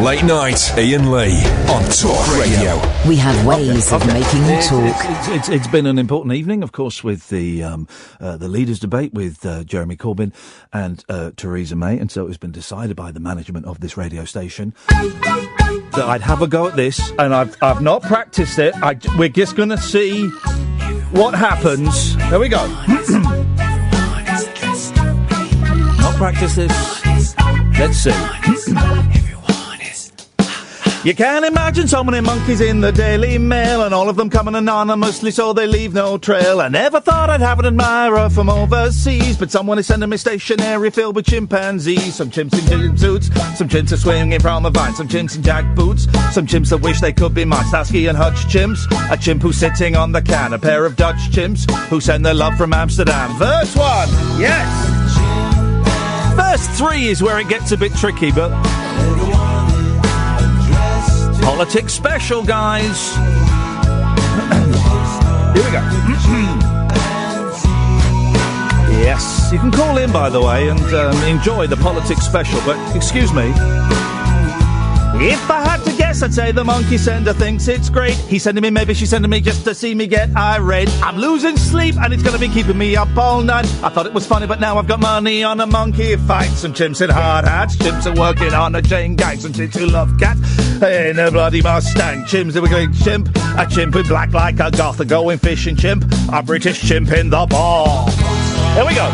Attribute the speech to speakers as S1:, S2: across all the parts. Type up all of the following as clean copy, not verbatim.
S1: Late night, Iain Lee on Talk Radio.
S2: We have ways of making you talk.
S3: It's been an important evening, of course, with the leaders' debate with Jeremy Corbyn and Theresa May, and so it's been decided by the management of this radio station that I'd have a go at this, and I've not practiced it. We're just going to see what happens. There we go. Not practice this. Let's see. You can imagine so many monkeys in the Daily Mail, and all of them coming anonymously so they leave no trail. I never thought I'd have an admirer from overseas, but someone is sending me stationery filled with chimpanzees. Some chimps in gym suits, some chimps are swinging from a vine, some chimps in jack boots, some chimps that wish they could be mine. Starsky and Hutch chimps, a chimp who's sitting on the can, a pair of Dutch chimps who send their love from Amsterdam. Verse 1, yes! Verse 3 is where it gets a bit tricky, but... Politics special, guys. Here we go. Yes, you can call in, by the way, and enjoy the politics special, but excuse me. If I had to guess, I'd say the monkey sender thinks it's great. He's sending me, maybe she's sending me just to see me get irate. I'm losing sleep and it's going to be keeping me up all night. I thought it was funny, but now I've got money on a monkey fight. Some chimps in hard hats, chimps are working on a chain gang. Some chimps who love cats in a bloody Mustang. Chimps who are going chimp, a chimp in black like a goth, a going fishing chimp, a British chimp in the bar. Here we go.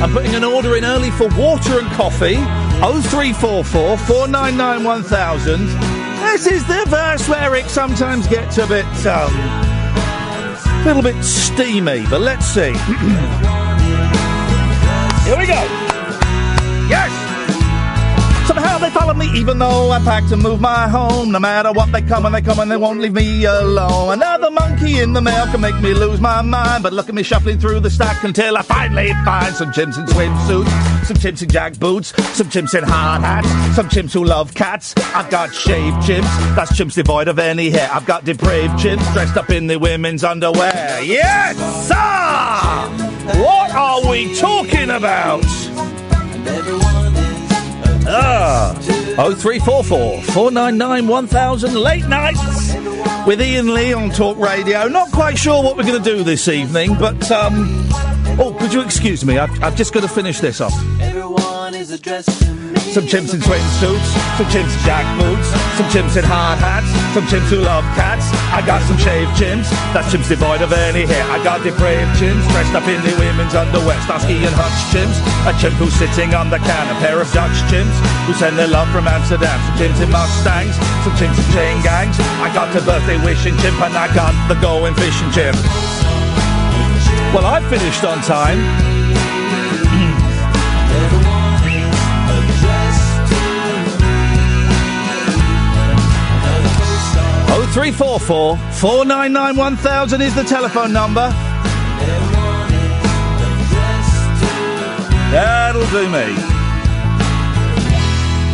S3: I'm putting an order in early for water and coffee. 0344 499 1000. This is the verse where it sometimes gets a little bit steamy, but let's see. Here we go. Yes! Somehow they follow me even though I packed to move my home. No matter what, they come and they won't leave me alone. Another monkey in the mail can make me lose my mind, but look at me shuffling through the stack until I finally find some chimps in swimsuits, some chimps in jack boots, some chimps in hard hats, some chimps who love cats. I've got shaved chimps, that's chimps devoid of any hair. I've got depraved chimps dressed up in the women's underwear. Yes, sir! What are we talking about? 0344 499 1000. Late nights with Iain Lee on Talk Radio. Not quite sure what we're going to do this evening, but could you excuse me? I've just got to finish this off. Everyone is addressed to me. Some chimps in swimsuits, some chimps in jack boots, some chimps in hard hats, some chimps who love cats. I got some shaved chimps, that's chimps devoid of any hair. I got depraved chimps dressed up in the women's underwear. Starsky and Hutch chimps, a chimp who's sitting on the can, a pair of Dutch chimps who send their love from Amsterdam. Some chimps in Mustangs, some chimps in chain gangs. I got the birthday wishing chimp and I got the going fishing chimp. Well, I finished on time. 0344 499 1000 is the telephone number. That'll do me.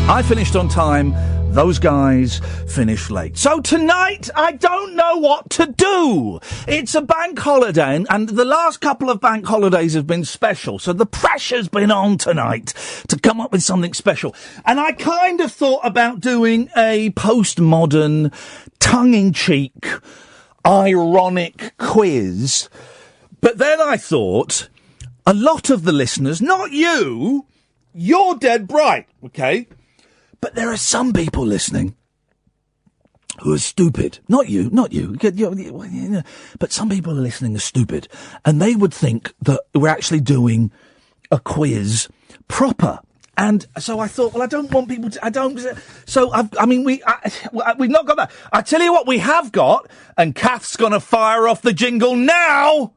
S3: I finished on time. Those guys finished late. So tonight, I don't know what to do. It's a bank holiday, and the last couple of bank holidays have been special, so the pressure's been on tonight to come up with something special. And I kind of thought about doing a postmodern, tongue-in-cheek, ironic quiz. But then I thought, a lot of the listeners, not you, you're dead bright, okay? But there are some people listening who are stupid. Not you. But some people are listening are stupid. And they would think that we're actually doing a quiz proper. And so I thought, well, I don't want people to, we've not got that. I tell you what we have got, and Kath's going to fire off the jingle now.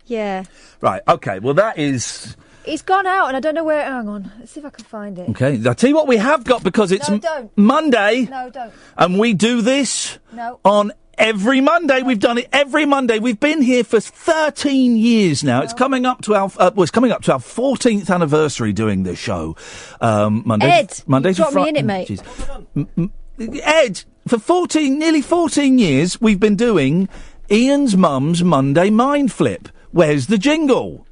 S4: Yeah.
S3: Right, okay, well that is...
S4: It's gone out and I don't know where... Hang on, let's see if I can find it.
S3: Okay, I'll tell you what we have got, because it's Monday.
S4: No, don't.
S3: And we do this on every Monday. We've done it every Monday. We've been here for 13 years now. No. It's coming up to our 14th anniversary doing this show. Monday.
S4: Ed,
S3: Monday
S4: drop me in it, mate.
S3: Ed, for nearly 14 years, we've been doing Ian's mum's Monday Mind Flip. Where's the jingle?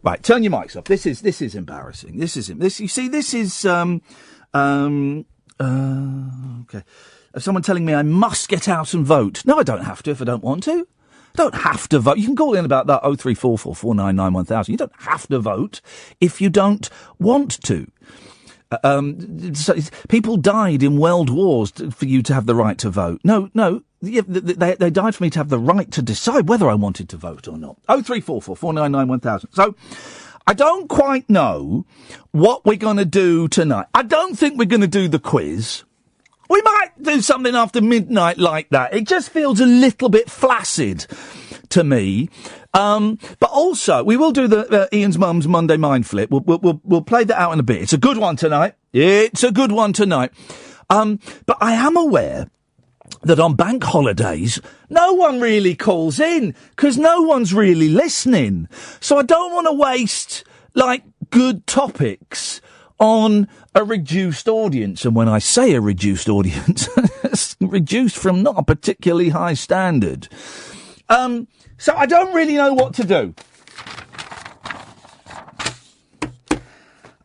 S3: Right, turn your mics off. This is embarrassing. You see, this is, okay. Someone telling me I must get out and vote. No, I don't have to if I don't want to. I don't have to vote. You can call in about that 0344 499 1000. You don't have to vote if you don't want to. So people died in world wars for you to have the right to vote. No, they died for me to have the right to decide whether I wanted to vote or not. 0344 499 1000. So I don't quite know what we're going to do tonight. I don't think we're going to do the quiz. We might do something after midnight like that. It just feels a little bit flaccid to me. But also, we will do the Ian's mum's Monday Mind Flip. We'll play that out in a bit. It's a good one tonight. But I am aware that on bank holidays, no one really calls in because no one's really listening. So I don't want to waste, good topics on a reduced audience. And when I say a reduced audience, it's reduced from not a particularly high standard. So I don't really know what to do.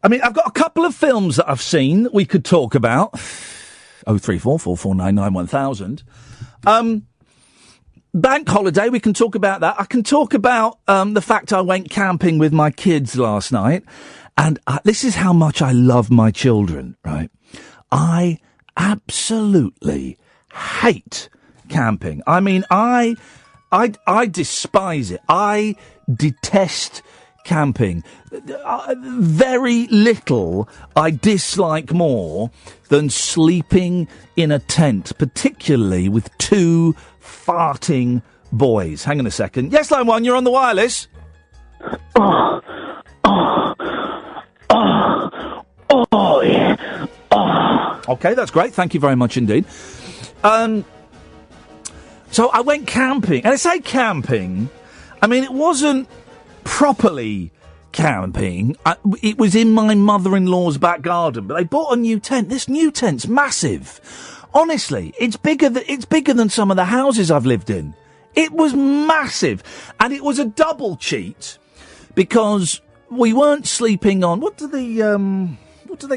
S3: I mean, I've got a couple of films that I've seen that we could talk about. 0344 499 1000. Bank holiday, we can talk about that. I can talk about the fact I went camping with my kids last night. And this is how much I love my children, right? I absolutely hate camping. I mean, I despise it. I detest camping. Very little I dislike more than sleeping in a tent, particularly with two farting boys. Hang on a second. Yes, line one, you're on the wireless. Oh, yeah. Oh. Okay, that's great. Thank you very much indeed. So I went camping. And I say camping, I mean, it wasn't properly camping. It was in my mother-in-law's back garden. But they bought a new tent. This new tent's massive. Honestly, it's bigger than some of the houses I've lived in. It was massive. And it was a double cheat because we weren't sleeping on, what do they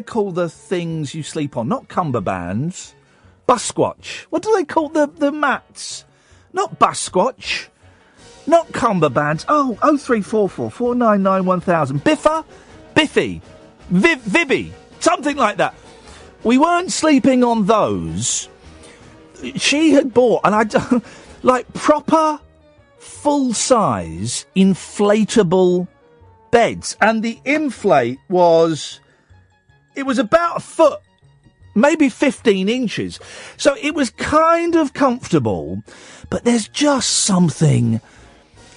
S3: call the things you sleep on? Not cumberbands. Busquatch. What do they call the mats? Not busquatch. Not cumberbands. 0344 499 1000. Biffa? Biffy? Vibby? Something like that. We weren't sleeping on those. She had bought, and proper, full-size, inflatable beds. And the inflate was about a foot, maybe 15 inches. So it was kind of comfortable, but there's just something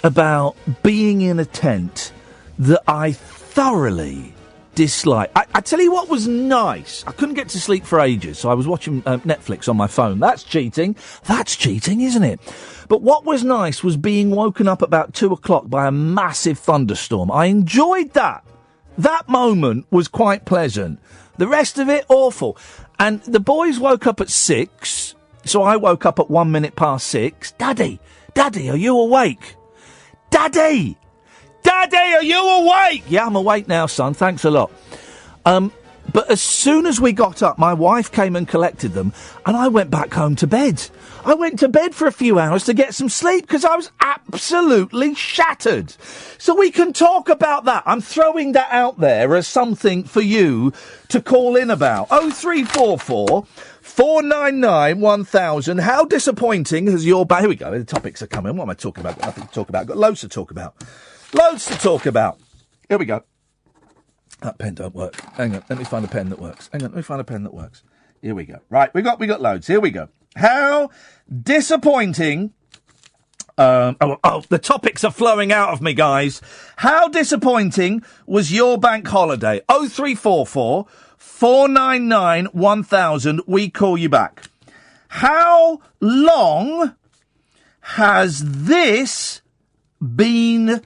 S3: about being in a tent that I thoroughly dislike. I tell you what was nice. I couldn't get to sleep for ages, so I was watching Netflix on my phone. That's cheating. That's cheating, isn't it? But what was nice was being woken up about 2 o'clock by a massive thunderstorm. I enjoyed that. That moment was quite pleasant. The rest of it, awful. And the boys woke up at 6, so I woke up at 1 minute past 6. Daddy, are you awake? Daddy, are you awake? Yeah, I'm awake now, son. Thanks a lot. But as soon as we got up, my wife came and collected them, and I went back home to bed. I went to bed for a few hours to get some sleep because I was absolutely shattered. So we can talk about that. I'm throwing that out there as something for you to call in about. 0344 499 1000. How disappointing has your... Here we go. The topics are coming. What am I talking about? Got nothing to talk about. Got loads to talk about. Here we go. That pen don't work. Hang on. Let me find a pen that works. Here we go. Right. We got loads. Here we go. How disappointing... the topics are flowing out of me, guys. How disappointing was your bank holiday? 0344 499 1000. We call you back. How long has this been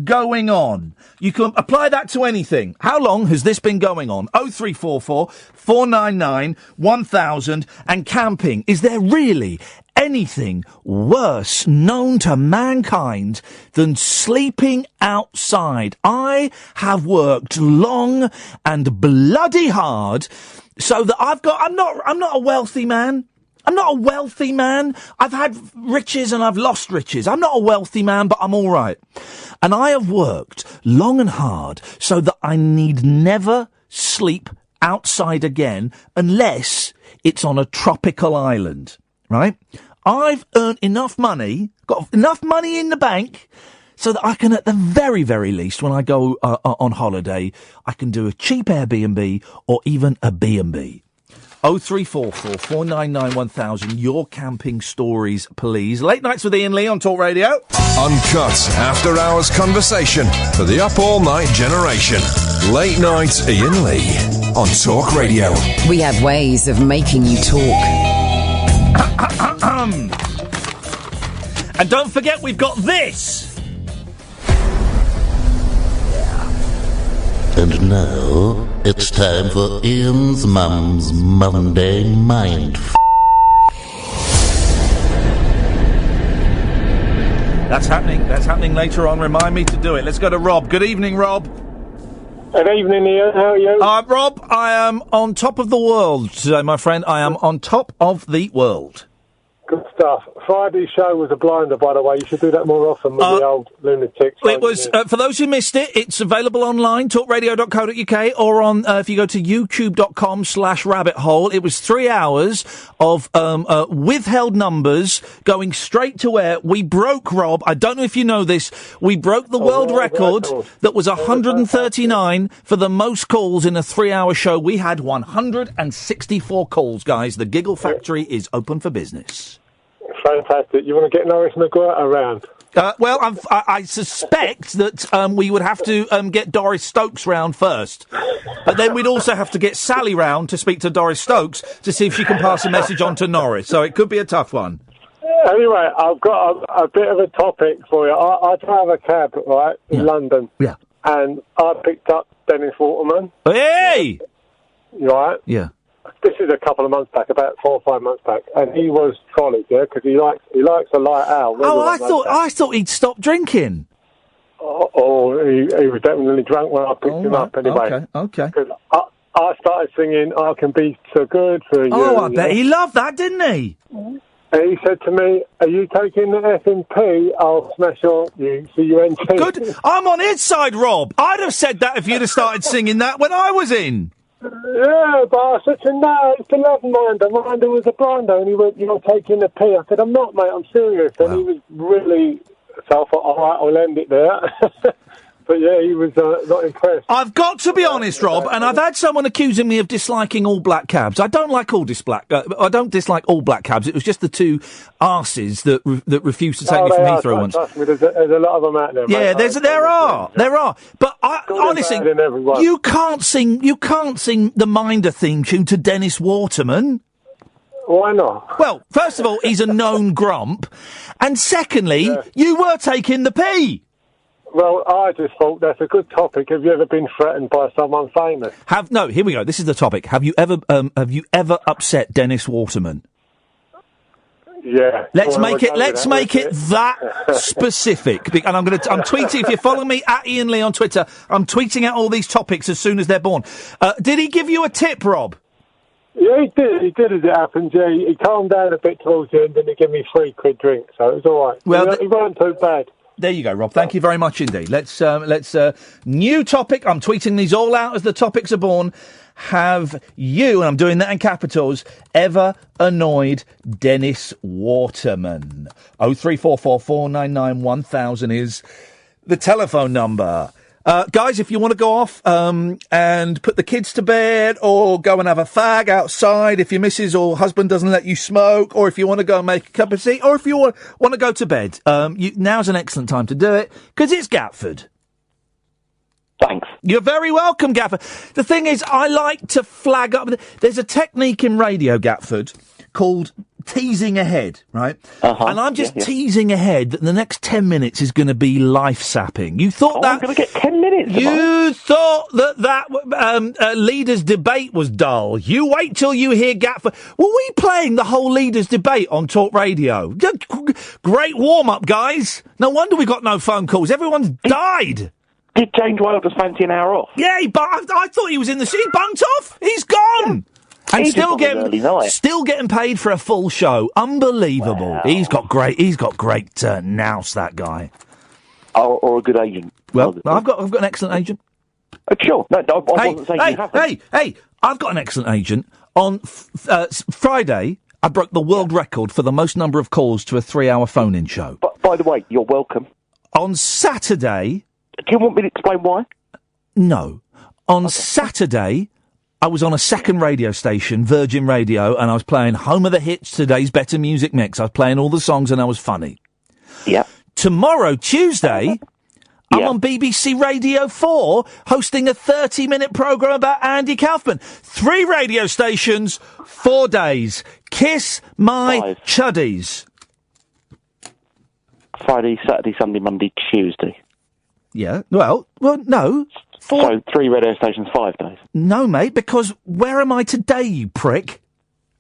S3: going on? You can apply that to anything. How long has this been going on? 0344 499 1000. And camping. Is there really anything worse known to mankind than sleeping outside? I have worked long and bloody hard so that I'm not a wealthy man. I'm not a wealthy man. I've had riches and I've lost riches. I'm not a wealthy man, but I'm all right. And I have worked long and hard so that I need never sleep outside again unless it's on a tropical island, right? I've earned enough money, got enough money in the bank so that I can, at the very, very least, when I go on holiday, I can do a cheap Airbnb or even a B&B. 0344 499 1000. Your camping stories, please. Late nights with Iain Lee on Talk Radio.
S1: Uncut after-hours conversation for the up-all-night generation. Late night Iain Lee on Talk Radio.
S2: We have ways of making you talk.
S3: And don't forget, we've got this.
S5: And now, it's time for Ian's Mum's Monday Mind
S3: That's happening. That's happening later on. Remind me to do it. Let's go to Rob. Good evening, Rob.
S6: Good evening, Ian. How are you?
S3: Rob, I am on top of the world today, my friend. I am on top of the world.
S6: Good stuff. Friday's show was a blinder, by the way. You should do that more often with the old lunatics.
S3: It was, for those who missed it, it's available online, talkradio.co.uk, or on, if you go to youtube.com/rabbit hole. It was 3 hours of withheld numbers going straight to air. We broke, Rob, I don't know if you know this, we broke the world record that was 139 for the most calls in a 3-hour show. We had 164 calls, guys. The Giggle Factory is open for business.
S6: Fantastic. You want to get Norris McGuire around?
S3: Well, I suspect that we would have to get Doris Stokes round first. But then we'd also have to get Sally round to speak to Doris Stokes to see if she can pass a message on to Norris. So it could be a tough one.
S6: Anyway, I've got a bit of a topic for you. I drive a cab, right, in London.
S3: Yeah.
S6: And I picked up Dennis Waterman.
S3: Hey!
S6: Right?
S3: Yeah.
S6: This is a couple of months back, about 4 or 5 months bak, and he was solid, yeah, because he likes a light ale.
S3: I thought he'd stopped drinking.
S6: He was definitely drunk when I picked him up. Anyway,
S3: okay.
S6: Because I started singing "I Can Be So Good for You."
S3: Oh, I bet he loved that, didn't he?
S6: And he said to me, "Are you taking the F&P? I'll smash your C-U-N-T."
S3: Good. I'm on his side, Rob. I'd have said that if you'd have started singing that when I was in.
S6: Yeah, but I said to him, no, it's the love minder. Minder was a blinder, and he went, "You're taking the P." I said, "I'm not, mate, I'm serious." Wow. And he was really, so I thought, all right, I'll end it there. But yeah, he was not impressed.
S3: I've got to be honest, Rob, and I've had someone accusing me of disliking all black cabs. I don't like I don't dislike all black cabs. It was just the two arses that refused to take me from Heathrow once.
S6: Trust me, there's a lot of them out there.
S3: Yeah,
S6: mate.
S3: there are. But honestly, you can't sing the Minder theme tune to Dennis Waterman.
S6: Why not?
S3: Well, first of all, he's a known grump, and secondly, you were taking the P.
S6: Well, I just thought that's a good topic. Have you ever been threatened by someone famous?
S3: Here we go. This is the topic. Have you ever upset Dennis Waterman?
S6: Yeah.
S3: Let's make it that specific. And I'm tweeting, if you follow me at Iain Lee on Twitter, I'm tweeting out all these topics as soon as they're born. Did he give you a tip, Rob?
S6: Yeah, he did. He did as it happens. Yeah, he calmed down a bit towards the end and he gave me £3 drink, so it was all right. Well, he weren't too bad.
S3: There you go, Rob. Thank you very much indeed. Let's new topic. I'm tweeting these all out as the topics are born. Have you, and I'm doing that in capitals, ever annoyed Dennis Waterman? 0344 499 1000 is the telephone number. Guys, if you want to go off and put the kids to bed or go and have a fag outside, if your missus or husband doesn't let you smoke, or if you want to go and make a cup of tea, or if you want to go to bed, now's an excellent time to do it, because it's Gatford.
S7: Thanks.
S3: You're very welcome, Gatford. The thing is, I like to flag up. There's a technique in radio, Gatford, called teasing ahead, right?
S7: Uh-huh.
S3: And I'm just
S7: Yeah.
S3: teasing ahead that the next 10 minutes is going to be life-sapping. You thought
S7: I'm going to get 10 minutes.
S3: You thought that leaders' debate was dull. You wait till you hear Gatford. Were we playing the whole leaders' debate on Talk Radio? Great warm-up, guys. No wonder we got no phone calls. Everyone's died.
S7: Did James Wales just fancy an hour off?
S3: Yeah, I thought he was in the... He bunked off. He's gone.
S7: Yeah.
S3: And
S7: He
S3: still
S7: just wanted early night.
S3: getting paid for a full show. Unbelievable.
S7: Wow.
S3: He's got great nous, that guy.
S7: Or a good agent.
S3: Well, I've got an excellent agent.
S7: Sure. No, I wasn't saying you haven't.
S3: Hey, I've got an excellent agent. On Friday, I broke the world record for the most number of calls to a 3-hour phone-in show.
S7: But by the way, you're welcome.
S3: On Saturday...
S7: Do you want me to explain why?
S3: No. On Saturday, I was on a second radio station, Virgin Radio, and I was playing Home of the Hits, today's Better Music Mix. I was playing all the songs and I was funny.
S7: Yeah.
S3: Tomorrow, Tuesday... I'm on BBC Radio 4 hosting a 30-minute programme about Andy Kaufman. 3 radio stations, 4 days. Kiss my
S7: 5.
S3: chuddies.
S7: Friday, Saturday, Sunday, Monday, Tuesday.
S3: Yeah, well, no. 4...
S7: So 3 radio stations, 5 days.
S3: No, mate, because where am I today, you prick?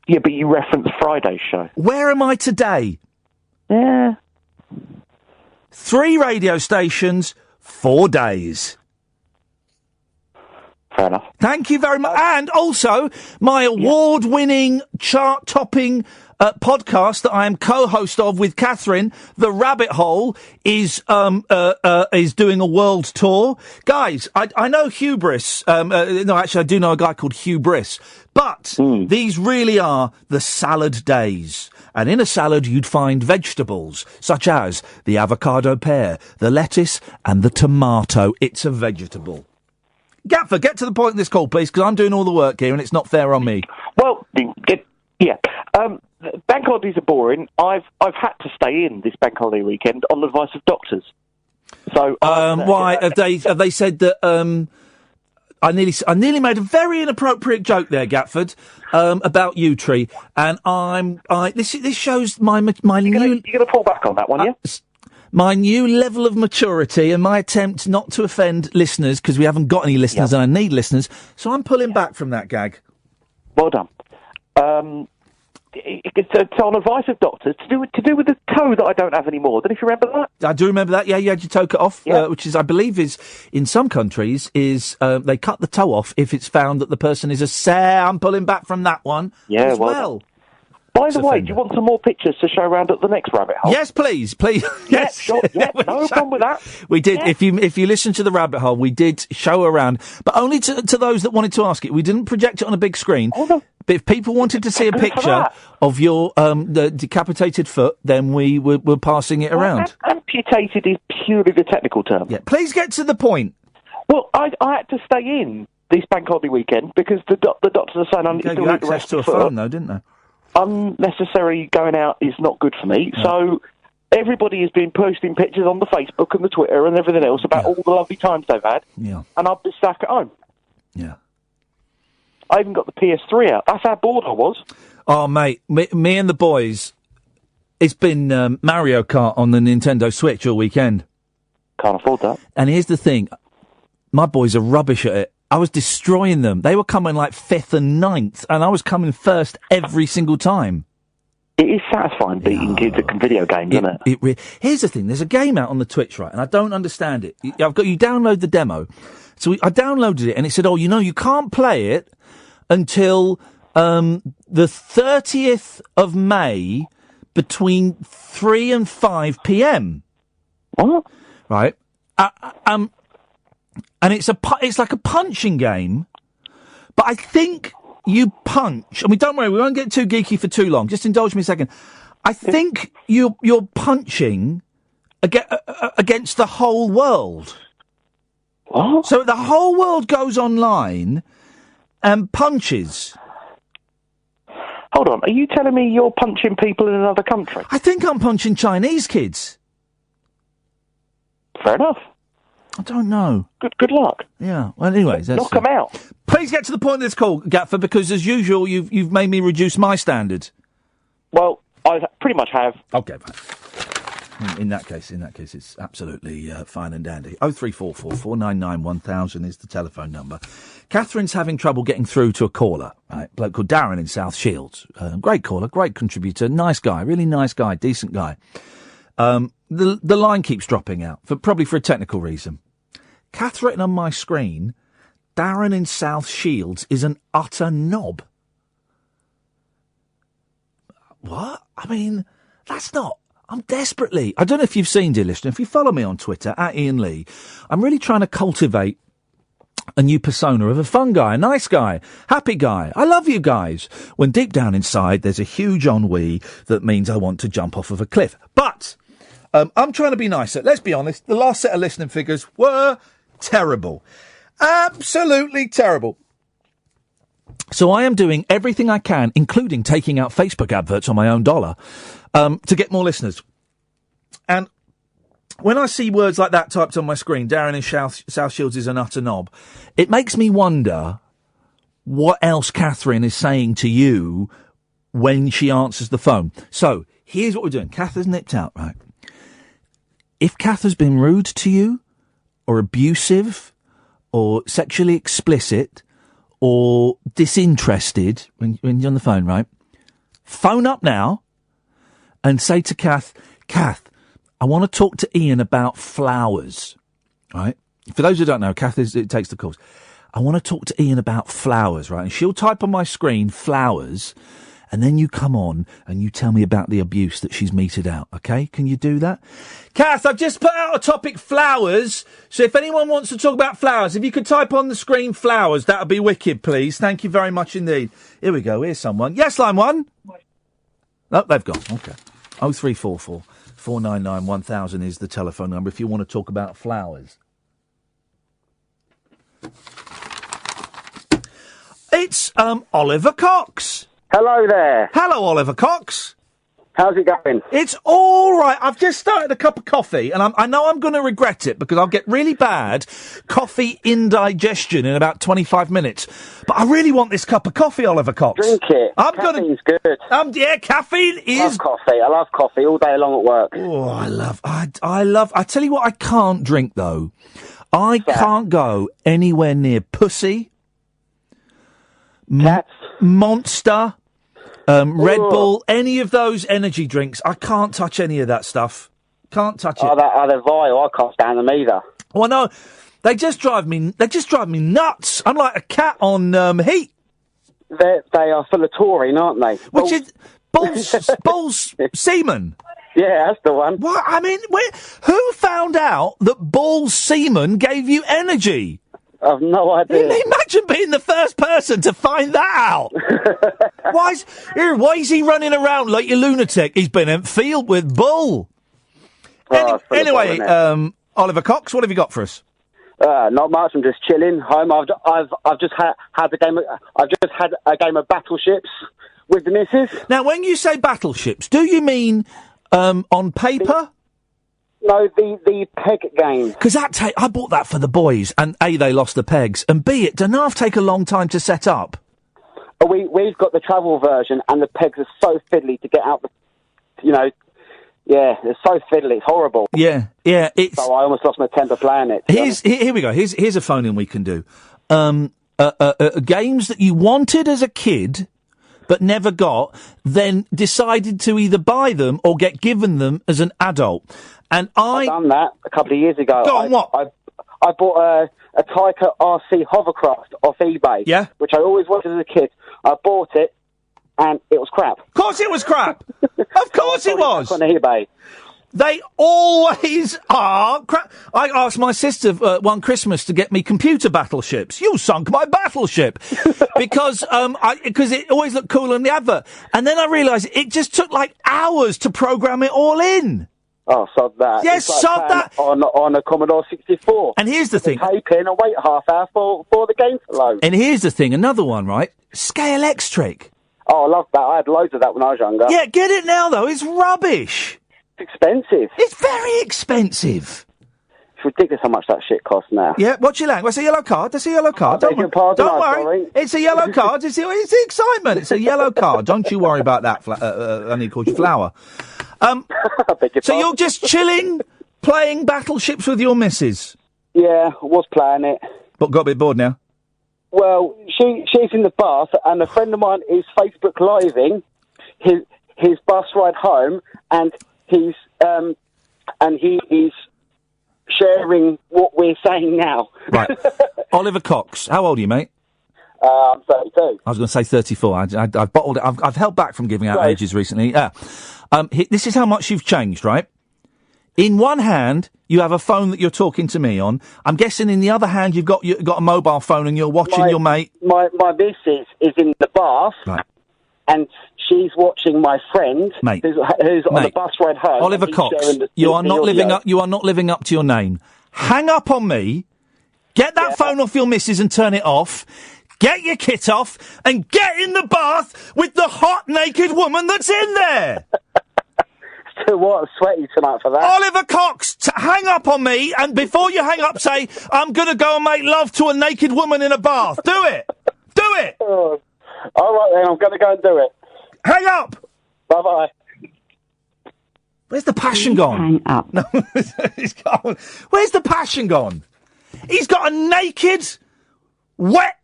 S7: Yeah, but you referenced Friday's show.
S3: Where am I today?
S7: Yeah.
S3: 3 radio stations, 4 days.
S7: Fair enough.
S3: Thank you very much. And also, my award-winning, chart-topping podcast that I am co-host of with Catherine, The Rabbit Hole, is doing a world tour. Guys, I know Hubris. No, actually, I do know a guy called Hubris. But these really are the salad days. And in a salad, you'd find vegetables, such as the avocado pear, the lettuce, and the tomato. It's a vegetable. Gatford, get to the point of this call, please, because I'm doing all the work here and it's not fair on me.
S7: Well, yeah. Bank holidays are boring. I've had to stay in this bank holiday weekend on the advice of doctors. So
S3: why have they said that? I nearly made a very inappropriate joke there, Gatford, about you, Tree, and this shows my new.
S7: You're gonna pull back on that one, yeah?
S3: My new level of maturity and my attempt not to offend listeners, because we haven't got any listeners and I need listeners, so I'm pulling back from that gag.
S7: Well done. It's on advice of doctors to do with the toe that I don't have anymore. Don't know if you remember that?
S3: I do remember that. Yeah, you had your toe cut off, which is, I believe, is in some countries they cut the toe off if it's found that the person is a sare. I'm pulling back from that one.
S7: Yeah,
S3: as well.
S7: By the way, do you want some more pictures to show around at the next rabbit hole?
S3: Yes, please.
S7: Yes,
S3: Yeah,
S7: sure. Yeah, no problem with that.
S3: We did.
S7: Yeah.
S3: If you listen to the rabbit hole, we did show around, but only to those that wanted to ask it. We didn't project it on a big screen.
S7: Oh, no.
S3: But if people wanted to see a picture of your the decapitated foot, then we were passing it around.
S7: Amputated is purely the technical term.
S3: Yeah. Please get to the point.
S7: Well, I had to stay in this bank holiday weekend because the doctors are saying I need to
S3: Gave
S7: do
S3: you access to a phone, though, didn't they?
S7: Unnecessary going out is not good for me. Yeah. So everybody has been posting pictures on the Facebook and the Twitter and everything else about all the lovely times they've had.
S3: Yeah.
S7: And I've been stuck at home.
S3: Yeah.
S7: I even got the PS3 out. That's how bored I was.
S3: Oh, mate, me and the boys, it's been Mario Kart on the Nintendo Switch all weekend.
S7: Can't afford that.
S3: And here's the thing. My boys are rubbish at it. I was destroying them. They were coming like 5th and 9th, and I was coming first every single time.
S7: It is satisfying beating kids at video games, isn't it?
S3: Here's the thing. There's a game out on the Twitch, right, and I don't understand it. You download the demo. So I downloaded it, and it said, you can't play it until the 30th of May between 3 and 5 p.m.
S7: What?
S3: Right. And it's like a punching game, but I think you punch. I mean, don't worry, we won't get too geeky for too long. Just indulge me a second. I think you're punching against the whole world.
S7: What?
S3: So the whole world goes online and punches.
S7: Hold on, are you telling me you're punching people in another country?
S3: I think I'm punching Chinese kids.
S7: Fair enough.
S3: I don't know.
S7: Good luck.
S3: Yeah. Well, anyways,
S7: knock them out.
S3: Please get to the point of this call, Gatford, because as usual, you've made me reduce my standard.
S7: Well, I pretty much have.
S3: Okay, fine. In that case, it's absolutely fine and dandy. 0344 499 1000 is the telephone number. Catherine's having trouble getting through to a caller. Right? Bloke called Darren in South Shields. Great caller, great contributor, nice guy, really nice guy, decent guy. The line keeps dropping out, probably for a technical reason. Catherine on my screen, Darren in South Shields is an utter knob. What? I mean, that's not... I'm desperately... I don't know if you've seen, dear listener, if you follow me on Twitter, at Iain Lee, I'm really trying to cultivate a new persona of a fun guy, a nice guy, happy guy. I love you guys. When deep down inside, there's a huge ennui that means I want to jump off of a cliff. But I'm trying to be nicer. Let's be honest. The last set of listening figures were terrible. Absolutely terrible. So I am doing everything I can, including taking out Facebook adverts on my own dollar, to get more listeners. And when I see words like that typed on my screen, Darren in South Shields is an utter knob, it makes me wonder what else Catherine is saying to you when she answers the phone. So, here's what we're doing. Kath has nipped out, right? If Kath has been rude to you, or abusive, or sexually explicit, or disinterested when you're on the phone, right? Phone up now and say to Kath, I want to talk to Iain about flowers, right? For those who don't know, Kath takes the calls. I want to talk to Iain about flowers, right? And she'll type on my screen flowers, and then you come on and you tell me about the abuse that she's meted out, okay? Can you do that? Kath, I've just put out a topic, flowers, so if anyone wants to talk about flowers, if you could type on the screen flowers, that would be wicked, please. Thank you very much indeed. Here we go, here's someone. Yes, line one? Oh, they've gone, okay. 0344 499 1000 is the telephone number if you want to talk about flowers. It's Oliver Cox.
S8: Hello there.
S3: Hello, Oliver Cox.
S8: How's it going?
S3: It's all right. I've just started a cup of coffee, and I know I'm going to regret it because I'll get really bad coffee indigestion in about 25 minutes. But I really want this cup of coffee, Oliver Cox.
S8: Drink it. Caffeine's good.
S3: Yeah, caffeine is...
S8: I love coffee. I love coffee all day long at work.
S3: Oh, I love... I tell you what I can't drink, though. I can't go anywhere near Pussy,
S8: Cats,
S3: Monster... Red Bull, any of those energy drinks. I can't touch any of that stuff. Can't touch it.
S8: They're vile. I can't stand them either.
S3: Well, no, they just drive me nuts. I'm like a cat on heat.
S8: They are full of taurine, aren't they?
S3: Which is Bull's semen.
S8: Yeah, that's the one.
S3: What? I mean, who found out that Bull's semen gave you energy?
S8: I've no idea.
S3: Imagine being the first person to find that out. Why is he running around like a lunatic? He's been in field with Bull. Anyway, Oliver Cox, what have you got for us?
S8: Not much. I'm just chilling home. I've just had a game. I've just had a game of battleships with the missus.
S3: Now, when you say battleships, do you mean on paper?
S8: No, the peg game.
S3: Because I bought that for the boys, and A, they lost the pegs, and B, it doesn't take a long time to set up.
S8: We've got the travel version, and the pegs are so fiddly to get out. Yeah, it's so fiddly. It's horrible.
S3: Yeah. It's.
S8: So I almost lost my temper playing it.
S3: Here we go. Here's a phone-in we can do. Games that you wanted as a kid, but never got, then decided to either buy them or get given them as an adult. And
S8: I've done that a couple of years ago.
S3: Go on, what?
S8: I bought a Taika RC hovercraft off eBay.
S3: Yeah.
S8: Which I always wanted as a kid. I bought it, and it was crap.
S3: Of course it was crap. Of course it was.
S8: On eBay.
S3: They always are crap. I asked my sister one Christmas to get me computer battleships. You sunk my battleship because it always looked cool on the advert. And then I realised it just took like hours to program it all in.
S8: Oh, sod that.
S3: Yes,
S8: like
S3: sod that.
S8: On a Commodore 64.
S3: And here's the thing.
S8: Tape in and wait half hour for the game to load.
S3: And here's the thing, another one, right? Scalextric.
S8: Oh, I love that. I had loads of that when I was younger.
S3: Yeah, get it now, though. It's rubbish.
S8: It's expensive.
S3: It's very expensive.
S8: It's ridiculous how much that shit costs now.
S3: Yeah, what's your language? It's a yellow card. That's a yellow card. Don't worry. It's a yellow card. It's the excitement. It's a yellow card. Don't you worry about that. I need to call you Flower. So you're just chilling, playing battleships with your missus?
S8: Yeah, I was playing it.
S3: But got a bit bored now?
S8: Well, she's in the bath, and a friend of mine is Facebook Living his bus ride home, and he is sharing what we're saying now.
S3: Right. Oliver Cox, how old are you, mate?
S8: I'm 32.
S3: I was going to say 34. I've bottled it. I've held back from giving out ages recently. This is how much you've changed, right? In one hand, you have a phone that you're talking to me on. I'm guessing in the other hand, you've got a mobile phone and you're watching your mate.
S8: My missus is in the bath,
S3: right,
S8: and she's watching my friend,
S3: mate,
S8: who's on the bus ride home.
S3: Oliver Cox, you are not living up. You are not living up to your name. Hang up on me. Get that phone off your missus and turn it off. Get your kit off and get in the bath with the hot naked woman that's in there.
S8: What? I'm sweaty tonight for that.
S3: Oliver Cox, hang up on me, and before you hang up, say, I'm going to go and make love to a naked woman in a bath. Do it. Do it.
S8: Oh. All right, then. I'm going to go and do it.
S3: Hang up.
S8: Bye-bye.
S3: Where's the passion gone?
S9: Hang up.
S3: No, he's gone. Where's the passion gone? He's got a naked, wet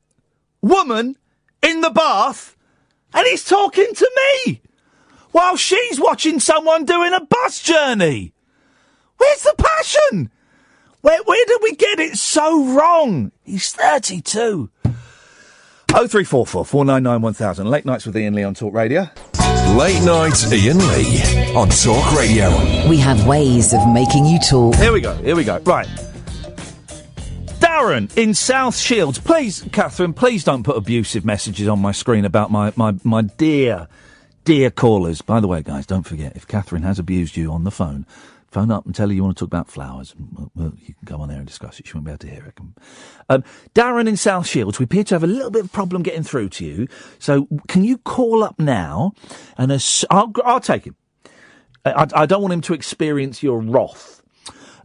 S3: woman in the bath, and he's talking to me while she's watching someone doing a bus journey. Where's the passion? Where did we get it so wrong? He's 32. 0344 499 1000. Late nights with Iain Lee on Talk Radio.
S1: Late night Iain Lee on Talk Radio.
S2: We have ways of making you talk.
S3: Here we go. Right. Darren in South Shields. Please, Catherine, please don't put abusive messages on my screen about my dear callers. By the way, guys, don't forget, if Catherine has abused you on the phone, phone up and tell her you want to talk about flowers. Well, you can go on there and discuss it. She won't be able to hear it. Darren in South Shields, we appear to have a little bit of problem getting through to you. So can you call up now? And I'll take him. I don't want him to experience your wrath.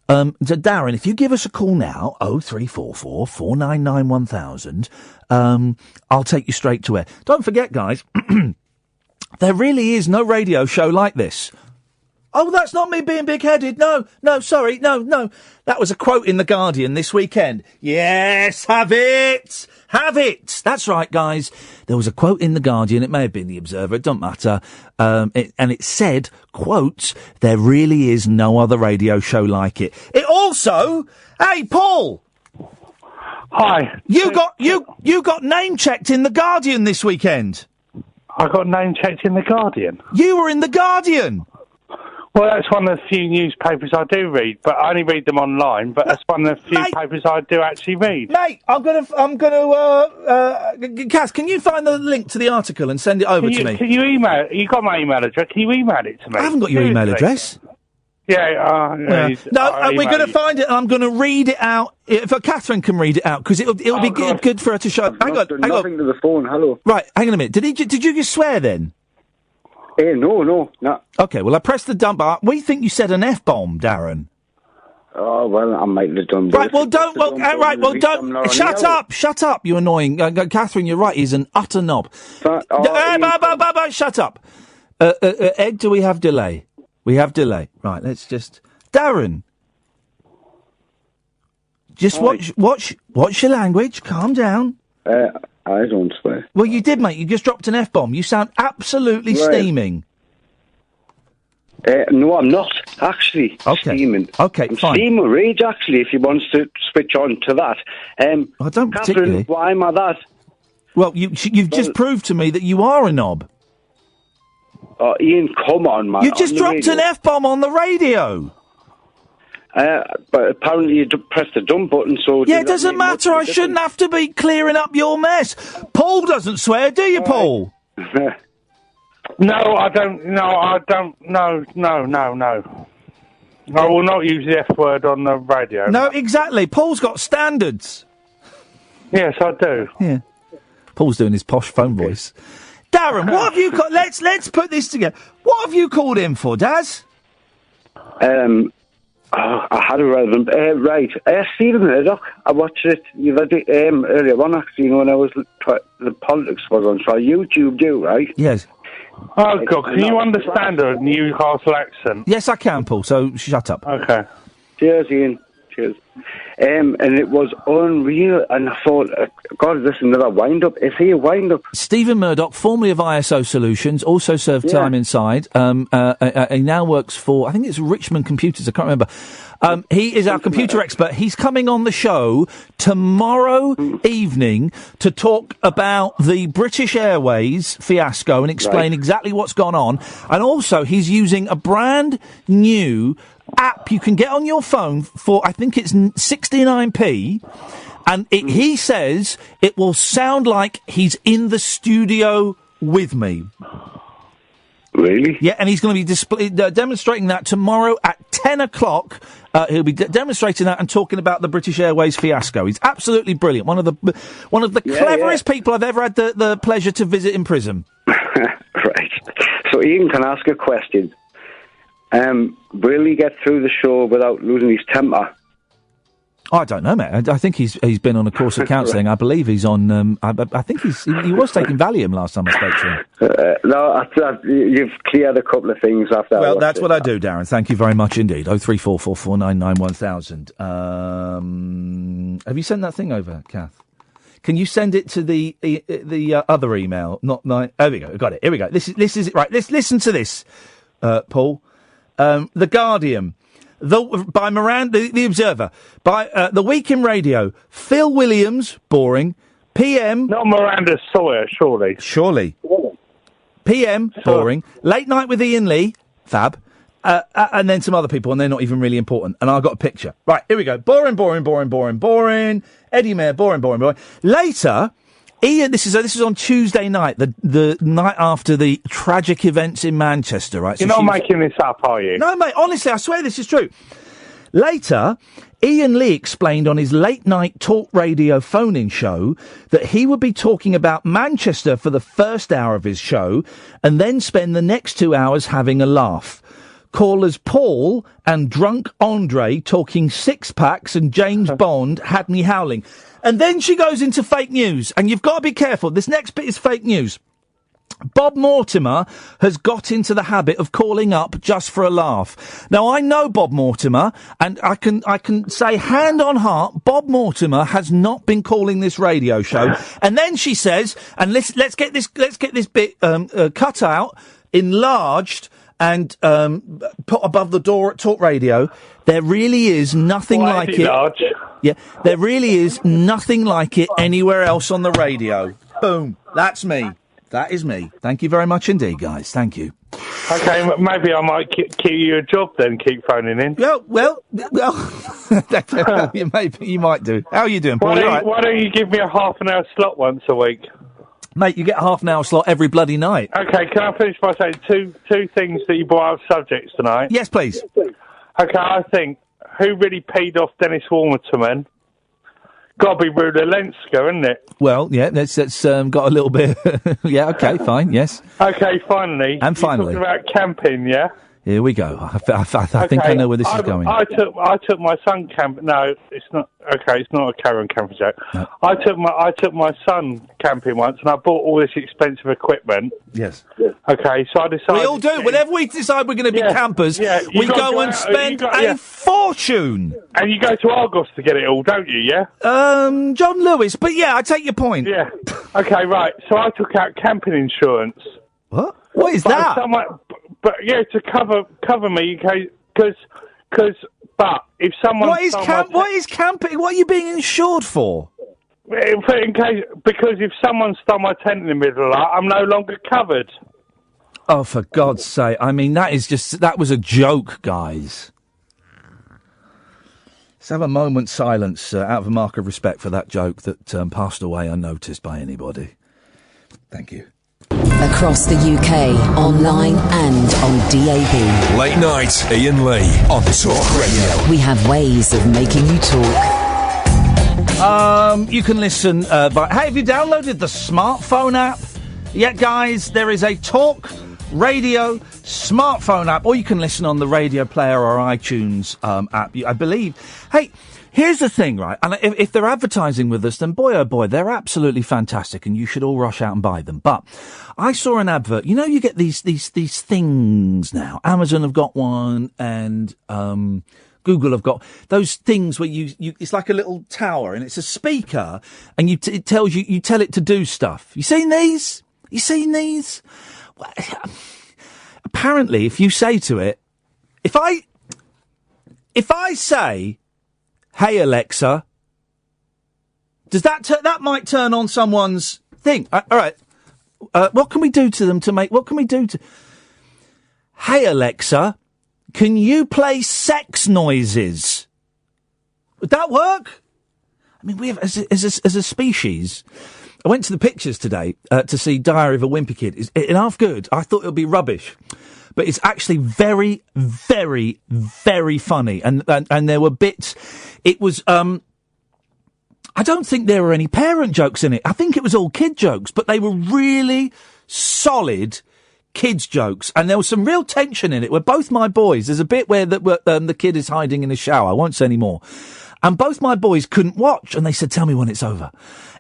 S3: So Darren, if you give us a call now, 0344 499 1000, I'll take you straight to air. Don't forget, guys, there really is no radio show like this. Oh, that's not me being big-headed. No, sorry, no. That was a quote in The Guardian this weekend. Yes, have it! That's right, guys. There was a quote in The Guardian. It may have been The Observer. It don't matter. And it said, quote, there really is no other radio show like it. It also... Hey, Paul!
S10: Hi.
S3: You got name-checked in The Guardian this weekend.
S10: I got name-checked in The Guardian?
S3: You were in The Guardian!
S10: Well, that's one of the few newspapers I do read, but I only read them online, but that's one of the few papers I do actually read.
S3: Mate, I'm gonna, Kath, can you find the link to the article and send it over to me?
S10: Can you email, you got my email address, can you email it to me?
S3: I haven't got your email address.
S10: Yeah.
S3: We're going to find it and I'm going to read it out. If Catherine can read it out, because it'll be good for her to show. Hang on.
S11: Nothing to the phone, hello.
S3: Right, hang on a minute. Did you just swear then?
S11: No.
S3: Okay, well, I pressed the dump bar. We think you said an F-bomb, Darren.
S11: Oh, well, I might have done.
S3: Right, well, don't. Shut up, you annoying. Catherine, you're right. He's an utter knob. Shut up. Ed, do we have delay? We have delay. Right, let's just... Darren. Just watch your language. Calm down.
S11: I don't swear.
S3: Well, you did, mate. You just dropped an F-bomb. You sound absolutely steaming.
S11: No, I'm not, actually, steaming.
S3: Okay,
S11: I'm
S3: fine.
S11: steaming rage, actually, if you want to switch on to that.
S3: I don't
S11: Catherine,
S3: particularly.
S11: why am I that?
S3: Well, you've just proved to me that you are a knob.
S11: Oh, Ian, come on, man.
S3: You just dropped an F-bomb on the radio.
S11: But apparently you pressed the dump button, so...
S3: Yeah, it doesn't matter. I shouldn't have to be clearing up your mess. Paul doesn't swear, do you, Paul?
S10: No, I don't. No. I will not use the F word on the radio.
S3: No, exactly. Paul's got standards.
S10: Yes, I do.
S3: Yeah. Paul's doing his posh phone voice. Darren, what have you got? Let's put this together. What have you called in for, Daz?
S11: I had a relevant. Right. Stephen Murdoch. I watched it earlier on, actually, when I was the politics was on. So YouTube do, right?
S3: Yes.
S10: Oh, God, can you understand a Newcastle accent?
S3: Yes, I can, Paul, so shut up.
S10: Okay.
S11: Cheers, Ian. Cheers. And it was unreal, and I thought, God, is this another wind-up? Is he a wind-up?
S3: Stephen Murdoch, formerly of ISO Solutions, also served time inside. He now works for, I think it's Richmond Computers, I can't remember. He is our computer expert. He's coming on the show tomorrow evening to talk about the British Airways fiasco and explain exactly what's gone on. And also, he's using a brand new app you can get on your phone for, I think it's 69p. And he says it will sound like he's in the studio with me.
S11: Really?
S3: Yeah, and he's going to be demonstrating that tomorrow at 10 o'clock. He'll be demonstrating that and talking about the British Airways fiasco. He's absolutely brilliant. One of the cleverest people I've ever had the pleasure to visit in prison.
S11: Right. So Ian can ask a question. Will he get through the show without losing his temper?
S3: I don't know, mate. I think he's been on a course of counselling. I believe he's on. I think he was taking Valium last time I spoke to him.
S11: No, you've cleared a couple of things after.
S3: Well, that's what I do, Darren. Thank you very much indeed. 03444991000. Have you sent that thing over, Kath? Can you send it to the other email? Not nine. There we go. Got it. Here we go. This is it. Right. Let's listen to this, Paul. The Guardian. By Miranda, the Observer, by The Week in Radio, Phil Williams, boring, PM...
S10: Not Miranda Sawyer, surely.
S3: Surely. PM, boring, Late Night with Iain Lee, fab, and then some other people, and they're not even really important, and I've got a picture. Right, here we go. Boring, Eddie Mayer, boring. Later... Ian, this is on Tuesday night, the night after the tragic events in Manchester, right?
S10: You're not making this up, are you?
S3: No, mate, honestly, I swear this is true. Later, Iain Lee explained on his late-night talk radio phone-in show that he would be talking about Manchester for the first hour of his show and then spend the next 2 hours having a laugh. Callers Paul and drunk Andre talking six-packs and James Bond had me howling. And then she goes into fake news, and you've got to be careful. This next bit is fake news. Bob Mortimer has got into the habit of calling up just for a laugh. Now, I know Bob Mortimer, and I can say hand on heart, Bob Mortimer has not been calling this radio show. And then she says, and let's get this bit cut out, enlarged, and put above the door at Talk Radio. There really is nothing like it.
S10: Large?
S3: Yeah, there really is nothing like it anywhere else on the radio. Boom. That's me. That is me. Thank you very much indeed, guys. Thank you.
S10: Okay, maybe I might keep you a job then, keep phoning in.
S3: Well, you might do. How are you doing, Paul?
S10: Why don't you give me a half an hour slot once a week?
S3: Mate, you get a half an hour slot every bloody night.
S10: Okay, can I finish by saying two things that you brought up subjects tonight?
S3: Yes, please.
S10: Okay, I think, who really peed off Dennis Waterman? Got to be Rula Lenska, isn't it?
S3: Well, yeah, that's got a little bit... yeah, okay, fine, yes.
S10: Okay, finally.
S3: And finally.
S10: You're talking about camping, yeah?
S3: Here we go. I think I know where this is going.
S10: I took my son camping. No, it's not. Okay, it's not a caravan camping joke.
S3: No.
S10: I took my son camping once, and I bought all this expensive equipment.
S3: Yes.
S10: Okay, so I decided.
S3: We all do. Whenever we decide we're going to be campers, we go and spend a fortune.
S10: And you go to Argos to get it all, don't you? Yeah.
S3: John Lewis, but yeah, I take your point.
S10: Yeah. Okay, right. So I took out camping insurance.
S3: What? What is that?
S10: But yeah, to cover me, because. But if someone
S3: what is camping? What are you being insured for?
S10: Because if someone stole my tent in the middle of that, I'm no longer covered.
S3: Oh, for God's sake! I mean, that was a joke, guys. Let's have a moment's silence out of a mark of respect for that joke that passed away unnoticed by anybody. Thank you.
S2: Across the UK, online and on DAB.
S1: Late night, Iain Lee on Talk Radio.
S2: We have ways of making you talk.
S3: You can listen hey, have you downloaded the smartphone app? Yeah, guys, there is a Talk Radio, smartphone app, or you can listen on the Radio Player or iTunes app, I believe. Hey, here's the thing, right? And if they're advertising with us, then boy, oh boy, they're absolutely fantastic, and you should all rush out and buy them. But I saw an advert. You know, you get these things now. Amazon have got one, and Google have got those things where you it's like a little tower, and it's a speaker, and it tells you tell it to do stuff. You seen these? You seen these? Well, apparently, if you say to it, if I say, "Hey Alexa," does that might turn on someone's thing? All right. What can we do to them to make? What can we do to? Hey Alexa, can you play sex noises? Would that work? I mean, we have as a species. I went to the pictures today to see Diary of a Wimpy Kid. It's half good. I thought it would be rubbish, but it's actually very, very, very funny. And there were bits. It was. I don't think there were any parent jokes in it. I think it was all kid jokes, but they were really solid kids jokes, and there was some real tension in it. Where both my boys, there's a bit where the kid is hiding in a shower. I won't say any more. And both my boys couldn't watch, and they said, "Tell me when it's over."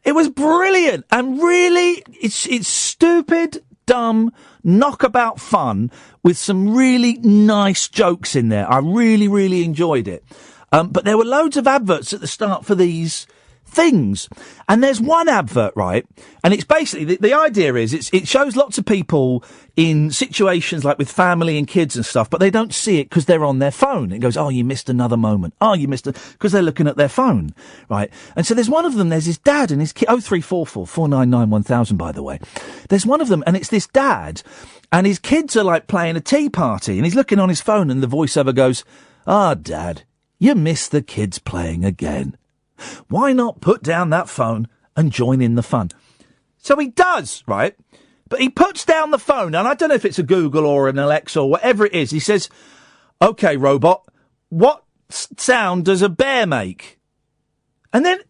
S3: It was brilliant, and really, it's stupid, dumb, knockabout fun with some really nice jokes in there. I really, really enjoyed it. But there were loads of adverts at the start for these things. And there's one advert, right? And it's basically, the idea is, it shows lots of people in situations like with family and kids and stuff, but they don't see it because they're on their phone. It goes, "Oh, you missed another moment. Oh, you missed because they're looking at their phone, right?" And so there's one of them, there's his dad and his kid, 0344 499 1000, by the way. There's one of them, and it's this dad, and his kids are like playing a tea party, and he's looking on his phone, and the voiceover goes, "Ah, Dad, you missed the kids playing again. Why not put down that phone and join in the fun?" So he does, right? But he puts down the phone, and I don't know if it's a Google or an Alexa or whatever it is. He says, "Okay, robot, what sound does a bear make?" And then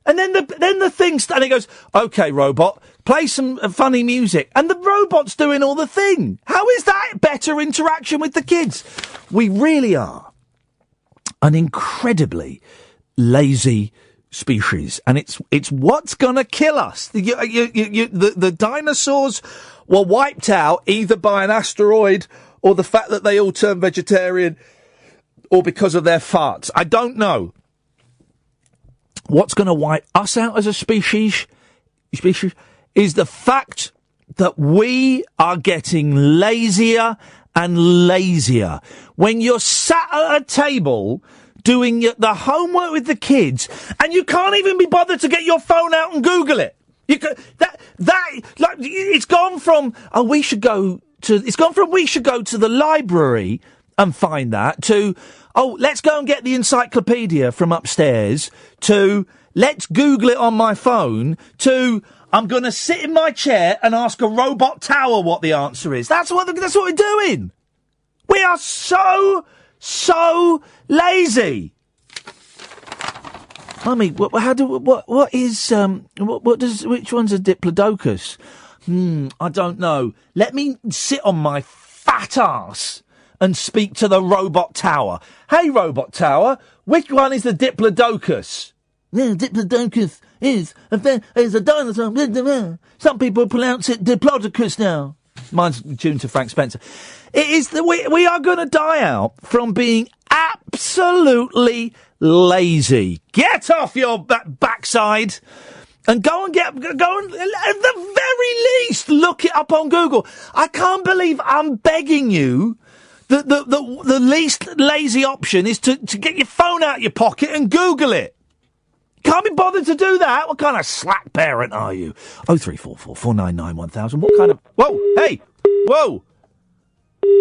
S3: the thing and he goes, "Okay, robot, play some funny music." And the robot's doing all the thing. How is that better interaction with the kids? We really are an incredibly lazy species, and it's what's gonna kill us. The dinosaurs were wiped out either by an asteroid or the fact that they all turned vegetarian or because of their farts. I don't know. What's gonna wipe us out as a species is the fact that we are getting lazier and lazier. When you're sat at a table doing the homework with the kids, and you can't even be bothered to get your phone out and Google it. It's gone from we should go to the library and find that, to let's go and get the encyclopedia from upstairs, to let's Google it on my phone, to I'm going to sit in my chair and ask a robot tower what the answer is. That's what we're doing. We are so lazy. Mummy, which one's a diplodocus? I don't know. Let me sit on my fat ass and speak to the robot tower. Hey, robot tower, which one is the diplodocus? Yeah, diplodocus is a dinosaur. Some people pronounce it diplodocus now. Mine's tuned to Frank Spencer. It is we are going to die out from being absolutely lazy. Get off your backside and go and at the very least, look it up on Google. I can't believe I'm begging you. The least lazy option is to get your phone out of your pocket and Google it. Can't be bothered to do that. What kind of slack parent are you? 0344 499 1000. What kind of... Whoa, hey, whoa.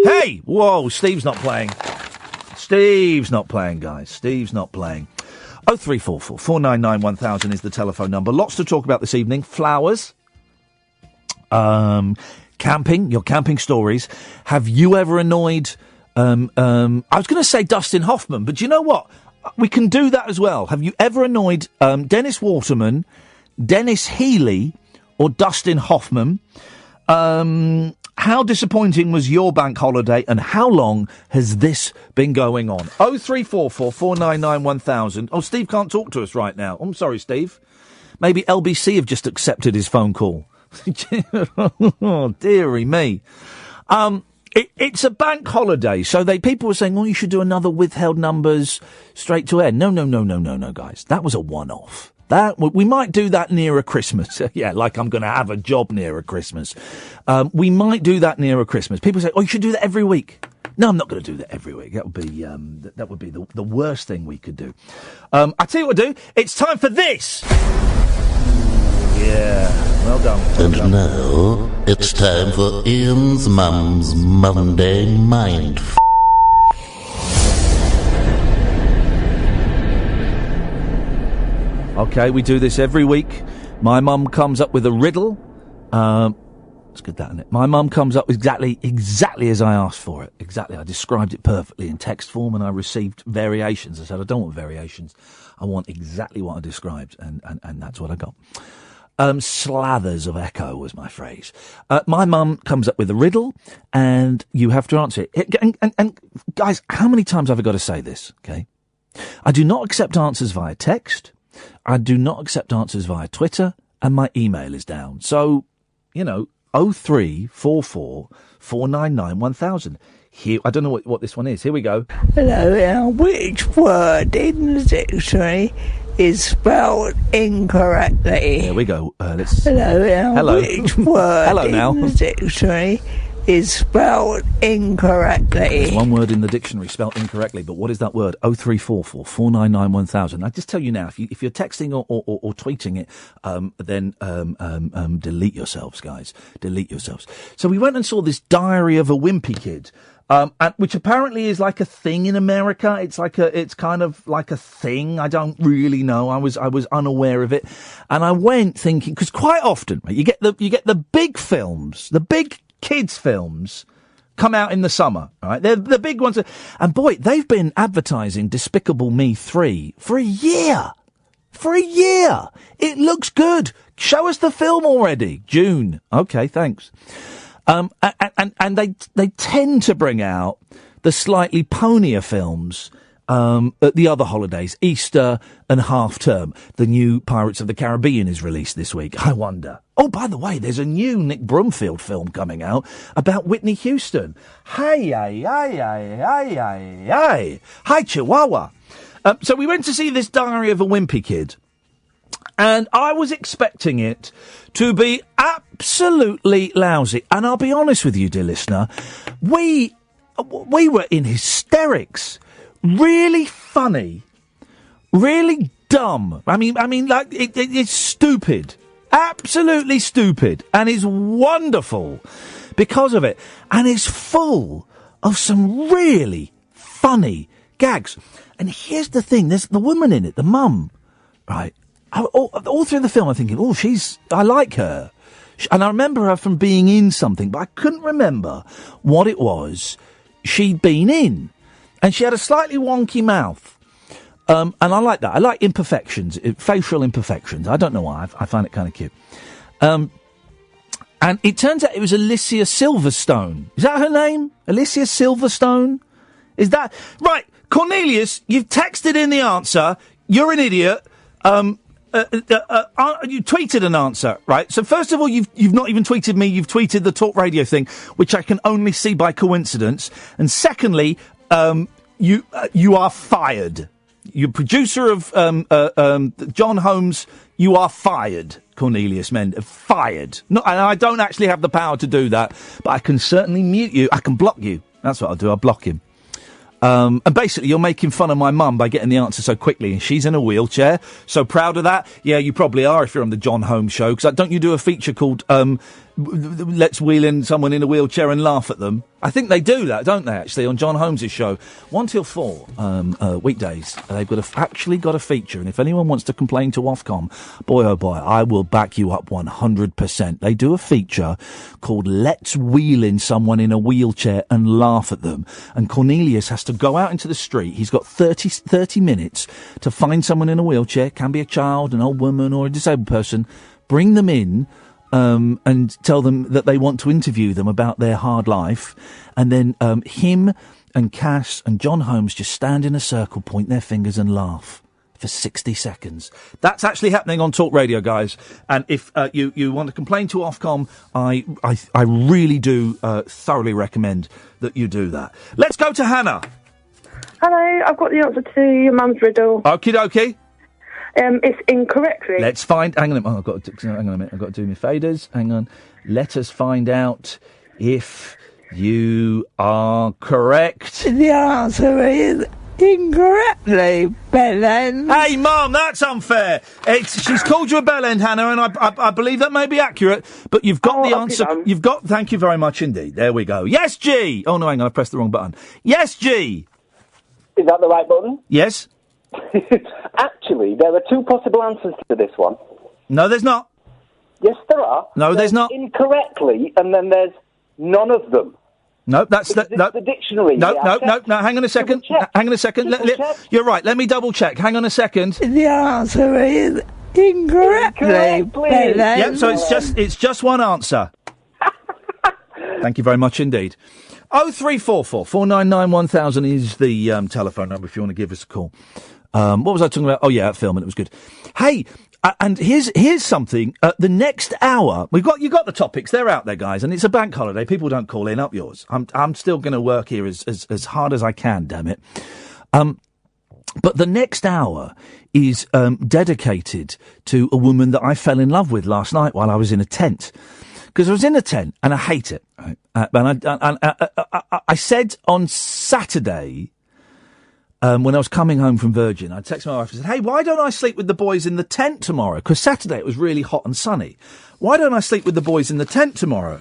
S3: Hey, whoa, Steve's not playing, guys. Steve's not playing. 0344 499 1000 is the telephone number. Lots to talk about this evening. Flowers. Camping, your camping stories. Have you ever annoyed... I was going to say Dustin Hoffman, but do you know what? We can do that as well. Have you ever annoyed Dennis Waterman, Dennis Healey, or Dustin Hoffman? How disappointing was your bank holiday, and how long has this been going on? 0344 499 1000. Oh, Steve can't talk to us right now. I'm sorry, Steve. Maybe LBC have just accepted his phone call. Oh, dearie me. It's a bank holiday, so people were saying, oh, you should do another withheld numbers straight to air. No, guys. That was a one-off. We might do that nearer Christmas. Yeah, like I'm going to have a job nearer Christmas. We might do that nearer Christmas. People say, oh, you should do that every week. No, I'm not going to do that every week. That would be the worst thing we could do. I tell you what I'll do. It's time for this. Yeah, well done.
S5: And now, it's time for Ian's Mum's Monday Mind
S3: Okay, we do this every week. My mum comes up with a riddle. It's good, that, isn't it? My mum comes up with exactly as I asked for it. Exactly. I described it perfectly in text form, and I received variations. I said, I don't want variations. I want exactly what I described, and that's what I got. Slathers of echo was my phrase. My mum comes up with a riddle, and you have to answer it. And guys, how many times have I got to say this? Okay, I do not accept answers via text. I do not accept answers via Twitter, and my email is down. So, 0344 499 1000. Here, I don't know what this one is. Here we go.
S9: Hello, which word in the dictionary is spelled incorrectly?
S3: There we go.
S9: Hello. Which word
S3: Hello now.
S9: in the dictionary is spelled incorrectly?
S3: There's one word in the dictionary spelled incorrectly, but what is that word? 0344 499 1000. I just tell you now, if you're texting or tweeting it, then delete yourselves, guys. Delete yourselves. So we went and saw this Diary of a Wimpy Kid. Which apparently is like a thing in America. It's kind of like a thing. I don't really know. I was unaware of it, and I went thinking, because quite often you get the big films, the big kids films come out in the summer, right? They're the big ones, and boy, they've been advertising Despicable Me 3 for a year. For a year, it looks good. Show us the film already. June. Okay, thanks. And they tend to bring out the slightly ponier films at the other holidays, Easter and half term. The new Pirates of the Caribbean is released this week. I wonder. Oh, by the way, there's a new Nick Brumfield film coming out about Whitney Houston. Hi, Chihuahua. So we went to see this Diary of a Wimpy Kid. And I was expecting it to be absolutely lousy. And I'll be honest with you, dear listener, we were in hysterics. Really funny. Really dumb. I mean, like, it's stupid. Absolutely stupid. And it's wonderful because of it. And it's full of some really funny gags. And here's the thing. There's the woman in it, the mum, right? All through the film, I'm thinking, I like her. And I remember her from being in something, but I couldn't remember what it was she'd been in. And she had a slightly wonky mouth. And I like that. I like imperfections, facial imperfections. I don't know why. I find it kind of cute. And it turns out it was Alicia Silverstone. Is that her name? Alicia Silverstone? Is that... Right, Cornelius, you've texted in the answer. You're an idiot. You tweeted an answer, right? So first of all, you've not even tweeted me. You've tweeted the Talk Radio thing, which I can only see by coincidence. And secondly, you are fired. You're producer of John Holmes. You are fired, Cornelius Mend. Fired. No, and I don't actually have the power to do that, but I can certainly mute you. I can block you. That's what I'll do. I'll block him. And basically, you're making fun of my mum by getting the answer so quickly, and she's in a wheelchair. So proud of that. Yeah, you probably are if you're on the John Holmes show, because don't you do a feature called Let's Wheel in Someone in a Wheelchair and Laugh at Them? I think they do that, don't they, actually, on John Holmes' show. 1 till 4, weekdays. They've actually got a feature, and if anyone wants to complain to Ofcom, boy, oh boy, I will back you up 100%. They do a feature called Let's Wheel in Someone in a Wheelchair and Laugh at Them. And Cornelius has to go out into the street. He's got 30 minutes to find someone in a wheelchair. Can be a child, an old woman, or a disabled person. Bring them in. and tell them that they want to interview them about their hard life, and then him and Cass and John Holmes just stand in a circle, point their fingers and laugh for 60 seconds. That's actually happening on Talk Radio, guys. And if you want to complain to Ofcom, I really do thoroughly recommend that you do that. Let's go to Hannah.
S12: Hello, I've got the answer to your mum's riddle.
S3: Okie dokie.
S12: It's incorrectly.
S3: Let's find... Hang on a minute. I've got to do my faders. Hang on. Let us find out if you are correct.
S9: The answer is incorrectly, Bellend.
S3: Hey, Mum, that's unfair. She's called you a bellend, Hannah, and I believe that may be accurate, but you've got the answer. You've got... Thank you very much indeed. There we go. Yes, G! Oh, no, hang on, I pressed the wrong button. Yes, G!
S13: Is that the right button?
S3: Yes.
S13: Actually, there are two possible answers to this one.
S3: No, there's not.
S13: Yes, there are.
S3: No, there's not.
S13: Incorrectly, and then there's none of them.
S3: No, that's
S13: the dictionary.
S3: No, hang on a second. Hang on a second. You're right. Let me double check. Hang on a second.
S9: The answer is incorrectly, Bellend.
S3: Yep, so it's just one answer. Thank you very much indeed. 0344 499 1000 is the telephone number if you want to give us a call. What was I talking about? Oh yeah, that film, and it was good. Hey, and here's something. The next hour, you got the topics. They're out there, guys, and it's a bank holiday. People don't call in. Up yours. I'm still going to work here as hard as I can. Damn it. But the next hour is dedicated to a woman that I fell in love with last night while I was in a tent. Because I was in a tent and I hate it. Right? I said on Saturday, when I was coming home from Virgin, I texted my wife and said, hey, why don't I sleep with the boys in the tent tomorrow? Because Saturday it was really hot and sunny. Why don't I sleep with the boys in the tent tomorrow?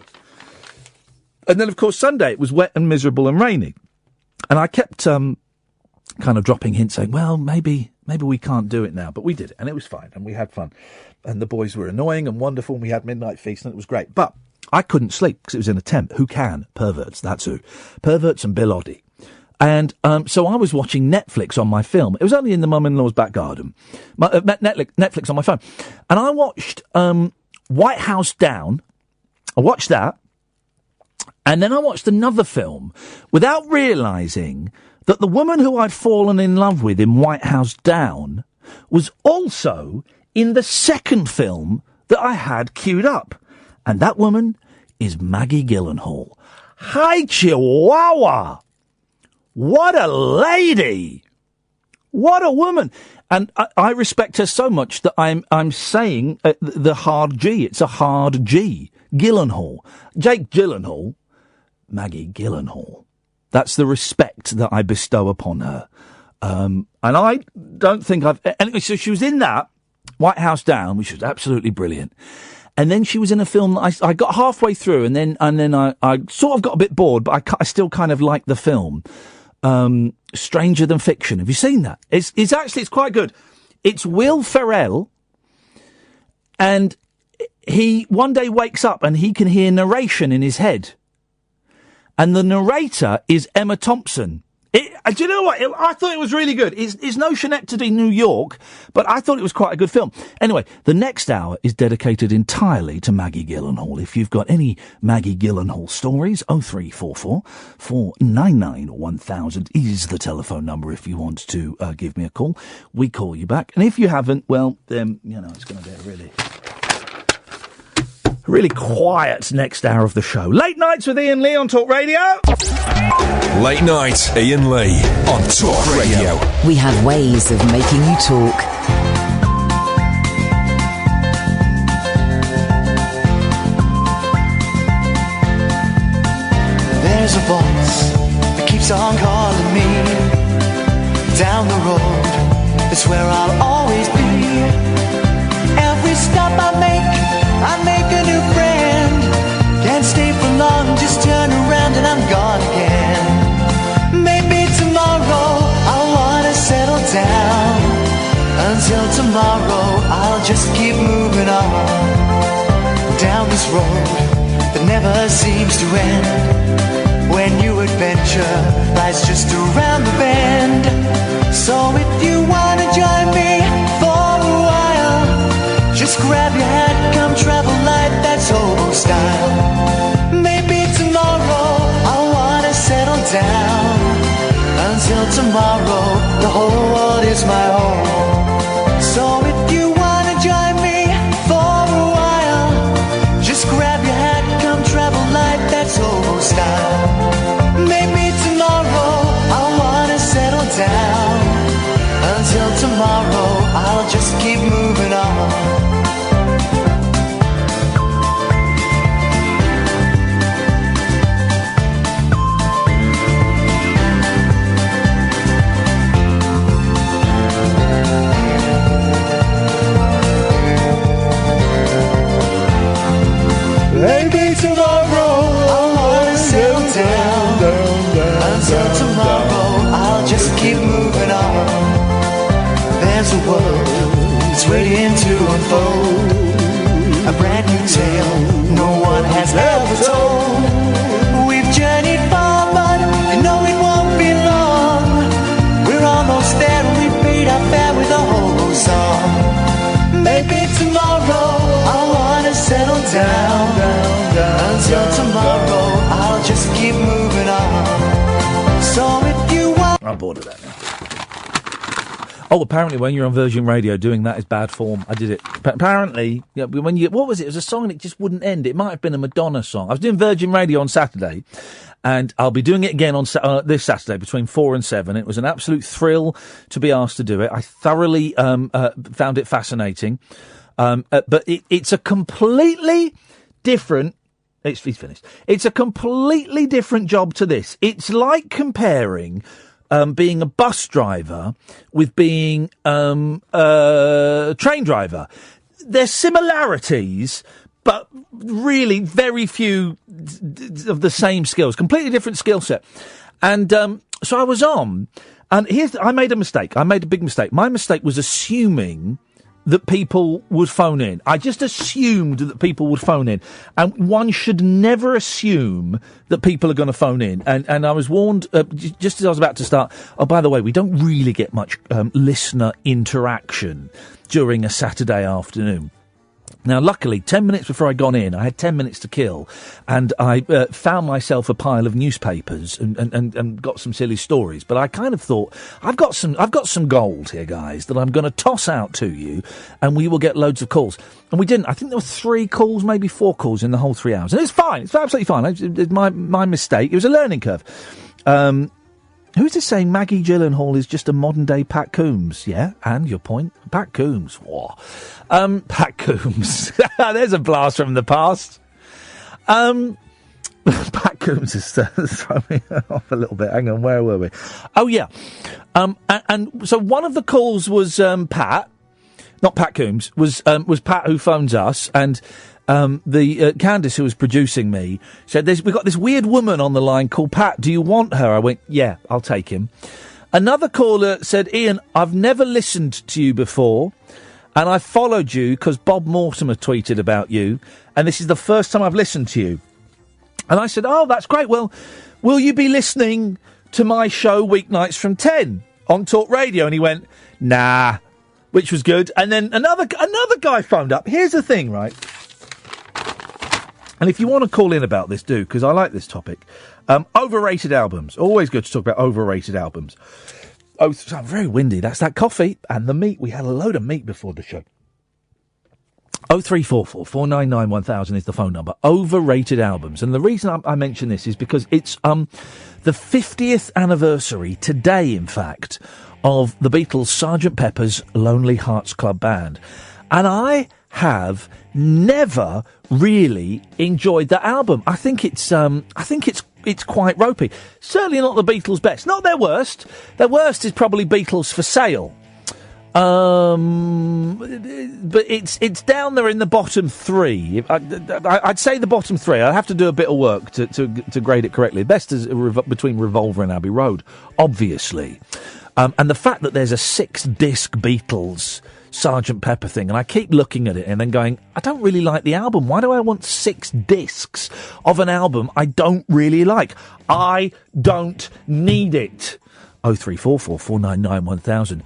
S3: And then, of course, Sunday it was wet and miserable and rainy. And I kept kind of dropping hints saying, well, maybe we can't do it now. But we did it, and it was fine, and we had fun. And the boys were annoying and wonderful, and we had midnight feast, and it was great. But I couldn't sleep because it was in a tent. Who can? Perverts, that's who. Perverts and Bill Oddie. And so I was watching Netflix on my film. It was only in the mum-in-law's back garden. Netflix on my phone. And I watched White House Down. I watched that. And then I watched another film without realising that the woman who I'd fallen in love with in White House Down was also in the second film that I had queued up. And that woman is Maggie Gyllenhaal. Hi, Chihuahua! What a lady! What a woman! And I respect her so much that I'm saying the hard G. It's a hard G. Gyllenhaal. Jake Gyllenhaal. Maggie Gyllenhaal. That's the respect that I bestow upon her. And I don't think anyway, so she was in that, White House Down, which was absolutely brilliant. And then she was in a film that I got halfway through, and then I sort of got a bit bored, but I still kind of liked the film. Stranger Than Fiction. Have you seen that? It's quite good. It's Will Ferrell, and he one day wakes up and he can hear narration in his head. And the narrator is Emma Thompson. Do you know what? I thought it was really good. It's no Schenectady, New York, but I thought it was quite a good film. Anyway, the next hour is dedicated entirely to Maggie Gyllenhaal. If you've got any Maggie Gyllenhaal stories, 0344 499 1000 is the telephone number if you want to give me a call. We call you back. And if you haven't, well, then, it's going to be really quiet next hour of the show. Late Nights with Iain Lee on Talk Radio.
S1: Late Night, Iain Lee on Talk Radio.
S2: We have ways of making you talk.
S14: There's a voice that keeps on calling me down the road. It's where I'll always be. Every stop I make a new friend. Can't stay for long, just turn around and I'm gone again. Maybe tomorrow I'll wanna settle down. Until tomorrow I'll just keep moving on. Down this road that never seems to end. When new adventure lies just around the bend. So if you wanna join me for a while, just grab your hat, come travel light, that's until tomorrow. The whole world is my home. So if you wanna join me for a while, just grab your hat, come travel light, that's old style. Maybe tomorrow I'll wanna settle down. Until tomorrow I'll just keep moving on.
S15: Maybe tomorrow
S14: I'll wanna settle down. Until tomorrow I'll just keep moving on. There's a world that's waiting to unfold, a brand new tale no one has ever told. We've journeyed far, but you know it won't be long. We're almost there and we paid our fare with a hobo song. Maybe tomorrow I'll wanna settle down. Until tomorrow I'll just keep moving on. So if you want...
S3: I'm bored of that now. Oh, apparently when you're on Virgin Radio doing that is bad form. I did it. Apparently, yeah, when you... What was it? It was a song and it just wouldn't end. It might have been a Madonna song. I was doing Virgin Radio on Saturday, and I'll be doing it again on this Saturday between 4 and 7. It was an absolute thrill to be asked to do it. I thoroughly found it fascinating. But it's a completely different... He's finished. It's a completely different job to this. It's like comparing being a bus driver with being a train driver. There's similarities, but really very few of the same skills. Completely different skill set. And so I was on, and I made a mistake. I made a big mistake. My mistake was assuming that people would phone in. I just assumed that people would phone in. And one should never assume that people are going to phone in. And I was warned, just as I was about to start, oh, by the way, we don't really get much listener interaction during a Saturday afternoon. Now, luckily, 10 minutes before I'd gone in, I had 10 minutes to kill, and I found myself a pile of newspapers and got some silly stories. But I kind of thought, I've got some gold here, guys, that I'm going to toss out to you, and we will get loads of calls. And we didn't. I think there were 3 calls, maybe 4 calls in the whole 3 hours. And it's fine. It's absolutely fine. It's my mistake. It was a learning curve. Who's this saying Maggie Gyllenhaal is just a modern-day Pat Coombs? Yeah, and your point? Pat Coombs. Whoa. Pat Coombs. There's a blast from the past. Pat Coombs is throwing me off a little bit. Hang on, where were we? Oh, yeah. And so one of the calls was Pat, not Pat Coombs, was Pat who phones us, and... the Candice, who was producing me, said, we've got this weird woman on the line called Pat. Do you want her? I went, yeah, I'll take him. Another caller said, Ian, I've never listened to you before, and I followed you because Bob Mortimer tweeted about you, and this is the first time I've listened to you. And I said, oh, that's great. Well, will you be listening to my show weeknights from 10 on Talk Radio? And he went, nah, which was good. And then another guy phoned up. Here's the thing, right? And if you want to call in about this, do, because I like this topic. Overrated albums. Always good to talk about overrated albums. Oh, so I'm very windy. That's that coffee and the meat. We had a load of meat before the show. 0344 499 1000 is the phone number. Overrated albums. And the reason I mention this is because it's the 50th anniversary, today in fact, of the Beatles' Sgt. Pepper's Lonely Hearts Club Band. And I have never really enjoyed that album. I think it's quite ropey. Certainly not the Beatles' best. Not their worst. Their worst is probably Beatles for Sale. But it's down there in the bottom 3. I'd say the bottom 3. I'd have to do a bit of work to grade it correctly. Best is between Revolver and Abbey Road, obviously. And the fact that there's a 6-disc Beatles Sgt. Pepper thing, and I keep looking at it and then going, I don't really like the album. Why do I want 6 discs of an album I don't really like? I don't need it. 0344 499 1000.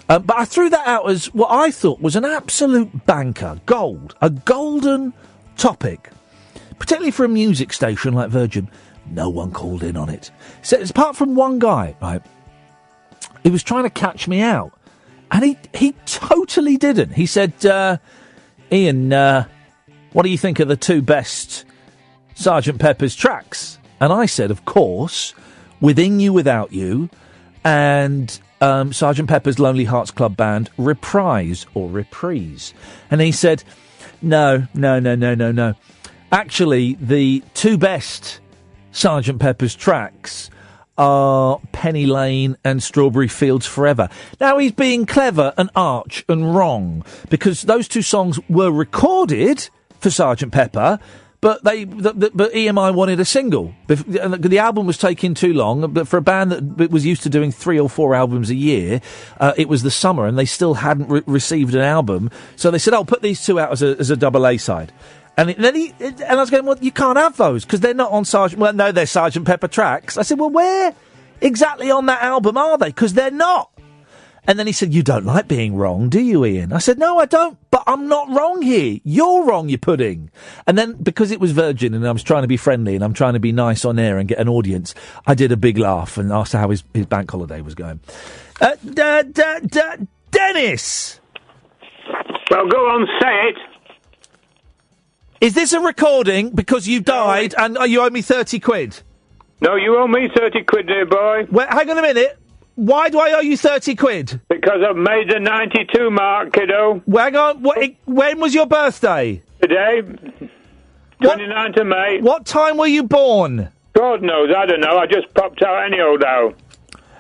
S3: But I threw that out as what I thought was an absolute banker. Gold. A golden topic. Particularly for a music station like Virgin. No one called in on it. So, apart from one guy, right? He was trying to catch me out. And he totally didn't. He said, Ian, what do you think are the two best Sgt. Pepper's tracks? And I said, of course, Within You, Without You, and Sgt. Pepper's Lonely Hearts Club Band, Reprise. And he said, no. Actually, the two best Sgt. Pepper's tracks are Penny Lane and Strawberry Fields Forever. Now, he's being clever and arch and wrong, because those two songs were recorded for Sgt. Pepper, but but EMI wanted a single. The album was taking too long, but for a band that was used to doing 3 or 4 albums a year, it was the summer and they still hadn't received an album. So they said, "I'll put these two out as a double A side." And then I was going, well, you can't have those because they're not on Sgt. Well, no, they're Sgt. Pepper tracks. I said, well, where exactly on that album are they? Because they're not. And then he said, you don't like being wrong, do you, Ian? I said, no, I don't, but I'm not wrong here. You're wrong, you pudding. And then, because it was Virgin and I was trying to be friendly and I'm trying to be nice on air and get an audience, I did a big laugh and asked how his bank holiday was going. Dennis!
S16: Well, go on, say it.
S3: Is this a recording because you died and you owe me 30 quid?
S16: No, you owe me 30 quid, dear boy.
S3: Well, hang on a minute. Why do I owe you 30 quid?
S16: Because I've made the 92 mark, kiddo.
S3: Well, hang on. When was your birthday?
S16: Today. 29th of May.
S3: What time were you born?
S16: God knows, I don't know. I just popped out any old how.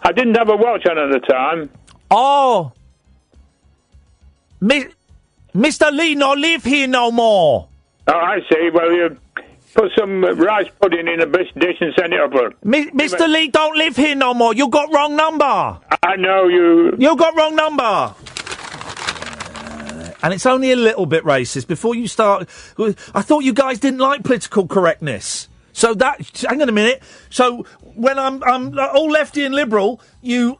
S16: I didn't have a watch on at the time.
S3: Oh. Mr. Lee no live here no more.
S16: Oh, I see. Well, you put some rice pudding in a dish and send it up.
S3: Mr. Lee don't live here no more. You got wrong number.
S16: I know you.
S3: You got wrong number. And it's only a little bit racist. Before you start, I thought you guys didn't like political correctness. So hang on a minute. So when I'm all lefty and liberal, you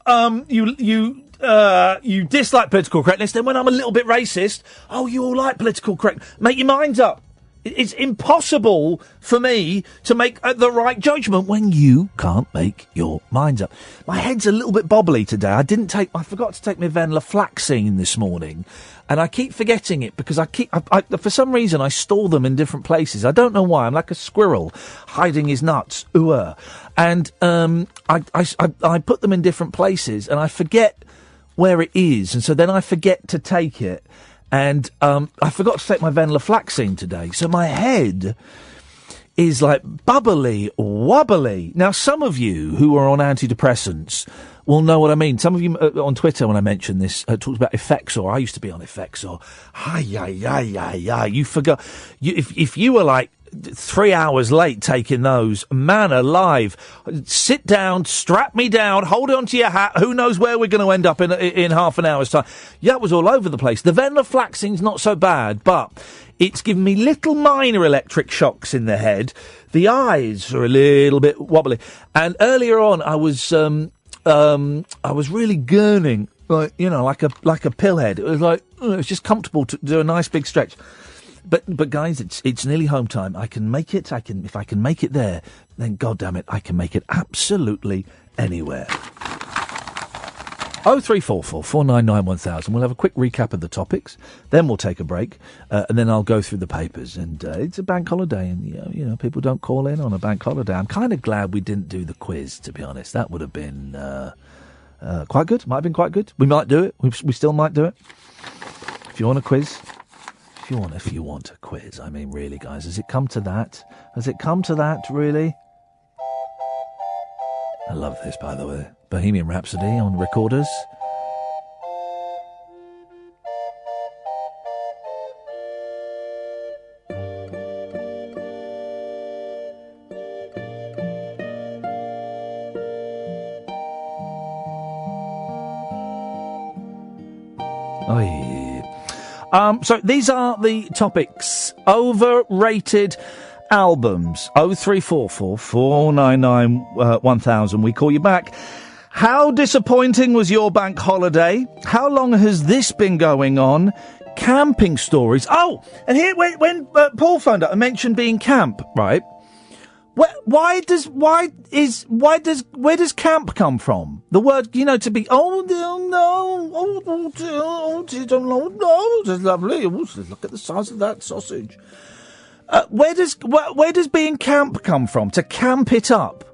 S3: dislike political correctness. Then when I'm a little bit racist, you all like political correctness. Make your minds up. It's impossible for me to make the right judgment when you can't make your minds up. My head's a little bit bobbly today. I forgot to take my venlafaxine this morning, and I keep forgetting it because for some reason I store them in different places. I don't know why. I'm like a squirrel hiding his nuts. And I put them in different places, and I forget where it is, and so then I forget to take it. And I forgot to take my venlafaxine today, so my head is like bubbly, wobbly. Now, some of you who are on antidepressants will know what I mean. Some of you on Twitter, when I mentioned this, talked about Effexor. I used to be on Effexor. You forgot. If you were like 3 hours late taking those, man alive, sit down, strap me down, hold on to your hat, who knows where we're going to end up in half an hour's time. Yeah, it was all over the place. The venlafaxine's not so bad, but it's given me little minor electric shocks in the head. The eyes are a little bit wobbly. And earlier on, I was really gurning, like a pillhead. It was like, it was just comfortable to do a nice big stretch. But guys, it's nearly home time. I can make it. If I can make it there, then goddammit, I can make it absolutely anywhere. 0344 499 1000. We'll have a quick recap of the topics, then we'll take a break, and then I'll go through the papers. And it's a bank holiday, and people don't call in on a bank holiday. I'm kind of glad we didn't do the quiz, to be honest. That would have been quite good. Might have been quite good. We might do it. We still might do it. If you want a quiz. If you want a quiz, I mean, really, guys, has it come to that? Has it come to that, really? I love this, by the way. Bohemian Rhapsody on recorders. So these are the topics. Overrated albums. 0344 499 1000. We call you back. How disappointing was your bank holiday? How long has this been going on? Camping stories. Oh, and here, when Paul phoned up and mentioned being camp, right? Where does camp come from? The word, to be, it's lovely. Look at the size of that sausage. Where does being camp come from? To camp it up.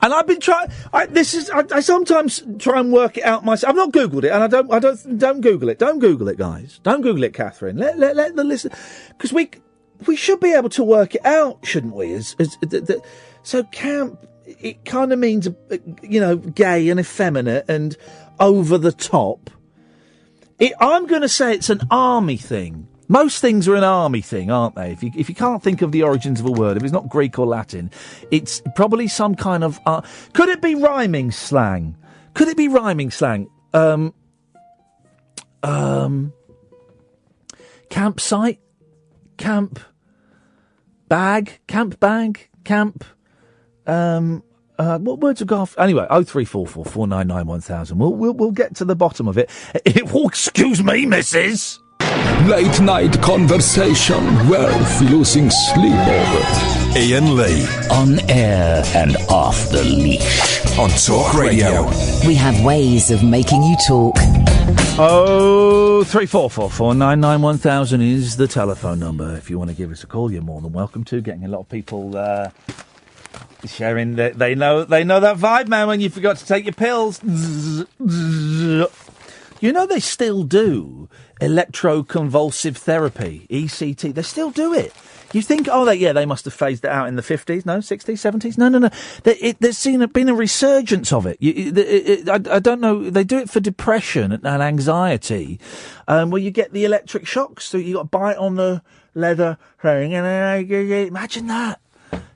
S3: And I've been trying. I sometimes try and work it out myself. I've not Googled it, and I don't Google it. Don't Google it, guys. Don't Google it, Catherine. Let the listen, because we should be able to work it out, shouldn't we? So camp, it kind of means, gay and effeminate and over the top. I'm going to say it's an army thing. Most things are an army thing, aren't they? If you can't think of the origins of a word, if it's not Greek or Latin, it's probably some kind of... could it be rhyming slang? Campsite? Camp bag? What words have gone off? Anyway, 0344 499 1000. We'll get to the bottom of it. Excuse me, missus.
S1: Late night conversation worth losing sleep over. Iain Lee.
S2: On air and off the leash.
S1: On Talk Radio.
S2: We have ways of making you talk.
S3: 0344 499 1000 is the telephone number. If you want to give us a call, you're more than welcome to. Getting a lot of people sharing that they know that vibe, man, when you forgot to take your pills. They still do electroconvulsive therapy, ECT. They still do it. You think, they must have phased it out in the 50s, no, 60s, 70s? No. There's been a resurgence of it. I don't know. They do it for depression and anxiety, where you get the electric shocks. So you got to bite on the leather thing, and imagine that.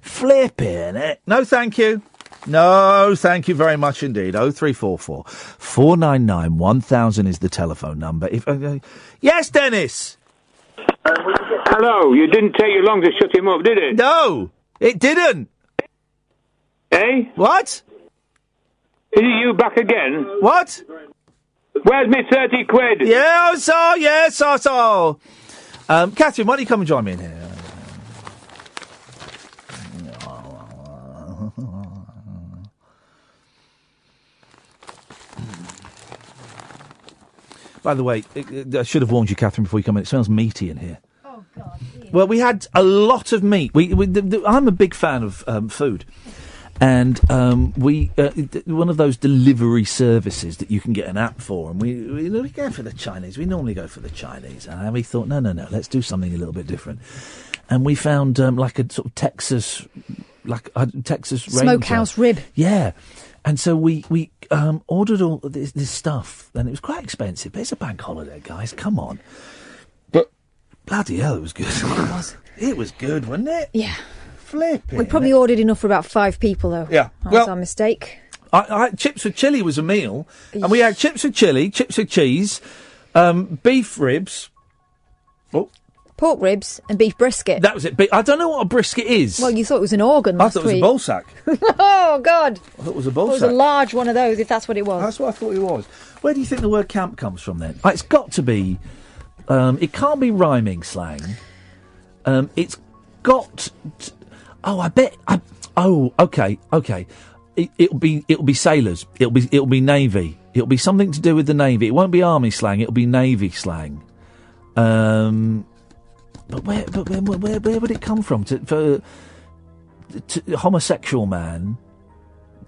S3: Flipping it. No, thank you. No, thank you very much indeed. 0344 499 1000 is the telephone number. Yes, Dennis.
S16: Hello. You didn't take you long to shut him up, did it?
S3: No, it didn't.
S16: Eh?
S3: What?
S16: Is it you back again?
S3: What?
S16: Where's me 30 quid?
S3: Yeah, I saw. Catherine, why don't you come and join me in here? By the way, I should have warned you, Catherine, before you come in. It smells meaty in here.
S4: Oh, God. Ew.
S3: Well, we had a lot of meat. I'm a big fan of food. And one of those delivery services that you can get an app for. And we go for the Chinese. We normally go for the Chinese. And we thought, no, let's do something a little bit different. And we found like a sort of Texas
S4: smokehouse rib.
S3: Yeah. And so we ordered all this stuff, and it was quite expensive. But it's a bank holiday, guys. Come on. But bloody hell, it was good.
S4: It was.
S3: It was good, wasn't it?
S4: Yeah.
S3: Flipping.
S4: We probably ordered enough for about 5 people, though.
S3: Yeah.
S4: That was our mistake.
S3: Chips with chilli was a meal, and we had chips with chilli, chips with cheese, beef ribs. Oh.
S4: Pork ribs and beef brisket.
S3: That was it. I don't know what a brisket is.
S4: Well, you thought it was an organ last week.
S3: I thought it was a ball sack.
S4: Oh, God.
S3: I thought it was a ball
S4: sack. It was
S3: sack.
S4: a large one of those, if that's what it was.
S3: That's what I thought it was. Where do you think the word camp comes from, then? It's got to be... it can't be rhyming slang. It's got... okay. It'll be sailors. It'll be navy. It'll be something to do with the navy. It won't be army slang. It'll be navy slang. But where would it come from? For a homosexual man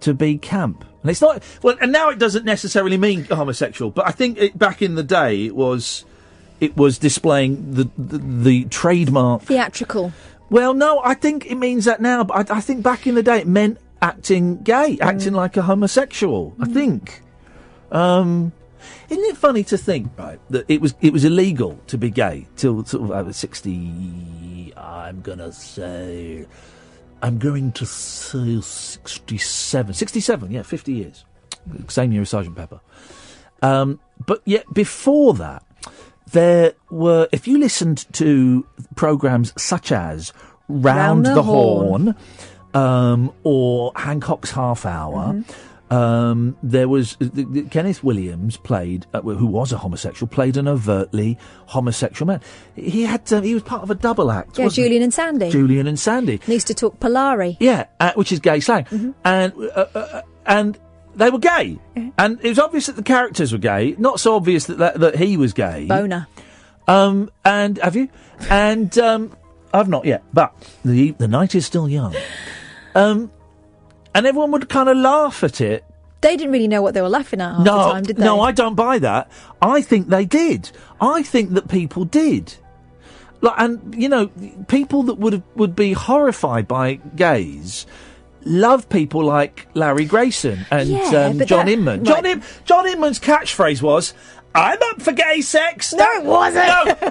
S3: to be camp, and it's not. Well, and now it doesn't necessarily mean homosexual, but I think back in the day it was displaying the trademark
S4: theatrical.
S3: Well, no, I think it means that now, but I think back in the day it meant acting gay, acting like a homosexual. I think. Isn't it funny to think, right, that it was illegal to be gay till sort of 60? I'm going to say 67. 67, yeah, 50 years. Same year as Sergeant Pepper. But yet before that, there were, if you listened to programmes such as Round the Horn, or Hancock's Half Hour. there was Kenneth Williams played, who was a homosexual, played an overtly homosexual man. He was part of a double act.
S4: Yeah, Julian and Sandy.
S3: Julian and Sandy.
S4: They used to talk Polari.
S3: Yeah, which is gay slang, and they were gay, and it was obvious that the characters were gay. Not so obvious that he was gay.
S4: Boner.
S3: And have you? And I've not yet, but the night is still young. And everyone would kind of laugh at it.
S4: They didn't really know what they were laughing at half the time, did they?
S3: No, I don't buy that. I think they did. I think that people did. And, people that would be horrified by gays love people like Larry Grayson and John Inman.
S4: Right.
S3: John Inman's catchphrase was, "I'm up for gay sex."
S4: No, it wasn't.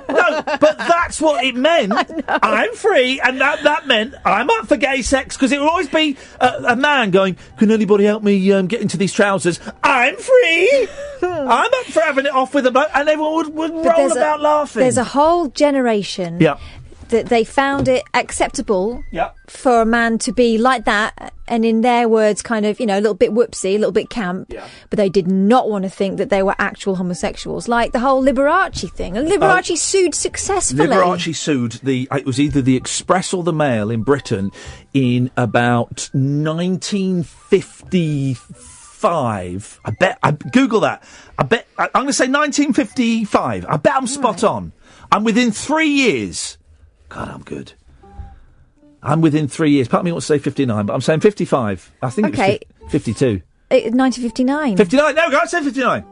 S3: No, but that's what it meant. I'm free, and that meant I'm up for gay sex, because it will always be a man going, "Can anybody help me get into these trousers?" I'm free. I'm up for having it off with a bloke, and everyone would roll about laughing.
S4: There's a whole generation that they found it acceptable for a man to be like that, and in their words, kind of, a little bit whoopsie, a little bit camp, but they did not want to think that they were actual homosexuals, like the whole Liberace thing. And Liberace sued successfully.
S3: Liberace sued it was either the Express or the Mail in Britain in about 1955. Google that. I'm going to say 1955. I bet I'm spot on. I'm within 3 years. God, I'm good. I'm within 3 years. Part of me wants to say 59, but I'm saying 55. I think it was 52.
S4: 1959.
S3: 59. No, I said 59.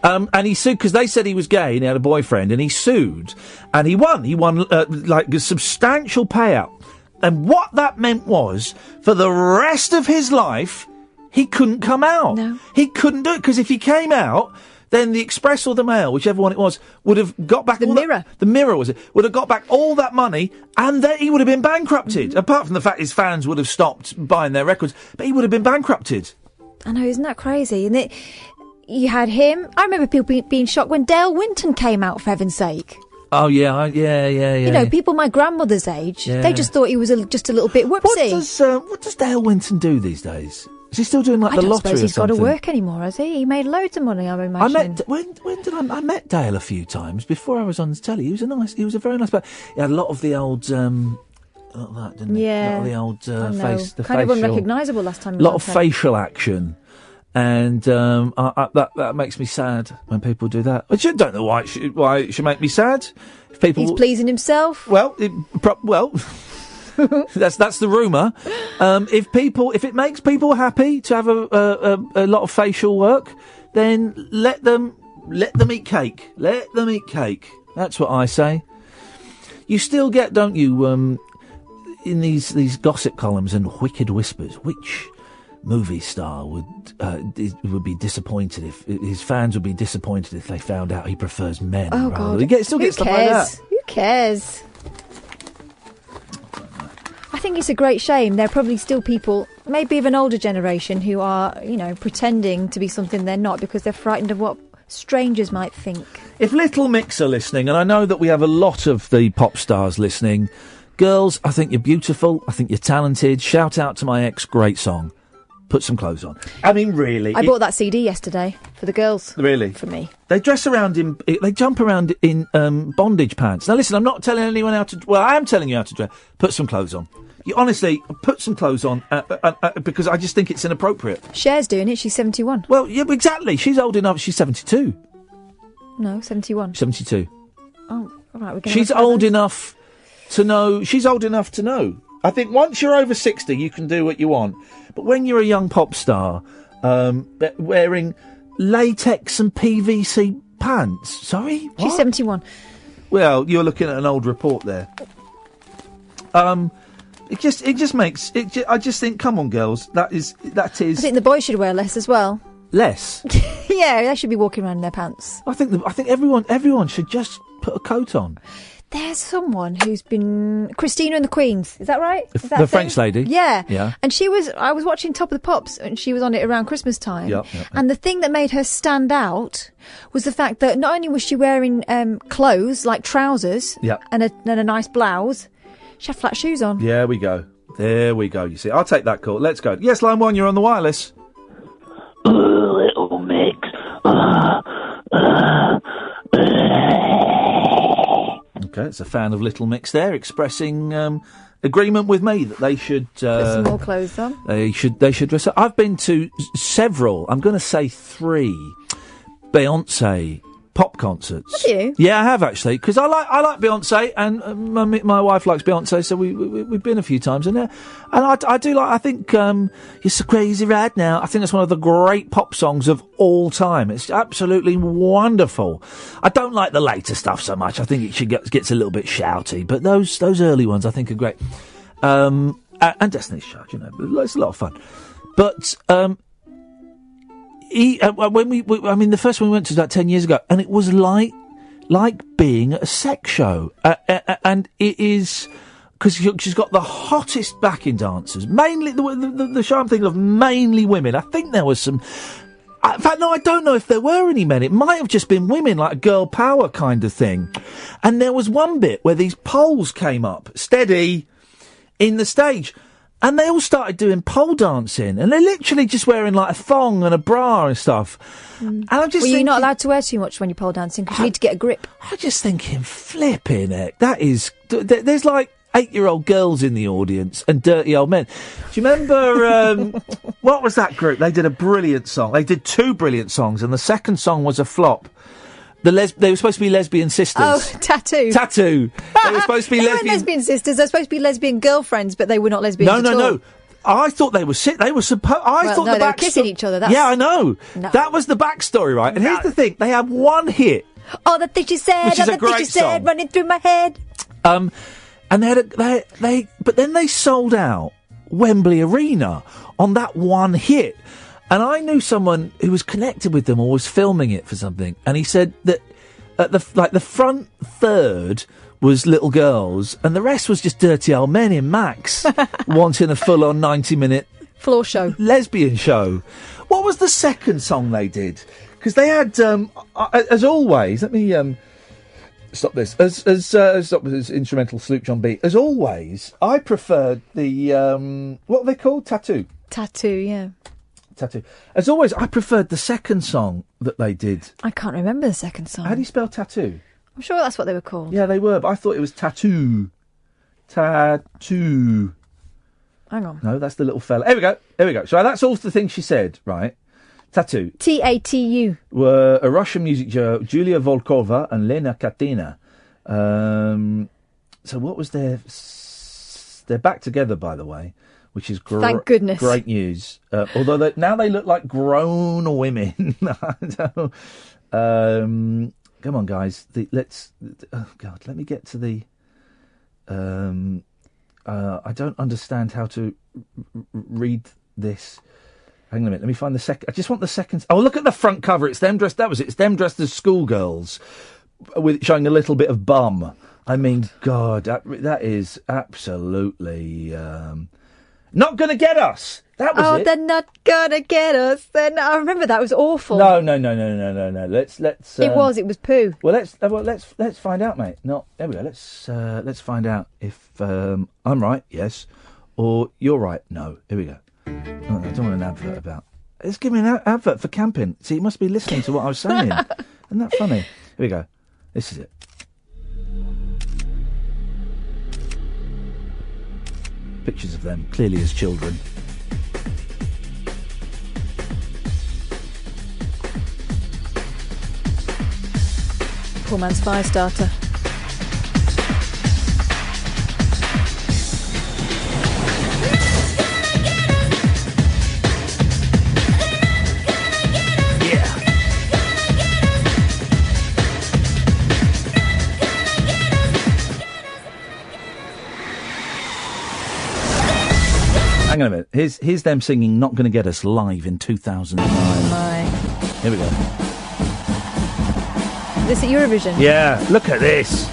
S3: And he sued because they said he was gay and he had a boyfriend, and he sued and he won. He won like a substantial payout. And what that meant was, for the rest of his life, he couldn't come out.
S4: No.
S3: He couldn't do it, because if he came out, then the Express or the Mail, whichever one it was, would have got back...
S4: The Mirror.
S3: The Mirror, was it? Would have got back all that money, and then he would have been bankrupted. Apart from the fact his fans would have stopped buying their records, but he would have been bankrupted.
S4: I know, isn't that crazy? And you had him... I remember people being shocked when Dale Winton came out, for heaven's sake.
S3: Oh, yeah.
S4: People my grandmother's age, they just thought he was just a little bit whoopsie.
S3: What does Dale Winton do these days? Is he still doing the lottery or something? I don't suppose
S4: he's got to work anymore, has he? He made loads of money, I imagine.
S3: I met Dale a few times before I was on the telly. He was a very nice man. He had a lot of the old, didn't he? A lot of the old face, the
S4: kind
S3: facial,
S4: of unrecognisable last time.
S3: A lot of facial action, and that makes me sad when people do that. I don't know why it should make me sad. If people,
S4: he's pleasing himself.
S3: Well. That's the rumour. If it makes people happy to have a lot of facial work, then let them eat cake. Let them eat cake. That's what I say. You still get, don't you, in these gossip columns and wicked whispers, which movie star would be disappointed if his fans would be disappointed if they found out he prefers men.
S4: Oh God!
S3: Still get stuff like that.
S4: Who cares? I think it's a great shame. There are probably still people, maybe of an older generation, who are, pretending to be something they're not because they're frightened of what strangers might think.
S3: If Little Mix are listening, and I know that we have a lot of the pop stars listening, girls, I think you're beautiful. I think you're talented. Shout out to my ex, great song. Put some clothes on. I mean, really.
S4: I bought that CD yesterday for the girls.
S3: Really?
S4: For me.
S3: They dress around they jump around in bondage pants. Now listen, I'm not telling anyone how to, well, I am telling you how to dress. Put some clothes on. You honestly, put some clothes on, because I just think it's inappropriate.
S4: Cher's doing it, she's 71.
S3: Well, yeah, exactly. She's old enough, she's 72.
S4: No, 71.
S3: 72.
S4: Oh, all right, we're going
S3: She's old enough to know. She's old enough to know. I think once you're over 60, you can do what you want. But when you're a young pop star, wearing latex and PVC pants... Sorry? What?
S4: She's 71.
S3: Well, you're looking at an old report there. It just makes... I just think, come on, girls, that is...
S4: I think the boys should wear less as well.
S3: Less?
S4: Yeah, they should be walking around in their pants.
S3: I think everyone should just put a coat on.
S4: There's someone who's been... Christina and the Queens, is that right? Is that
S3: the French lady?
S4: Yeah.
S3: Yeah.
S4: And I was watching Top of the Pops, and she was on it around Christmas time.
S3: Yep.
S4: And the thing that made her stand out was the fact that not only was she wearing clothes, like trousers, and a nice blouse, she had flat shoes on.
S3: There we go. You see, I'll take that call. Let's go. Yes, line 1, you're on the wireless. it's a fan of Little Mix there, expressing agreement with me that they should
S4: Put some more clothes on.
S3: They should dress up. I've been to several. I'm going to say 3 Beyonce pop concerts.
S4: Have you?
S3: Yeah, I have actually, because I like Beyonce, and my wife likes Beyonce, so we've been a few times in there, and I do like. I think You're So Crazy Right Now. I think it's one of the great pop songs of all time. It's absolutely wonderful. I don't like the later stuff so much. I think it gets a little bit shouty, but those early ones I think are great. And Destiny's Child, it's a lot of fun. But the first one we went to was about 10 years ago, and it was like being at a sex show. And it is, because she's got the hottest backing dancers, mainly, the show I'm thinking of, mainly women. I think there was some, in fact, no, I don't know if there were any men. It might have just been women, like a girl power kind of thing. And there was one bit where these poles came up, steady, in the stage. And they all started doing pole dancing, and they're literally just wearing like a thong and a bra and stuff. And I'm just
S4: you're not allowed to wear too much when you're pole dancing because you need to get a grip.
S3: I'm just thinking, flipping it. That is, there's like 8-year-old girls in the audience and dirty old men. Do you remember, what was that group? They did a brilliant song. They did 2 brilliant songs, and the second song was a flop. They were supposed to be lesbian sisters.
S4: Oh, Tattoo.
S3: Tattoo. They were supposed to be
S4: They weren't lesbian sisters. They're supposed to be lesbian girlfriends, but they were not lesbians at all.
S3: No. I thought they were They were supposed.
S4: They were kissing each other.
S3: Yeah, I know.
S4: No.
S3: That was the backstory, right? And here's the thing: they had one hit.
S4: Oh, the thing she said.
S3: Which is
S4: oh,
S3: a
S4: the thing
S3: great
S4: she said,
S3: song.
S4: running through my head.
S3: And but then they sold out Wembley Arena on that one hit. And I knew someone who was connected with them or was filming it for something, and he said that the front third was little girls, and the rest was just dirty old men in Max wanting a full-on 90-minute
S4: floor show,
S3: lesbian show. What was the second song they did? Because they had, as always. Let me stop this. Stop this instrumental Sloop John beat. As always, I preferred the what are they called? Tattoo.
S4: Tattoo, yeah.
S3: Tattoo. As always, I preferred the second song that they did.
S4: I can't remember the second song.
S3: How do you spell tattoo?
S4: I'm sure that's what they were called.
S3: Yeah, they were, but I thought it was tattoo. Tattoo.
S4: Hang on.
S3: No, that's the little fella. Here we go. So that's all the things she said, right? Tattoo.
S4: Tatu.
S3: Were a Russian music duo, Julia Volkova and Lena Katina. So what was their... They're back together, by the way, which is
S4: thank goodness.
S3: Great news. Although now they look like grown women. Come on, guys. Oh God, let me get to the. I don't understand how to read this. Hang on a minute. Let me find the second. I just want the second. Oh, look at the front cover. It's them dressed. That was it. It's them dressed as schoolgirls, with showing a little bit of bum. I mean, God, that is absolutely not going to get us. That was it.
S4: They're not gonna get us. I remember that was awful.
S3: No. Let's.
S4: It was poo.
S3: Well, let's find out, mate. There we go. Let's find out if I'm right, yes, or you're right. No. Here we go. Oh, I don't want an advert about. Let's give me an advert for camping. See, you must be listening to what I was saying. Isn't that funny? Here we go. This is it. Pictures of them, clearly as children.
S4: Poor man's fire starter.
S3: Hang on a minute. Here's them singing "Not Gonna Get Us" live in 2009.
S4: Oh my.
S3: Here we go.
S4: This at Eurovision?
S3: Yeah, look at this.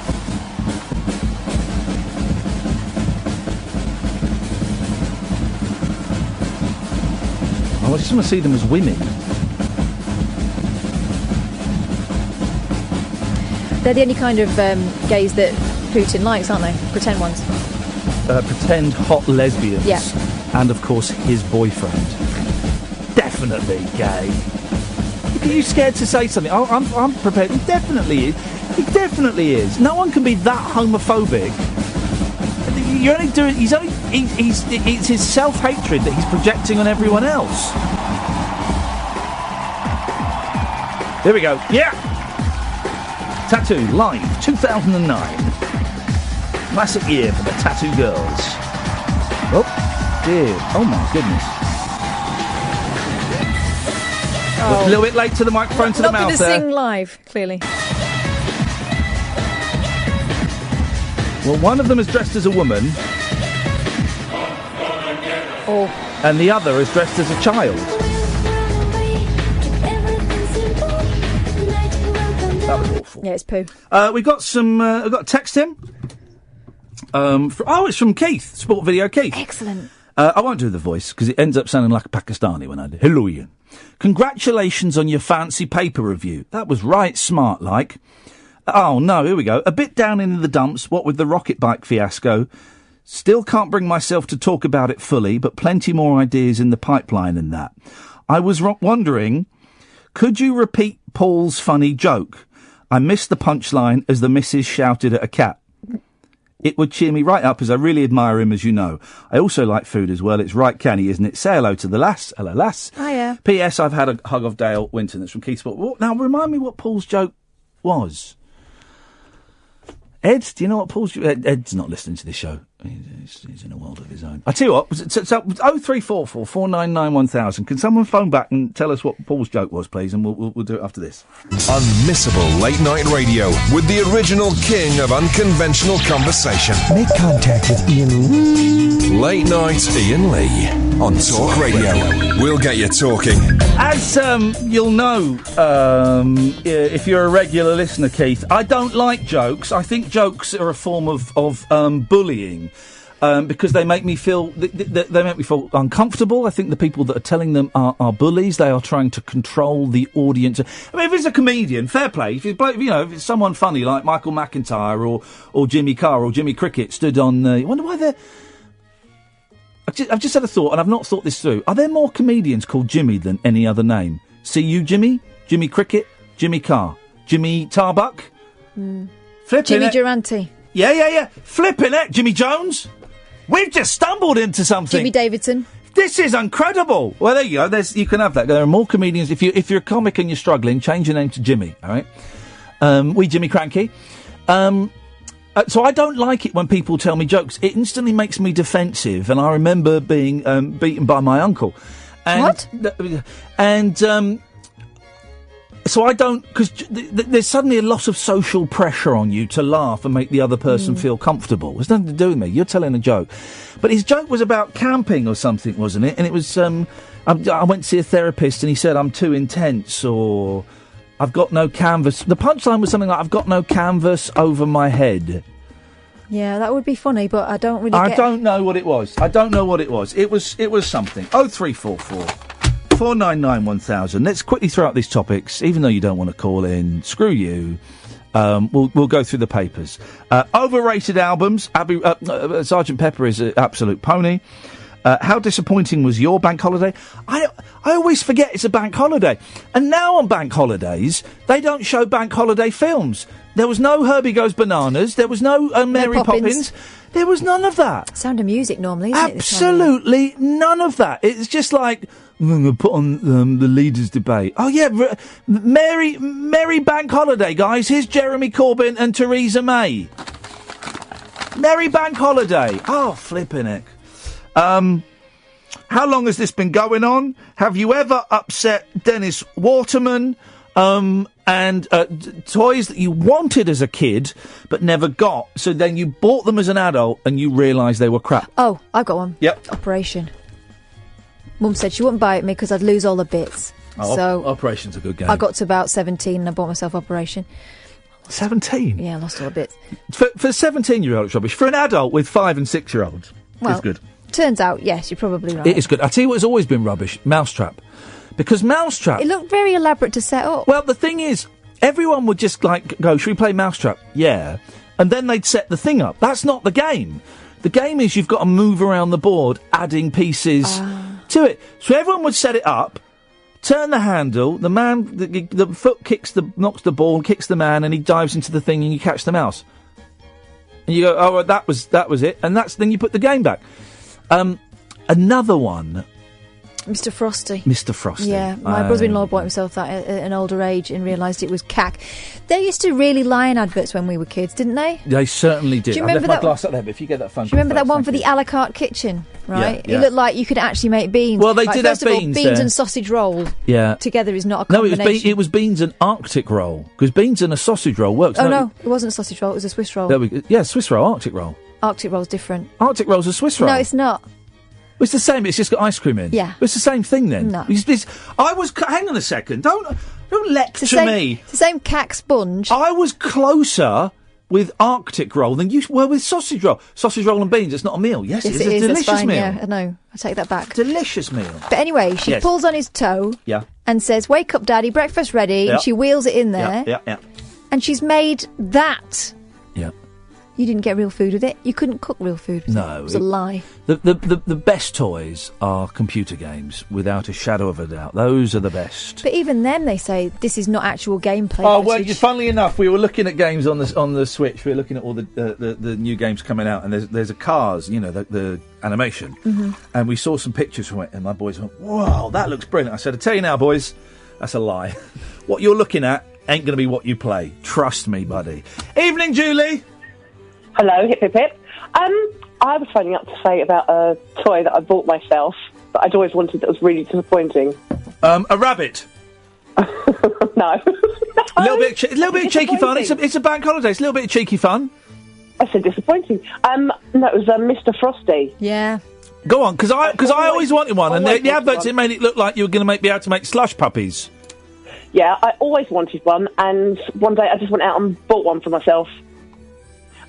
S3: I just want to see them as women.
S4: They're the only kind of gays that Putin likes, aren't they? Pretend ones.
S3: Pretend hot lesbians.
S4: Yeah.
S3: And, of course, his boyfriend. Definitely gay. Are you scared to say something? I'm prepared. He definitely is. He definitely is. No one can be that homophobic. You're only doing. It's his self-hatred that he's projecting on everyone else. Here we go. Yeah. Tattoo live 2009. Classic year for the tattoo girls. Oh dear. Oh my goodness.
S4: Oh.
S3: A little bit late to the microphone, to the mouth there.
S4: Not going to sing live, clearly.
S3: Well, one of them is dressed as a woman.
S4: Oh.
S3: And the other is dressed as a child. That was awful.
S4: Yeah, it's poo.
S3: We've got some. We've got a text in. It's from Keith, Sport Video Keith.
S4: Excellent.
S3: I won't do the voice because it ends up sounding like a Pakistani when I do. Hello, Ian. Congratulations on your fancy paper review. That was right smart, like. Oh, no, here we go. A bit down in the dumps, what with the rocket bike fiasco. Still can't bring myself to talk about it fully, but plenty more ideas in the pipeline than that. I was wondering, could you repeat Paul's funny joke? I missed the punchline as the missus shouted at a cat. It would cheer me right up as I really admire him, as you know. I also like food as well. It's right canny, isn't it? Say hello to the lass. Hello, lass.
S4: Hiya.
S3: P.S. I've had a hug of Dale Winton. That's from Keith Sport. Now, remind me what Paul's joke was. Ed, do you know what Paul's... Ed's not listening to this show. He's in a world of his own. I tell you what, so 0344 499 1000. Can someone phone back and tell us what Paul's joke was, please? And we'll do it after this.
S1: Unmissable late night radio with the original king of unconventional conversation.
S17: Make contact with Iain Lee.
S1: Late night Iain Lee on Talk Radio. We'll get you talking.
S3: As you'll know, if you're a regular listener, Keith, I don't like jokes. I think jokes are a form of bullying. Because they make me feel they make me feel uncomfortable. I think the people that are telling them are bullies. They are trying to control the audience. I mean, if it's a comedian, fair play. If it's someone funny like Michael McIntyre or Jimmy Carr or Jimmy Cricket stood on. I wonder why they're. I've just had a thought, and I've not thought this through. Are there more comedians called Jimmy than any other name? See you, Jimmy, Jimmy Cricket, Jimmy Carr, Jimmy Tarbuck,
S4: Jimmy Durante.
S3: Yeah. Flipping it, Jimmy Jones. We've just stumbled into something.
S4: Jimmy Davidson.
S3: This is incredible. Well, there you go. You can have that. There are more comedians. If you're a comic and you're struggling, change your name to Jimmy. All right. We Jimmy Cranky. So I don't like it when people tell me jokes. It instantly makes me defensive, and I remember being beaten by my uncle.
S4: What?
S3: So I don't, because there's suddenly a lot of social pressure on you to laugh and make the other person feel comfortable. It's nothing to do with me. You're telling a joke. But his joke was about camping or something, wasn't it? And it was, I went to see a therapist and he said, I'm too intense, or I've got no canvas. The punchline was something like, I've got no canvas over my head.
S4: Yeah, that would be funny, but I don't really
S3: I don't know what it was. It was something. 0344 499 1000. Let's quickly throw out these topics, even though you don't want to call in. Screw you. We'll go through the papers. Overrated albums. Sgt. Pepper is an absolute pony. How disappointing was your bank holiday? I always forget it's a bank holiday. And now on bank holidays, they don't show bank holiday films. There was no Herbie Goes Bananas. There was no Mary Poppins. There was none of that.
S4: Sound of Music normally, isn't it?
S3: Absolutely none of that. It's just like, I'm going to put on the leaders' debate. Oh, yeah, Merry Bank Holiday, guys. Here's Jeremy Corbyn and Theresa May. Merry Bank Holiday. Oh, flipping it. How long has this been going on? Have you ever upset Dennis Waterman? And toys that you wanted as a kid but never got, so then you bought them as an adult and you realised they were crap.
S4: Oh, I've got one.
S3: Yep.
S4: Operation. Mum said she wouldn't buy it me because I'd lose all the bits. So
S3: Operation's a good game.
S4: I got to about 17 and I bought myself Operation.
S3: 17?
S4: Yeah, I lost all the bits.
S3: For a 17-year-old, it's rubbish. For an adult with 5 and 6-year-olds, it's good.
S4: Turns out, yes, you're probably right.
S3: It is good. I tell you what's always been rubbish, Mousetrap. Because Mousetrap...
S4: It looked very elaborate to set up.
S3: Well, the thing is, everyone would just, go, should we play Mousetrap? Yeah. And then they'd set the thing up. That's not the game. The game is you've got to move around the board, adding pieces to it. So everyone would set it up, turn the handle, the man, the foot knocks the ball, kicks the man, and he dives into the thing, and you catch the mouse. And you go, oh, well, that was it, and then you put the game back. Another one.
S4: Mr. Frosty.
S3: Mr. Frosty.
S4: Yeah, my brother-in-law bought himself that at an older age and realised it was cack. They used to really lie in adverts when we were kids, didn't they?
S3: They certainly did.
S4: Do you remember
S3: I've left my glass up there, but if you get that phone
S4: Do you remember that one for the a la carte kitchen, right?
S3: Yeah.
S4: It looked like you could actually make beans.
S3: Well, they did have
S4: first of all,
S3: beans
S4: beans
S3: there.
S4: and sausage roll together is not a
S3: No,
S4: combination.
S3: it was beans and Arctic roll, because beans and a sausage roll works.
S4: Oh, no, it wasn't a sausage roll, it was a Swiss roll.
S3: There we go. Yeah, Swiss roll, Arctic roll.
S4: Arctic roll's different.
S3: Arctic roll's a Swiss roll.
S4: No, it's not.
S3: It's the same. It's just got ice cream in.
S4: Yeah.
S3: It's the same thing then.
S4: No.
S3: Hang on a second. Don't lecture me.
S4: It's the same cack sponge.
S3: I was closer with Arctic roll than you were with sausage roll. Sausage roll and beans. It's not a meal. Yes, it is. It's a delicious
S4: that's fine,
S3: meal.
S4: Yeah, I know. I take that back.
S3: Delicious meal.
S4: But anyway, she
S3: Yes.
S4: pulls on his toe.
S3: Yeah.
S4: And says, "Wake up, Daddy! Breakfast ready."
S3: Yeah.
S4: And she wheels it in there.
S3: Yeah.
S4: And she's made that.
S3: Yeah.
S4: You didn't get real food with it. You couldn't cook real food with it.
S3: No.
S4: It was a lie.
S3: The best toys are computer games, without a shadow of a doubt. Those are the best.
S4: But even then, they say this is not actual gameplay.
S3: Oh well,
S4: footage.
S3: funnily enough, we were looking at games on the Switch. We were looking at all the new games coming out, and there's a Cars, the animation, and we saw some pictures from it, and my boys went, "Wow, that looks brilliant." I said, "I tell you now, boys, that's a lie. What you're looking at ain't going to be what you play. Trust me, buddy." Evening, Julie.
S12: Hello, hip hip hip. I was phoning up to say about a toy that I bought myself that I'd always wanted that was really disappointing.
S3: A rabbit.
S12: No.
S3: A little bit of cheeky fun. It's a bank holiday. It's a little bit of cheeky fun.
S12: I said disappointing. No, it was Mr. Frosty.
S4: Yeah.
S3: Go on, because I always wanted one, and the adverts it made it look like you were going to be able to make slush puppies.
S12: Yeah, I always wanted one, and one day I just went out and bought one for myself.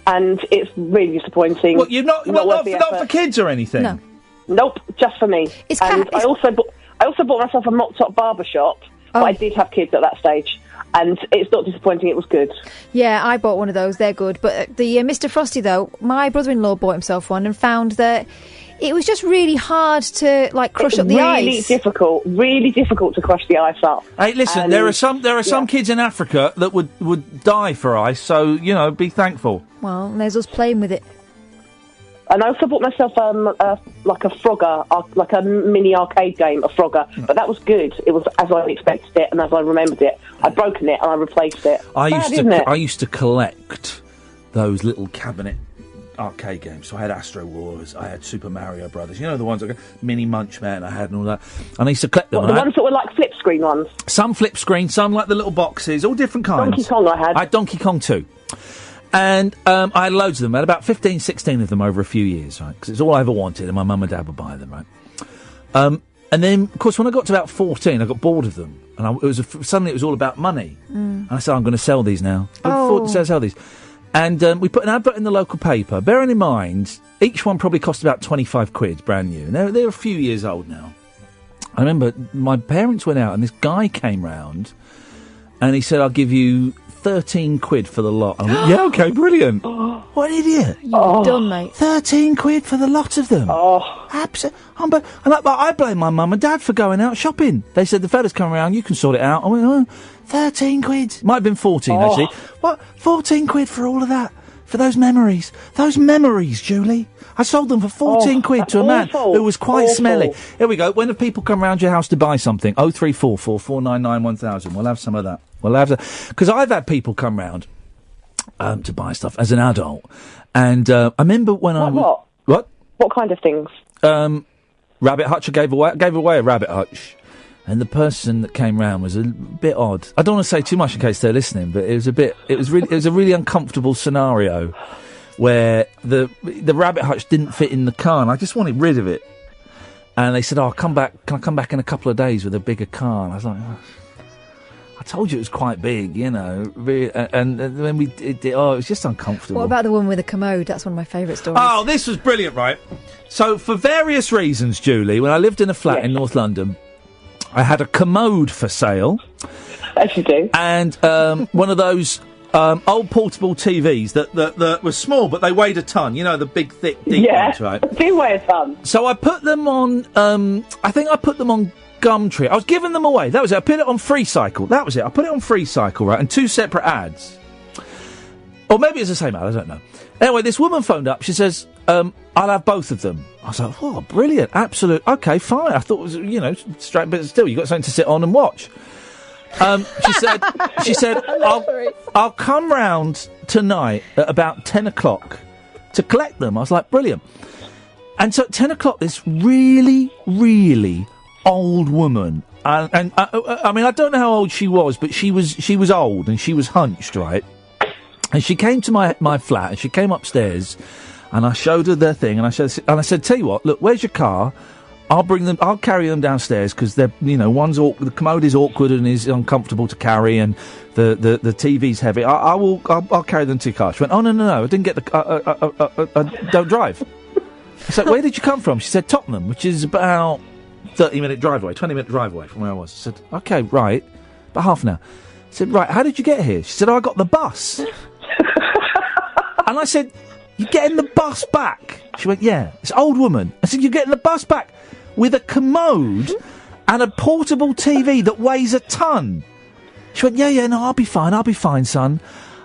S12: And it's really disappointing.
S3: Well, not for kids or anything.
S4: No.
S12: Nope, just for me. I also bought myself a mop-top barber shop, but I did have kids at that stage. And it's not disappointing, it was good.
S4: Yeah, I bought one of those, they're good. But the Mr. Frosty, though, my brother-in-law bought himself one and found that it was just really hard to, crush up the ice.
S12: Really difficult to crush the ice up.
S3: Hey, listen, there are some kids in Africa that would die for ice, so, be thankful.
S4: Well, there's us playing with it.
S12: And I also bought myself a Frogger, like a mini arcade game, a Frogger. But that was good. It was as I expected it and as I remembered it. I'd broken it and I replaced it.
S3: I used to collect those little cabinet arcade games. So I had Astro Wars, I had Super Mario Brothers. The ones like Mini Munchman I had and all that. And I used to collect them.
S12: The ones that were like flip screen ones?
S3: Some flip screen, some like the little boxes, all different kinds.
S12: Donkey Kong I had.
S3: I had Donkey Kong too. And I had loads of them. I had about 15, 16 of them over a few years, right? Because it's all I ever wanted, and my mum and dad would buy them, right? And then, of course, when I got to about 14, I got bored of them. And suddenly it was all about money. And I said, I'm going to sell these now. Sell these. And we put an advert in the local paper. Bearing in mind, each one probably cost about 25 quid, brand new. And they're a few years old now. I remember my parents went out, and this guy came round, and he said, I'll give you 13 quid for the lot. I went, yeah, okay, brilliant. What an idiot.
S4: You're done, mate.
S3: 13 quid for the lot of them. Absolutely. I blame my mum and dad for going out shopping. They said, the fella's come around, you can sort it out. I went, 13 quid. Might have been 14, actually. What? 14 quid for all of that? For those memories. Those memories, Julie. I sold them for 14 quid to a man who was quite smelly. Here we go. When have people come round your house to buy something? 0344 499 1000. We'll have some of that. Because I've had people come round to buy stuff as an adult. And I remember when I was... What?
S12: What kind of things?
S3: Rabbit hutch. I gave away a rabbit hutch. And the person that came round was a bit odd. I don't want to say too much in case they're listening, but it was a really uncomfortable scenario where the rabbit hutch didn't fit in the car, and I just wanted rid of it. And they said, "Oh, can I come back in a couple of days with a bigger car?" And I was like, I told you it was quite big, and when we did it was just uncomfortable.
S4: What about the one with the Commode? That's one of my favourite stories.
S3: Oh, this was brilliant, right? So, for various reasons, Julie, when I lived in a flat in North London, I had a Commode for sale.
S12: As you do.
S3: And one of those old portable TVs that was small, but they weighed a ton. The big, thick, deep ones, right?
S12: They weigh a ton.
S3: So I put them on, I think I put them on Gumtree. I was giving them away. That was it. I put it on Free Cycle. That was it. I put it on Free Cycle, right, and 2 separate ads. Or maybe it's the same ad, I don't know. Anyway, this woman phoned up. She says, I'll have both of them. I was like, oh, brilliant. Absolute. Okay, fine. I thought it was, you know, straight, but still, you've got something to sit on and watch. She said, I'll come round tonight at about 10 o'clock to collect them. I was like, brilliant. And so at 10 o'clock, this really, really old woman, and I mean, I don't know how old she was, but she was old and she was hunched, right? And she came to my flat and she came upstairs and I showed her their thing and I said, tell you what, look, where's your car? I'll carry them downstairs because they're, you know, the Commode is awkward and is uncomfortable to carry and the TV's heavy. I'll carry them to your car. She went, oh, no, I didn't get I don't drive. I said, where did you come from? She said, Tottenham, which is about 20-minute drive away from where I was. I said, okay, right, about half an hour. I said, right, how did you get here? She said, I got the bus. And I said, you're getting the bus back? She went, yeah. It's an old woman. I said, you're getting the bus back with a Commode and a portable TV that weighs a ton? She went, yeah, no, I'll be fine, son.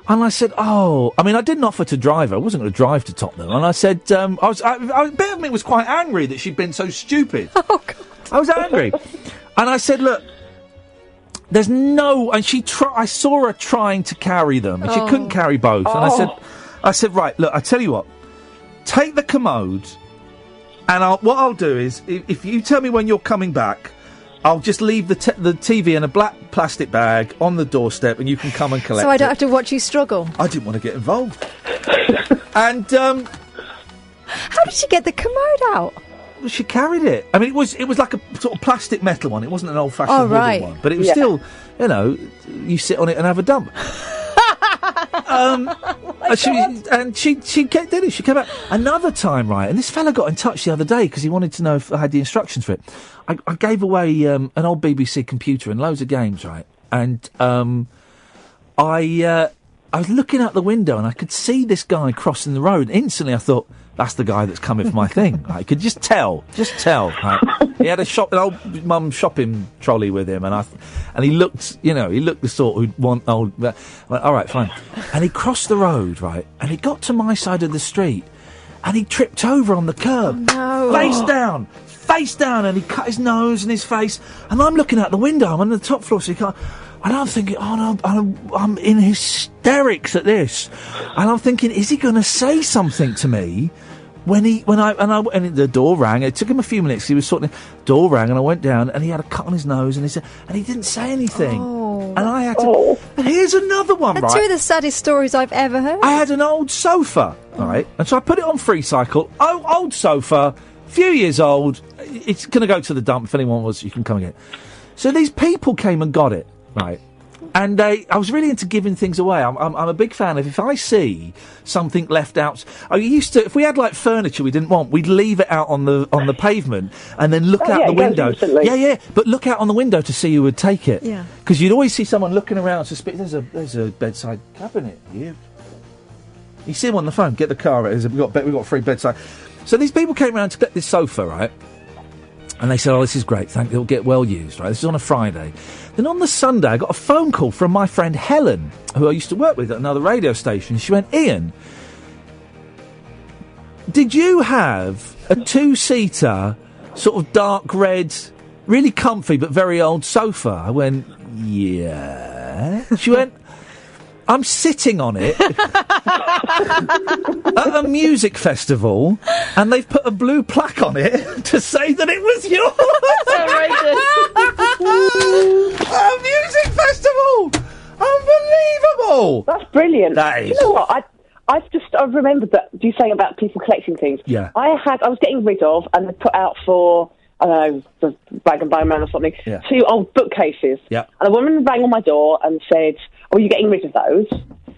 S3: And I said, oh, I mean, I didn't offer to drive her. I wasn't going to drive to Tottenham. And I said, a bit of me was quite angry that she'd been so stupid. Oh, God. I was angry. And I said, look, there's no... And I saw her trying to carry them, and she couldn't carry both. And I said, right, look, I tell you what, take the Commode, and what I'll do is, if you tell me when you're coming back, I'll just leave the TV in a black plastic bag on the doorstep and you can come and collect it.
S4: So I don't have to watch you struggle?
S3: I didn't want to get involved. And,
S4: how did she get the Commode out?
S3: Well, she carried it. I mean, it was like a sort of plastic metal one. It wasn't an old-fashioned wooden one. But it was still, you know, you sit on it and have a dump. She did it. She came out another time, right? And this fella got in touch the other day because he wanted to know if I had the instructions for it. I gave away an old BBC computer and loads of games, right? And I was looking out the window and I could see this guy crossing the road. Instantly, I thought, that's the guy that's coming for my thing. I could just tell. Right? He had an old mum's shopping trolley with him, and he looked, the sort who'd want old. All right, fine. And he crossed the road, right, and he got to my side of the street, and he tripped over on the curb, face down, and he cut his nose and his face. And I'm looking out the window. I'm on the top floor, so he can't. And I'm thinking, oh no, I'm in hysterics at this. And I'm thinking, is he going to say something to me? When the door rang, it took him a few minutes. He was sorting. Door rang, and I went down, and he had a cut on his nose, and he didn't say anything. And I had to. And here's another one.
S4: That's two of the saddest stories I've ever heard.
S3: I had an old sofa, right, and so I put it on Free Cycle. Old sofa, few years old. It's going to go to the dump. If anyone wants, you can come and get it. So these people came and got it, right. And I was really into giving things away. I'm a big fan of if I see something left out. I used to, if we had like furniture we didn't want, we'd leave it out on the pavement and then look out the window. Yeah, but look out on the window to see who would take it. Yeah. Because you'd always see someone looking around. There's a bedside cabinet. You see him on the phone. Get the car. We've got free bedside. So these people came around to get this sofa, right? And they said, oh, this is great, it'll get well used, right? This is on a Friday. Then on the Sunday, I got a phone call from my friend Helen, who I used to work with at another radio station. She went, Ian, did you have a two-seater, sort of dark red, really comfy but very old sofa? I went, yeah. She went, I'm sitting on it at a music festival, and they've put a blue plaque on it to say that it was yours. A music festival! Unbelievable!
S12: That's brilliant.
S3: That is.
S12: You know what? I remembered that you saying about people collecting things.
S3: Yeah.
S12: I was getting rid of and put out for, I don't know, the Bag and Bone Man or something, 2 old bookcases.
S3: Yeah.
S12: And a woman rang on my door and said, oh, are you getting rid of those?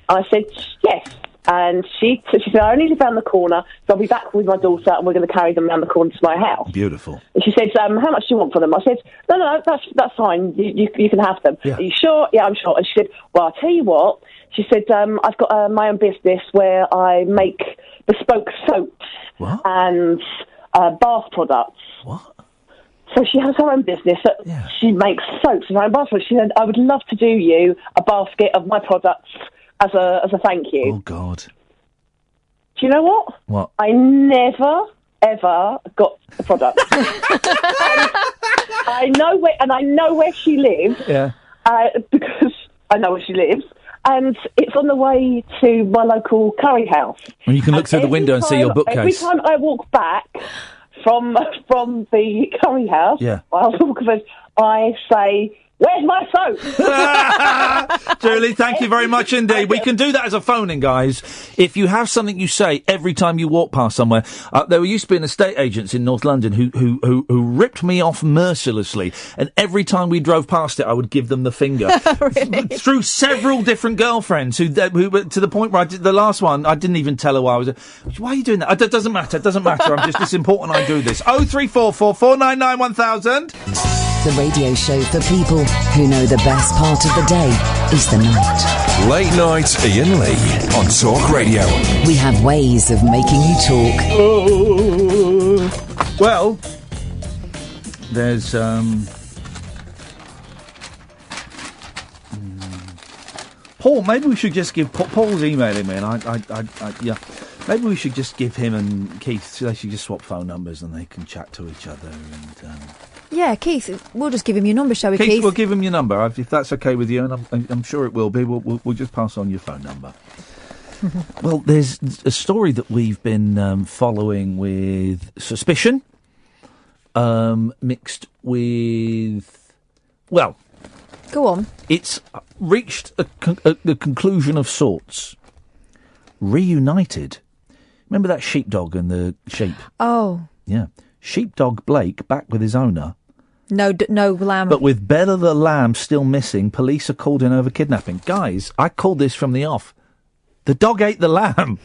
S12: And I said, yes. And she said, I only live around the corner, so I'll be back with my daughter and we're going to carry them around the corner to my house.
S3: Beautiful.
S12: And she said, how much do you want for them? I said, no, that's fine. You can have them.
S3: Yeah.
S12: Are you sure? Yeah, I'm sure. And she said, well, I'll tell you what. She said, I've got my own business where I make bespoke soaps and bath products.
S3: What?
S12: So she has her own business. She makes soaps and her own baskets. She said, I would love to do you a basket of my products as a thank you.
S3: Oh, God.
S12: Do you know what?
S3: What?
S12: I never, ever got the product. I know where she lives.
S3: Yeah.
S12: Because I know where she lives. And it's on the way to my local curry house.
S3: And you can look through the window and see your bookcase.
S12: Every time I walk back from the curry house, I say, where's my soap?
S3: Julie, thank you very much indeed. We can do that as a phone-in, guys. If you have something you say every time you walk past somewhere. There used to be an estate agents in North London who ripped me off mercilessly, and every time we drove past it, I would give them the finger.
S4: Really?
S3: Through several different girlfriends who to the point where the last one, I didn't even tell her why I was. Why are you doing that? It doesn't matter. It's important I do this. 0344 499 1000.
S2: The radio show for people who know the best part of the day is the night.
S1: Late night Iain Lee on Talk Radio.
S2: We have ways of making you talk.
S3: Well, there's Paul. Maybe we should just give Paul's emailing me, and yeah. Maybe we should just give him and Keith. They should just swap phone numbers, and they can chat to each other. And
S4: yeah, Keith, we'll just give him your number, shall we,
S3: Keith? We'll give him your number if that's okay with you, and I'm sure it will be. We'll just pass on your phone number. Well, there's a story that we've been following with suspicion, mixed with, well,
S4: go on.
S3: It's reached a conclusion of sorts. Reunited. Remember that sheepdog and the sheep?
S4: Oh.
S3: Yeah. Sheepdog Blake back with his owner.
S4: No lamb.
S3: But with Bella the lamb still missing, police are called in over kidnapping. Guys, I called this from the off. The dog ate the lamb.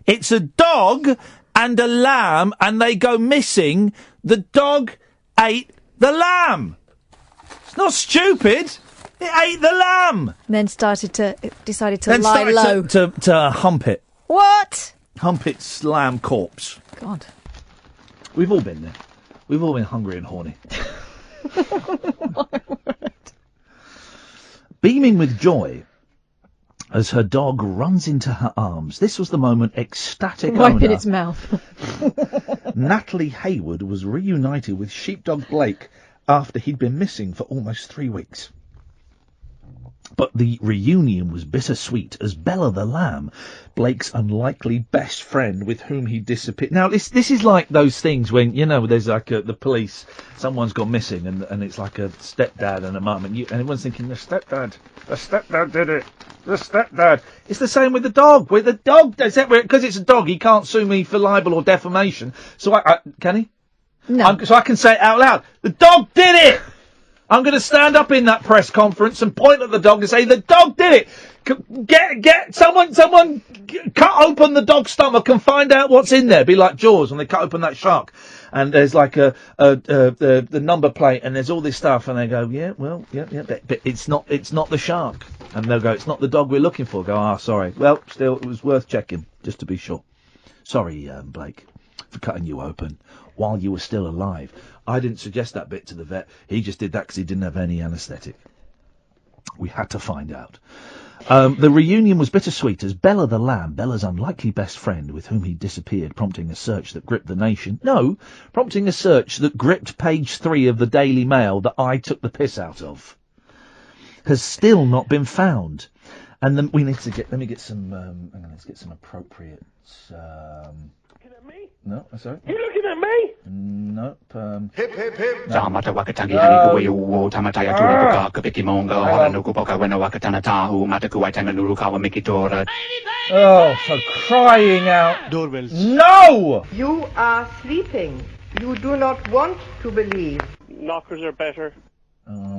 S3: It's a dog and a lamb, and they go missing. The dog ate the lamb. It's not stupid. It ate the lamb.
S4: And then decided to lie low.
S3: To hump it.
S4: What?
S3: Hump its lamb corpse.
S4: God.
S3: We've all been there. We've all been hungry and horny. Beaming with joy as her dog runs into her arms. This was the moment ecstatic
S4: Wiping
S3: owner
S4: its mouth.
S3: Natalie Hayward was reunited with sheepdog Blake after he'd been missing for almost 3 weeks. But the reunion was bittersweet as Bella the lamb, Blake's unlikely best friend with whom he disappeared. Now, this is like those things when, there's like the police, someone's gone missing, and it's like a stepdad and a mum, and everyone's thinking, the stepdad did it. The stepdad. It's the same with the dog. With the dog, because it's a dog, he can't sue me for libel or defamation. So can he?
S4: No.
S3: So I can say it out loud. The dog did it! I'm going to stand up in that press conference and point at the dog and say, the dog did it! Get someone cut open the dog's stomach and find out what's in there. Be like Jaws when they cut open that shark. And there's like the number plate and there's all this stuff and they go, yeah, but it's not the shark. And they'll go, it's not the dog we're looking for. Go, sorry. Well, still, it was worth checking, just to be sure. Sorry, Blake, for cutting you open while you were still alive. I didn't suggest that bit to the vet. He just did that because he didn't have any anaesthetic. We had to find out. The reunion was bittersweet as Bella the lamb, Bella's unlikely best friend with whom he disappeared, prompting a search that gripped the nation. No, prompting a search that gripped page 3 of the Daily Mail that I took the piss out of, has still not been found. And then we need to let me get some, let's get some appropriate,
S6: Looking at me?
S3: No, sorry.
S6: You looking at me?
S3: Nope.
S6: Hip, hip, hip.
S3: Oh, for crying out.
S6: Doorbells.
S3: No!
S18: You are sleeping. You do not want to believe.
S6: Knockers are better.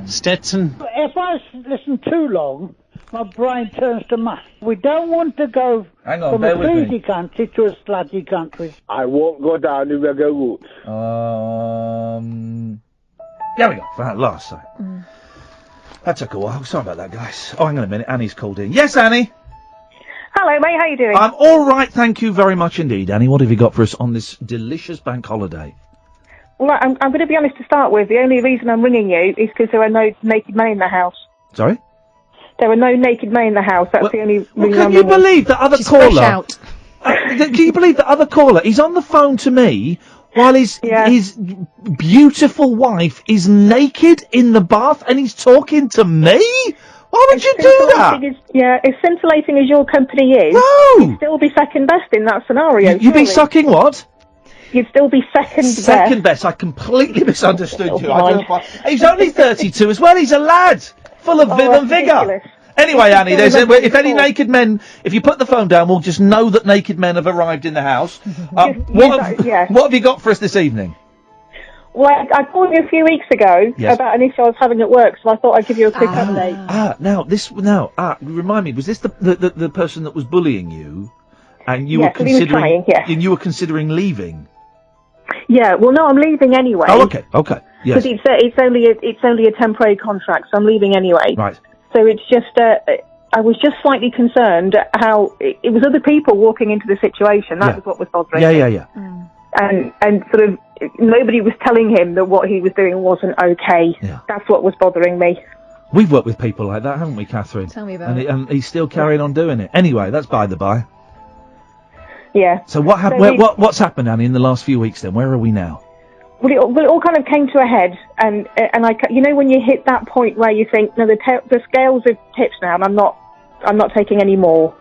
S19: Stetson.
S20: If I listen too long, my brain turns to mush. We don't want to go from a greedy country to a sludgy country.
S6: I won't go down the regular route.
S3: There we go. For that last time. That took a while. Sorry about that, guys. Oh, hang on a minute. Annie's called in. Yes, Annie?
S21: Hello, mate. How you doing?
S3: I'm all right, thank you very much indeed. Annie, what have you got for us on this delicious bank holiday?
S21: Well, I'm going to be honest to start with. The only reason I'm ringing you is because there are no naked men in the house.
S3: Sorry?
S21: There are no naked men in the house. That's the only reason
S3: Well,
S21: I'm
S3: can you
S21: ringing.
S3: believe that other
S21: She's
S3: caller?
S21: fresh out.
S3: Do you believe that other caller? He's on the phone to me while his beautiful wife is naked in the bath, and he's talking to me. Why would you do that?
S21: As scintillating as your company is, you'd still be second best in that scenario.
S3: You'd be sucking what?
S21: You'd still be second best.
S3: Second best. I completely misunderstood you.
S21: mind.
S3: He's only 32 as well. He's a lad, full of vim and vigour.
S21: ridiculous.
S3: Anyway, Annie, if any naked men, if you put the phone down, we'll just know that naked men have arrived in the house. What have you got for us this evening?
S21: Well, I called you a few weeks ago about an issue I was having at work, so I thought I'd give you a quick update.
S3: Remind me, was this the person that was bullying you, and you
S21: Yes,
S3: were
S21: he was
S3: considering,
S21: trying, yes.
S3: and you were considering leaving?
S21: Yeah, well, no, I'm leaving anyway.
S3: Oh, okay, yes.
S21: Because it's only a temporary contract, so I'm leaving anyway.
S3: Right.
S21: So it's just, I was just slightly concerned how it was other people walking into the situation. That was what was bothering me.
S3: Yeah.
S21: And sort of nobody was telling him that what he was doing wasn't okay.
S3: Yeah.
S21: That's what was bothering me.
S3: We've worked with people like that, haven't we, Catherine?
S21: Tell me about
S3: and he's still carrying on doing it. Anyway, that's by the by.
S21: Yeah.
S3: So what's happened, Annie, in the last few weeks then? Where are we now?
S21: Well, it all kind of came to a head, and when you hit that point where you think, no, the scales have tipped now, and I'm not taking any more.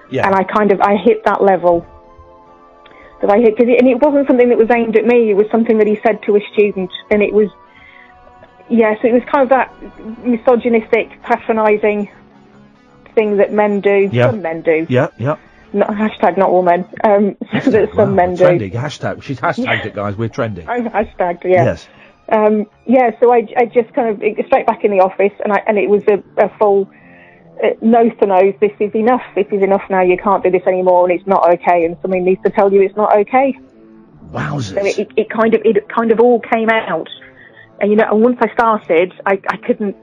S3: Yeah.
S21: And I hit that level. That I hit, and it wasn't something that was aimed at me. It was something that he said to a student, and it was, so it was kind of that misogynistic, patronising thing that men do.
S3: Yeah.
S21: Some men do.
S3: Yeah.
S21: Not all men. That some men do.
S3: Trending. Hashtag. She's hashtagged it, guys. We're trending.
S21: I'm hashtagged, yeah.
S3: Yes.
S21: So I just kind of straight back in the office, and it was a full nose to nose. This is enough. This is enough now. You can't do this anymore, and it's not okay. And somebody needs to tell you it's not okay.
S3: Wowzers!
S21: So it kind of all came out, and and once I started, I couldn't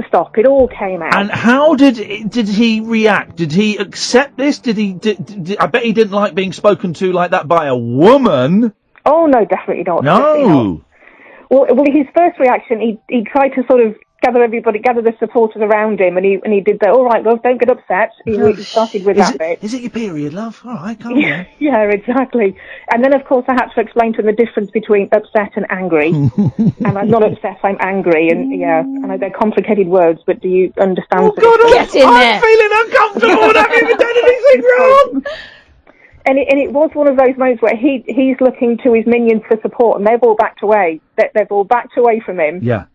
S21: stop. It all came out.
S3: And how did he react? Did he accept this? Did I bet he didn't like being spoken to like that by a woman.
S21: Oh no, definitely not.
S3: No.
S21: Definitely not. Well, his first reaction, he tried to sort of gather the supporters around him, and he did that. All right, love, don't get upset. He started with that bit.
S3: Is it your period, love? All right, calm down.
S21: Yeah, exactly. And then, of course, I had to explain to him the difference between upset and angry. And I'm not upset, I'm angry. And I know they're complicated words, but do you understand?
S3: Oh God,
S21: Get in there.
S3: I'm feeling uncomfortable and I haven't even done anything wrong.
S21: And it was one of those moments where he's looking to his minions for support, and they've all backed away. They've all backed away from him.
S3: Yeah.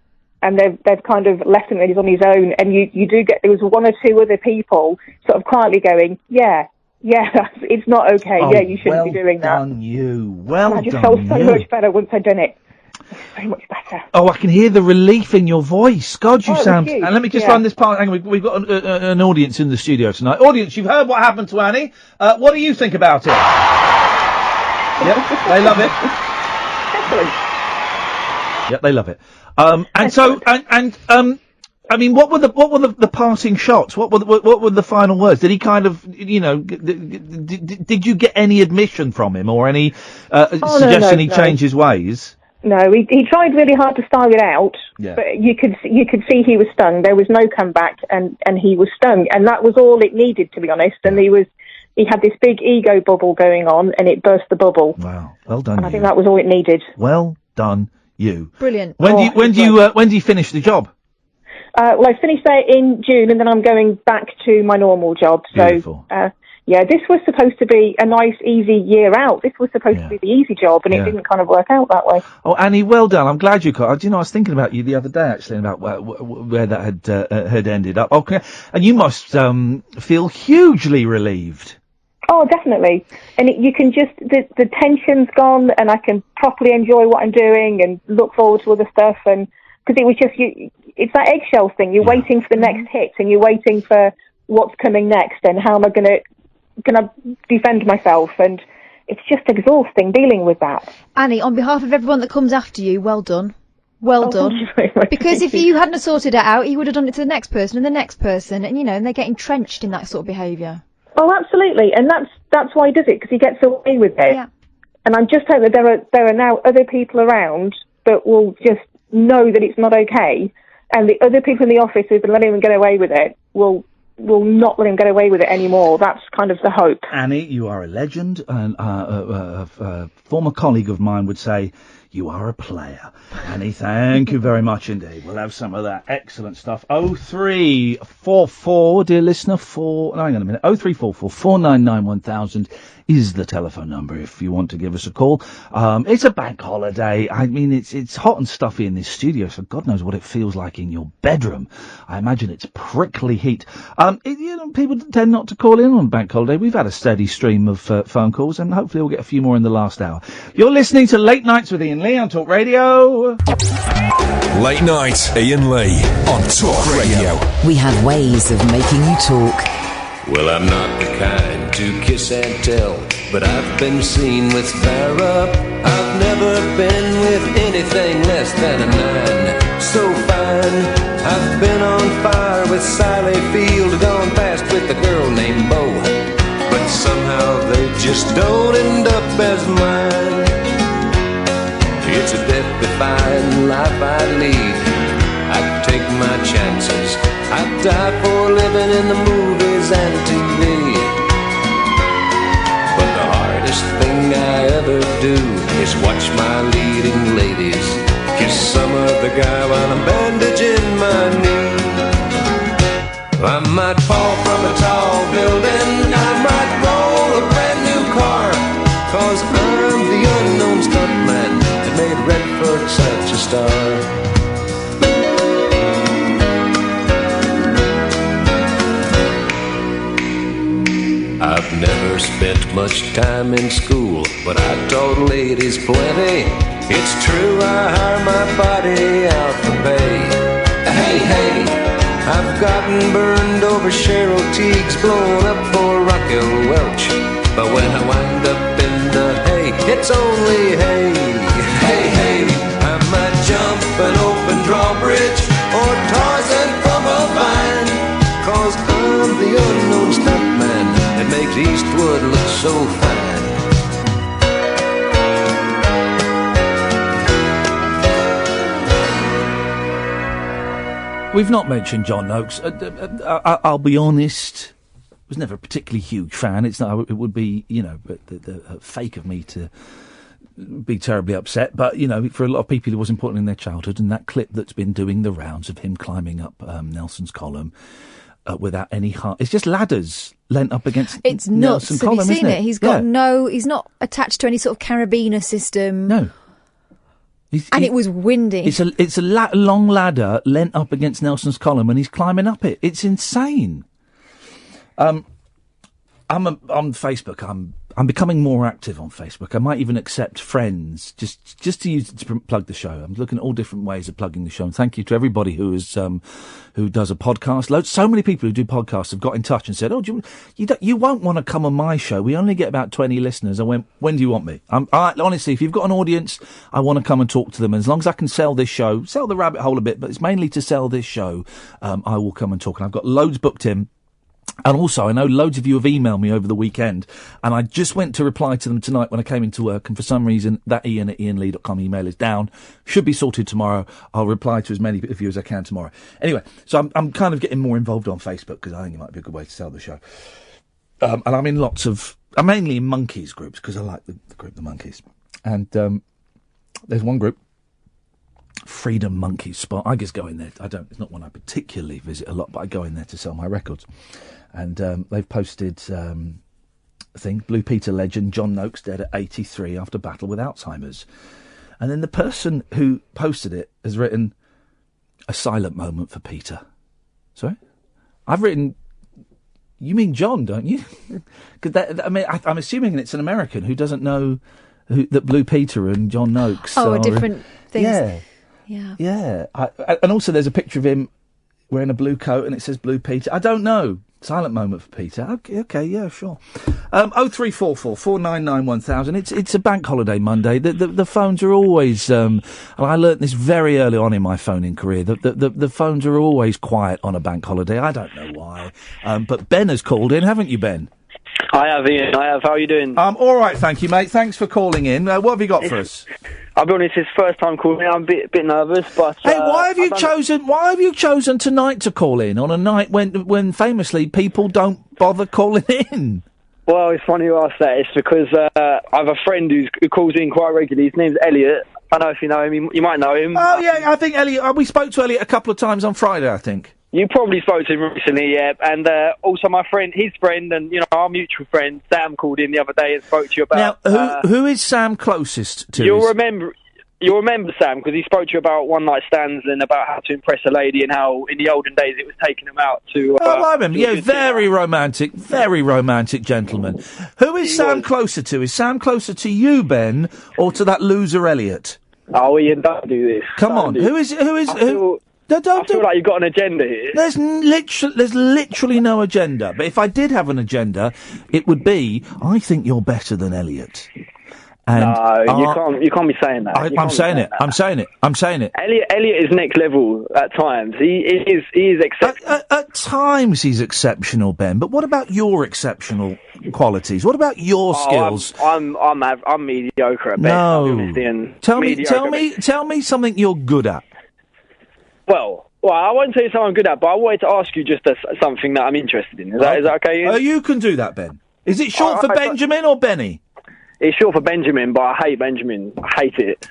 S21: And they've kind of left him on his own. And you do get, there was one or two other people sort of quietly going, it's not okay.
S3: Oh,
S21: you shouldn't be doing that.
S3: Well done, you. Well
S21: I just
S3: done,
S21: felt so
S3: you.
S21: much better once I'd done it. So much better.
S3: Oh, I can hear the relief in your voice. God, you
S21: Oh, it was
S3: sound...
S21: huge.
S3: And let me just
S21: Yeah.
S3: run this part. Hang on, we've got an audience in the studio tonight. Audience, you've heard what happened to Annie. What do you think about it? Yep, they love it.
S21: Excellent.
S3: Yep, they love it. I mean, what were the parting shots? What were the final words? Did he kind of, did you get any admission from him or any suggestion he changed his ways?
S21: No, he tried really hard to style it out, but you could see he was stung. There was no comeback, and he was stung, and that was all it needed, to be honest. And he had this big ego bubble going on, and it burst the bubble.
S3: Wow, well done.
S21: And I think that was all it needed.
S3: Well done, you.
S4: Brilliant.
S3: When do you finish the job?
S21: Well, I finished there in June, and then I'm going back to my normal job.
S3: Beautiful.
S21: So, this was supposed to be a nice, easy year out. This was supposed to be the easy job, and it didn't kind of work out that way.
S3: Oh, Annie, well done. I'm glad you got. I was thinking about you the other day, actually, about where that had ended up. Okay, and you must feel hugely relieved.
S21: Oh, definitely. And you can just, the tension's gone, and I can properly enjoy what I'm doing and look forward to other stuff. And because it was just, it's that eggshell thing. You're waiting for the next hit, and you're waiting for what's coming next, and how am I going to defend myself. And it's just exhausting dealing with that.
S4: Annie, on behalf of everyone that comes after you, well done. Well done.
S21: Thank you very much.
S4: Because if you hadn't sorted it out, you would have done it to the next person and the next person, and and they get entrenched in that sort of behaviour.
S21: Oh, absolutely, and that's why he does it, because he gets away with it.
S4: Yeah.
S21: And I'm just hoping that there are now other people around that will just know that it's not okay, and the other people in the office who've been letting them get away with it will not let him get away with it anymore. That's kind of the hope.
S3: Annie, you are a legend, and a former colleague of mine would say, you are a player. Annie, thank you very much indeed. We'll have some of that. Excellent stuff. 0344, dear listener, hang on a minute. 0344 499 1000 is the telephone number if you want to give us a call. It's a bank holiday. I mean, it's hot and stuffy in this studio, so God knows what it feels like in your bedroom. I imagine it's prickly heat. People tend not to call in on bank holiday. We've had a steady stream of phone calls, and hopefully we'll get a few more in the last hour. You're listening to Late Nights with Iain Lee on Talk Radio.
S1: Late Night, Iain Lee on Talk Radio.
S2: We have ways of making you talk.
S7: Well, I'm not the kind to kiss and tell, but I've been seen with Farrah. I've never been with anything less than a 9. So fine, I've been on fire with Sally Field, gone past with a girl named Bo, but somehow they just don't end up as mine. It's a death-defying life I lead. I take my chances. I die for living in the movies and TV. But the hardest thing I ever do is watch my leading ladies kiss some other guy while I'm bandaging my knee. I might fall from a tall building, I might roll a brand new car, 'cause I'm the unknown stuntman that made Redford such a star. I've never spent much time in school, but I taught ladies plenty. It's true, I hire my body out for pay. Hey, hey, I've gotten burned over Cheryl Teague's, blown up for Raquel Welch. But when I wind up in the hay, it's only hay. Hey, hey, I might jump an open drawbridge or Tarzan from a vine, 'cause I'm the unknown stuntman that makes Eastwood look so fine.
S3: We've not mentioned John Noakes. I'll be honest, was never a particularly huge fan. It's not. It would be, the fake of me to be terribly upset. But, for a lot of people, it was important in their childhood. And that clip that's been doing the rounds of him climbing up Nelson's column without any heart. It's just ladders leant up against
S4: it's
S3: Nelson's
S4: nuts.
S3: column,
S4: Have you seen
S3: isn't
S4: it? He's got he's not attached to any sort of carabiner system.
S3: No.
S4: It was windy.
S3: It's a long ladder leant up against Nelson's column, and he's climbing up it. It's insane. I'm on Facebook. I'm becoming more active on Facebook. I might even accept friends just to use it to plug the show. I'm looking at all different ways of plugging the show. And thank you to everybody who does a podcast. So many people who do podcasts have got in touch and said, "Oh, you won't want to come on my show. We only get about 20 listeners." I went, "When do you want me?" Honestly, if you've got an audience, I want to come and talk to them. And as long as I can sell this show, sell the rabbit hole a bit, but it's mainly to sell this show. I will come and talk. And I've got loads booked in. And also, I know loads of you have emailed me over the weekend, and I just went to reply to them tonight when I came into work, and for some reason, that ian@iainlee.com email is down. Should be sorted tomorrow. I'll reply to as many of you as I can tomorrow. Anyway, so I'm kind of getting more involved on Facebook, because I think it might be a good way to sell the show. And I'm mainly in monkeys groups, because I like the group The Monkeys. And there's one group, Freedom Monkeys Spot. I just go in there. It's not one I particularly visit a lot, but I go in there to sell my records. And they've posted a thing, Blue Peter legend John Noakes dead at 83 after battle with Alzheimer's. And then the person who posted it has written, "A silent moment for Peter." Sorry? I've written, "You mean John, don't you?" Because I'm assuming it's an American who doesn't know that Blue Peter and John Noakes
S4: are different things.
S3: Yeah. And also there's a picture of him wearing a blue coat and it says Blue Peter. I don't know. Silent moment for Peter. Okay, yeah, sure. 0344 499 1000. It's a bank holiday Monday. The phones are always, and I learnt this very early on in my phoning career, the phones are always quiet on a bank holiday. I don't know why. But Ben has called in, haven't you, Ben?
S8: I have, Ian. How are you doing?
S3: All right, thank you, mate. Thanks for calling in. What have you got for us?
S8: I'll be honest, it's first time calling. I'm a bit nervous, but
S3: hey, why have you chosen tonight to call in on a night when famously people don't bother calling in?
S8: Well, it's funny you ask that. It's because I have a friend who calls in quite regularly. His name's Elliot. I don't know if you know him. You might know him.
S3: Oh yeah, I think Elliot. We spoke to Elliot a couple of times on Friday, I think.
S8: You probably spoke to him recently, yeah. And also his friend, and our mutual friend Sam called in the other day and spoke to you about.
S3: Now, who is Sam closest to?
S8: You'll remember Sam because he spoke to you about one night stands and about how to impress a lady and how in the olden days it was taking him out to.
S3: I remember. Yeah, very romantic gentleman. Who is Sam closer to? Is Sam closer to you, Ben, or to that loser Elliot?
S8: Oh, Ian, don't do this.
S3: Come on, who is?
S8: I feel like you've got an agenda here.
S3: There's literally no agenda. But if I did have an agenda, it would be, I think you're better than Elliot. And
S8: you can't be saying that.
S3: I'm saying it.
S8: Elliot is next level at times. He is exceptional.
S3: At times he's exceptional, Ben. But what about your exceptional qualities? What about your skills?
S8: I'm mediocre at best.
S3: No. Tell me something you're good at.
S8: Well, I won't tell you something I'm good at, but I wanted to ask you just something that I'm interested in. Is that okay, Ian?
S3: You can do that, Ben. Is it short for Benjamin or Benny?
S8: It's short for Benjamin, but I hate Benjamin. I hate it.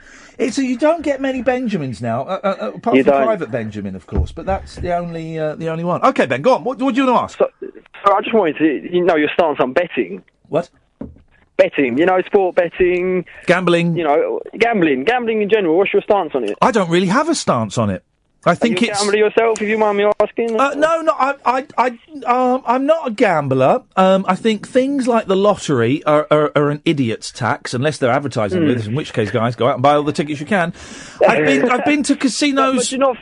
S3: You don't get many Benjamins now, apart from Private Benjamin, of course, but that's the only one. Okay, Ben, go on. What do you want to ask?
S8: So I just wanted to, your stance on betting.
S3: What?
S8: Betting, sport betting.
S3: Gambling.
S8: Gambling in general. What's your stance on it?
S3: I don't really have a stance on it. I think it's.
S8: Are you a gambler yourself, if you mind me asking?
S3: No, I'm not a gambler. I think things like the lottery are an idiot's tax, unless they're advertising with us, in which case, guys, go out and buy all the tickets you can. I've been to casinos.
S8: But do you not,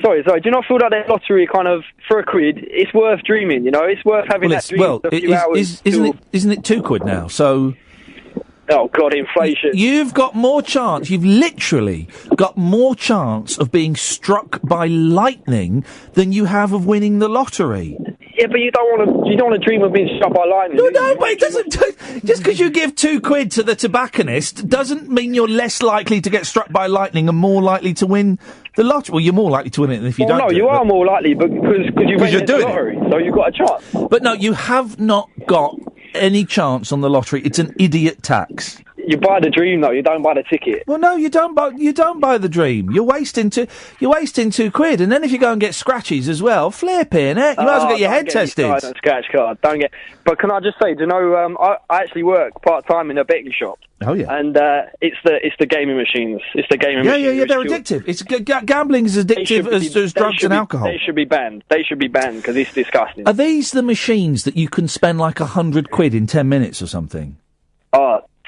S8: sorry, do you not feel like that lottery kind of, for £1, it's worth dreaming, It's worth having that dream for a few hours.
S3: Isn't it £2 now? So.
S8: Oh, God, inflation.
S3: You've got more chance, you've literally got more chance of being struck by lightning than you have of winning the lottery.
S8: Yeah, but you don't want to dream of being struck by lightning.
S3: No, but it doesn't. Just because you give £2 to the tobacconist doesn't mean you're less likely to get struck by lightning and more likely to win the lottery. Well, you're more likely to win it than if you don't.
S8: No, you are more likely because you're doing the lottery, so you've got a chance.
S3: But no, you have not got any chance on the lottery. It's an idiot tax.
S8: You buy the dream, though. You don't buy the ticket.
S3: Well, no, you don't buy the dream. You're wasting £2, and then if you go and get scratchies as well, flipping it. You might as well get your head tested.
S8: Scratch card. Don't get. But can I just say, do you know? I actually work part time in a betting shop.
S3: Oh yeah.
S8: And it's the gaming machines. It's the gaming machines.
S3: Yeah. They're addictive. It's gambling is as addictive as drugs and alcohol.
S8: They should be banned. They should be banned because it's disgusting.
S3: Are these the machines that you can spend like £100 in 10 minutes or something?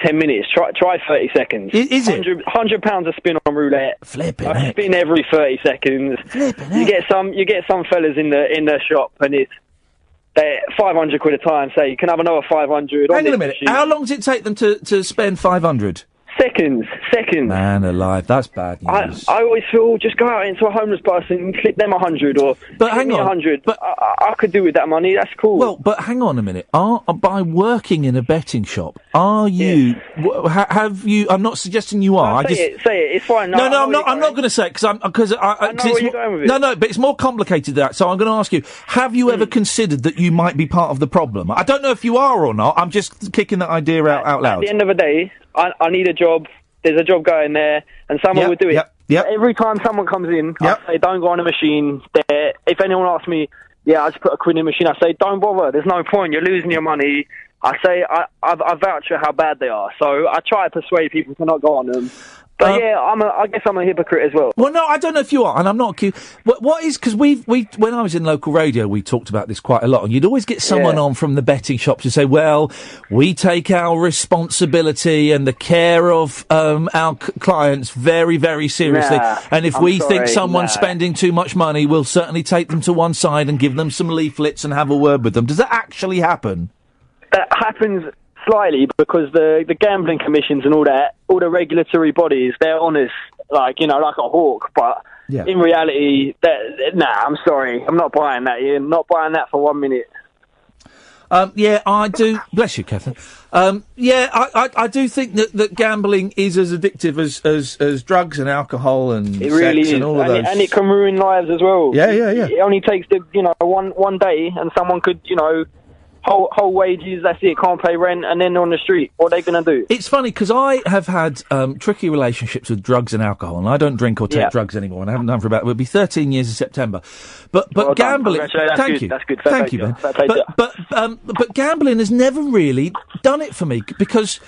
S8: 10 minutes. Try 30 seconds.
S3: Is it?
S8: £100 a spin on roulette.
S3: Flipping
S8: I
S3: it.
S8: spin every 30 seconds.
S3: Flipping
S8: you get some fellas in the shop and they're £500 a time. Say you can have another 500.
S3: Hang on a minute. Machine. How long does it take them to spend 500?
S8: Seconds.
S3: Man alive, that's bad news.
S8: I always feel just go out into a homeless person and clip them 100 or hang on 100. But I could do with that money. That's cool.
S3: Well, but hang on a minute. By working in a betting shop, are you? Have you? I'm not suggesting you are.
S8: Say it. It's fine.
S3: No, I'm not. I'm not going to say it because I know where you're going with it. No, but it's more complicated than that. So I'm going to ask you: have you ever considered that you might be part of the problem? I don't know if you are or not. I'm just kicking that idea out loud.
S8: At the end of the day, I need a job. There's a job going there, and someone would do it.
S3: Yep.
S8: Every time someone comes in, I say, don't go on a machine. If anyone asks me, I just put £1 in a machine, I say, don't bother. There's no point. You're losing your money. I say, I vouch for how bad they are. So I try to persuade people to not go on them. But I guess I'm a hypocrite as well.
S3: Well, no, I don't know if you are, and I'm not accused. What is, because when I was in local radio, we talked about this quite a lot, and you'd always get someone on from the betting shop to say, well, we take our responsibility and the care of our clients very, very seriously, and if we think someone's spending too much money, we'll certainly take them to one side and give them some leaflets and have a word with them. Does that actually happen?
S8: That happens slightly because the gambling commissions and all the regulatory bodies, they're honest, like a hawk, but in reality, I'm sorry, I'm not buying that, Ian. Not buying that for 1 minute.
S3: Yeah, I do. Bless you, Catherine. Yeah, I do think that gambling is as addictive as drugs and alcohol and
S8: It really
S3: sex
S8: is,
S3: and all of those.
S8: and it can ruin lives as well.
S3: Yeah.
S8: It only takes one day, and someone could whole wages. That's it. Can't pay rent, and then they're on the street. What are they going to do?
S3: It's funny because I have had tricky relationships with drugs and alcohol, and I don't drink or take drugs anymore, and I haven't done for it'll be 13 years in September. But
S8: Well
S3: gambling.
S8: done.
S3: Thank you.
S8: That's good.
S3: Thank you, Ben. But gambling has never really done it for me because.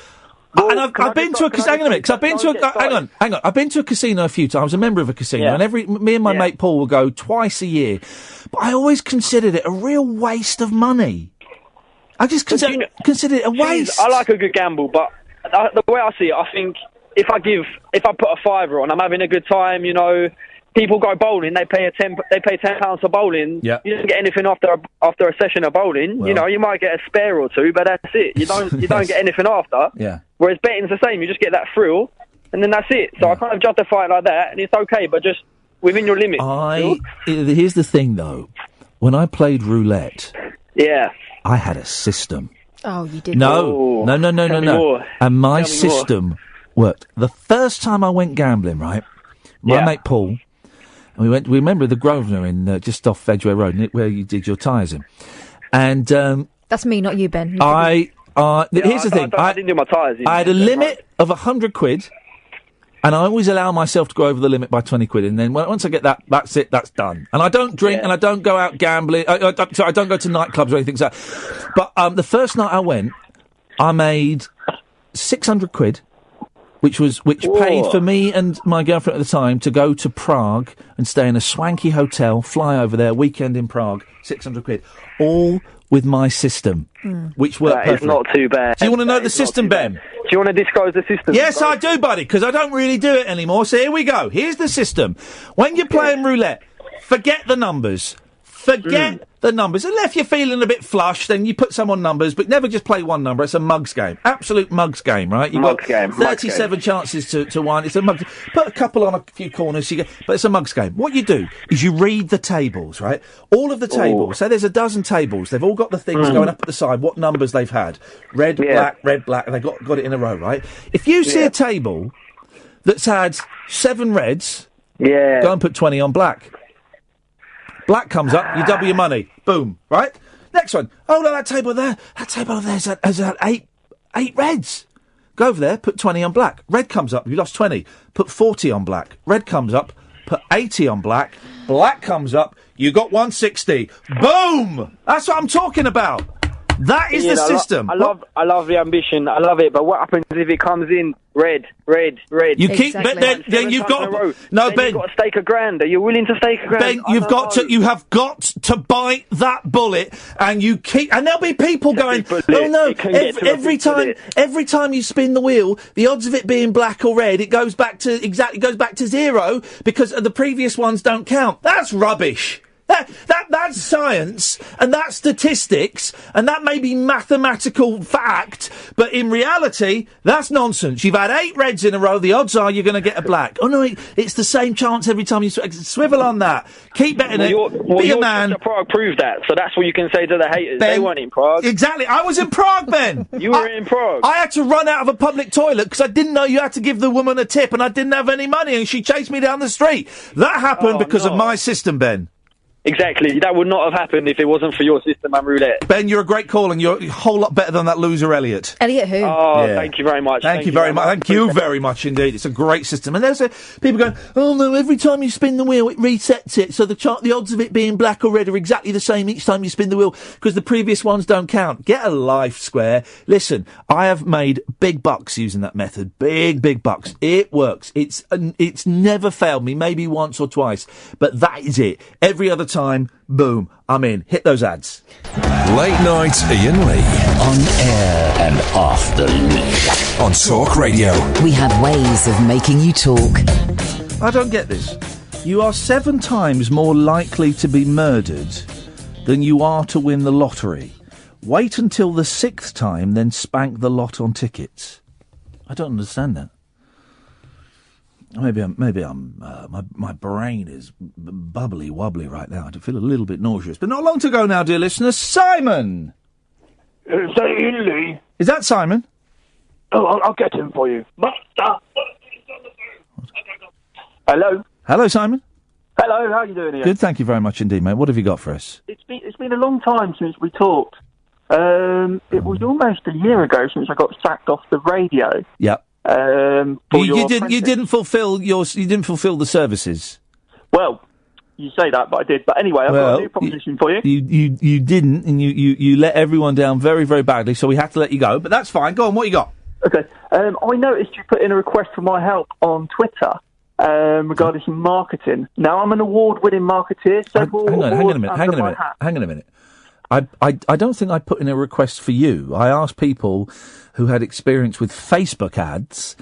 S3: And I've been to a casino. Hang on a minute, 'cause I've been to a hang on. I've been to a casino a few times. I'm a member of a casino, and me and my mate Paul will go twice a year. But I always considered it a real waste of money. I just consider it a waste.
S8: I like a good gamble, but the way I see it, I think if I put a £5 on, I'm having a good time. People go bowling. They pay £10 for bowling.
S3: Yeah.
S8: You don't get anything after a session of bowling.
S3: Well.
S8: You might get a spare or two, but that's it. You don't get anything after.
S3: Yeah.
S8: Whereas betting's the same. You just get that thrill, and then that's it. So I kind of justify it like that, and it's okay, but just within your limits.
S3: Here's the thing, though. When I played roulette, I had a system.
S4: Oh, you did.
S3: No.
S8: Tell me more.
S3: And my
S8: Tell me more.
S3: system worked. The first time I went gambling, right? My mate Paul, and we remember the Grosvenor in just off Edgware Road, where you did your tyres in. And
S4: that's me, not you, Ben.
S3: here's the thing.
S8: I didn't do my tyres.
S3: I had a limit of £100, and I always allow myself to go over the limit by 20 quid. And then once I get that, that's it. That's done. And I don't drink, and I don't go out gambling. I don't go to nightclubs or anything like that. But the first night I went, I made £600, which paid for me and my girlfriend at the time to go to Prague and stay in a swanky hotel, fly over there, weekend in Prague, £600, all with my system, which worked perfectly.
S8: It's not too bad.
S3: Do you want to know the system, Ben?
S8: Do you want to disclose the system?
S3: Yes, I do, buddy, because I don't really do it anymore. So here we go. Here's the system. When you're playing roulette, forget the numbers. Forget the numbers. And if you're feeling a bit flush, then you put some on numbers, but never just play one number. It's a mugs game. Absolute mugs game, right? You've got 37 chances to win. It's a mugs. Put a couple on a few corners, but it's a mugs game. What you do is you read the tables, right? All of the tables. So there's a dozen tables. They've all got the things going up at the side, what numbers they've had. Red, black, and they've got it in a row, right? If you see a table that's had 7 reds, go and put 20 on black. Black comes up, you double your money. Boom. Right? Next one. Oh, no, that table there has had 8 reds. Go over there, put 20 on black. Red comes up, you lost 20. Put 40 on black. Red comes up, put 80 on black. Black comes up, you got 160. Boom! That's what I'm talking about. That is the system.
S8: I love the ambition. I love it. But what happens if it comes in red? You
S3: keep, but then you've got Ben.
S8: You've got to stake $1,000. Are you willing to stake $1,000?
S3: Ben, you have got to bite that bullet, and you keep. And there'll be people going, "Oh no!" Every time you spin the wheel, the odds of it being black or red, it goes back to 0 because the previous ones don't count. That's rubbish. That's science, and that's statistics, and that may be mathematical fact, but in reality, that's nonsense. You've had 8 reds in a row, the odds are you're going to get a black. Oh no, it's the same chance every time you swivel on that. Keep betting it. Be a man.
S8: Prague proved that, so that's what you can say to the haters. Ben, they weren't in Prague.
S3: Exactly. I was in Prague, Ben.
S8: You were in Prague.
S3: I had to run out of a public toilet because I didn't know you had to give the woman a tip, and I didn't have any money, and she chased me down the street. That happened because of my system, Ben.
S8: Exactly. That would not have happened if it wasn't for your system and roulette.
S3: Ben, you're a great call, and you're a whole lot better than that loser, Elliot.
S4: Elliot who?
S8: Oh, thank you very much.
S3: Thank you very much. Thank you very much indeed. It's a great system. And there's people going, oh no, every time you spin the wheel, it resets it. So the odds of it being black or red are exactly the same each time you spin the wheel because the previous ones don't count. Get a life, Square. Listen, I have made big bucks using that method. Big bucks. It works. It's never failed me, maybe once or twice. But that is it. Every other time, boom, I'm in. Hit those ads.
S1: Late night Iain Lee.
S2: On air and off the leash.
S1: On Talk Radio.
S2: We have ways of making you talk.
S3: I don't get this. You are 7 times more likely to be murdered than you are to win the lottery. Wait until the 6th time, then spank the lot on tickets. I don't understand that. Maybe my brain is bubbly wobbly right now. I feel a little bit nauseous. But not long to go now, dear listeners. Simon!
S11: Is that Iain Lee?
S3: Is that Simon?
S11: Oh, I'll get him for you. Hello?
S3: Hello, Simon.
S11: Hello, how are you doing here?
S3: Good, thank you very much indeed, mate. What have you got for us?
S11: It's been a long time since we talked. It was almost a year ago since I got sacked off the radio.
S3: Yep. You didn't fulfil the services.
S11: Well, you say that, but I did. But anyway, I've got a new proposition for you.
S3: You didn't, and you let everyone down very, very badly, so we had to let you go. But that's fine. Go on, what you got?
S11: Okay. I noticed you put in a request for my help on Twitter regarding some marketing. Now, I'm an award-winning marketeer. Hang on a minute. I don't think I put in a request for you. I asked people who had experience with Facebook ads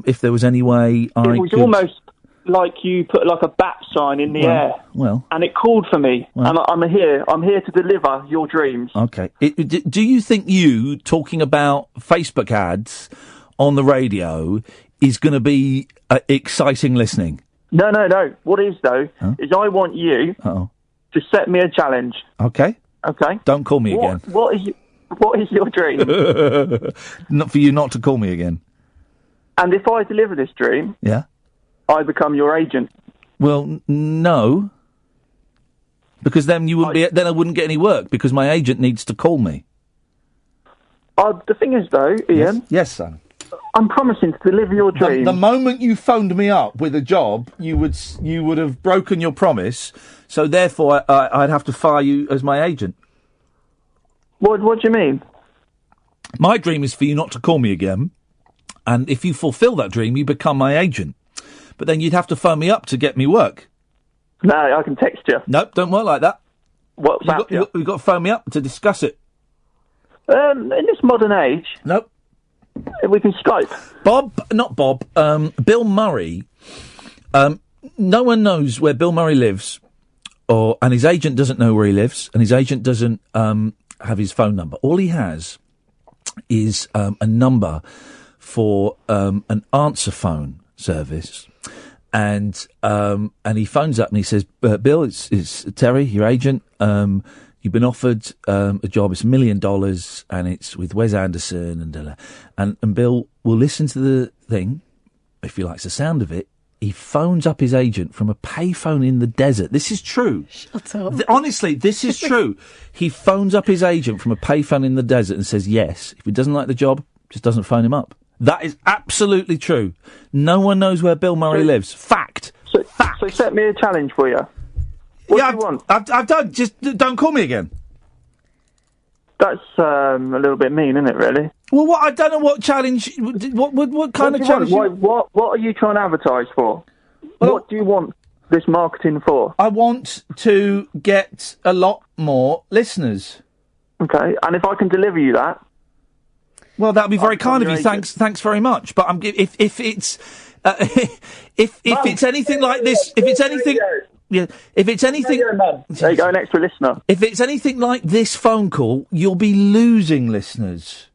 S11: if there was any way I could... It was almost like you put like a bat sign in the air.
S3: Well...
S11: And it called for me. And I'm here to deliver your dreams.
S3: Okay. Do you think you talking about Facebook ads on the radio is going to be exciting listening?
S11: No. What is, though, is I want you to set me a challenge.
S3: Okay.
S11: Okay.
S3: Don't call me again.
S11: What is your dream?
S3: Not for you not to call me again.
S11: And if I deliver this dream, I become your agent.
S3: Well, no, because then you wouldn't then I wouldn't get any work because my agent needs to call me.
S11: The thing is, though, Ian.
S3: Yes, son.
S11: I'm promising to deliver your dream.
S3: The moment you phoned me up with a job, you would have broken your promise. So therefore, I'd have to fire you as my agent.
S11: What do you mean?
S3: My dream is for you not to call me again, and if you fulfil that dream, you become my agent. But then you'd have to phone me up to get me work.
S11: No, I can text you.
S3: Nope, don't work like that.
S11: WhatsApp you.
S3: You've got to phone me up to discuss it.
S11: In this modern age...
S3: Nope.
S11: We can Skype.
S3: Bill Murray. No one knows where Bill Murray lives, and his agent doesn't know where he lives, and his agent doesn't have his phone number. All he has is a number for an answer phone service, and he phones up and he says, "Bill, it's Terry, your agent. You've been offered a job. It's $1 million, and it's with Wes Anderson, and Bill will listen to the thing if he likes the sound of it. He phones up his agent from a payphone in the desert. This is true.
S4: Shut up.
S3: Honestly, this is true. He phones up his agent from a payphone in the desert and says yes. If he doesn't like the job, just doesn't phone him up. That is absolutely true. No one knows where Bill Murray lives. Fact.
S11: So set me a challenge for you. What do you want?
S3: I've done. Just don't call me again.
S11: That's a little bit mean, isn't it, really?
S3: Well, what? I don't know what challenge... What kind of challenge...
S11: What are you trying to advertise for? Well, what do you want this marketing for?
S3: I want to get a lot more listeners.
S11: Okay, and if I can deliver you that...
S3: Well, that would be very kind of you. Thanks very much. But if it's... if it's anything like this... If it's anything... Yeah, if it's anything...
S11: There you go, an extra listener.
S3: If it's anything like this phone call, you'll be losing listeners.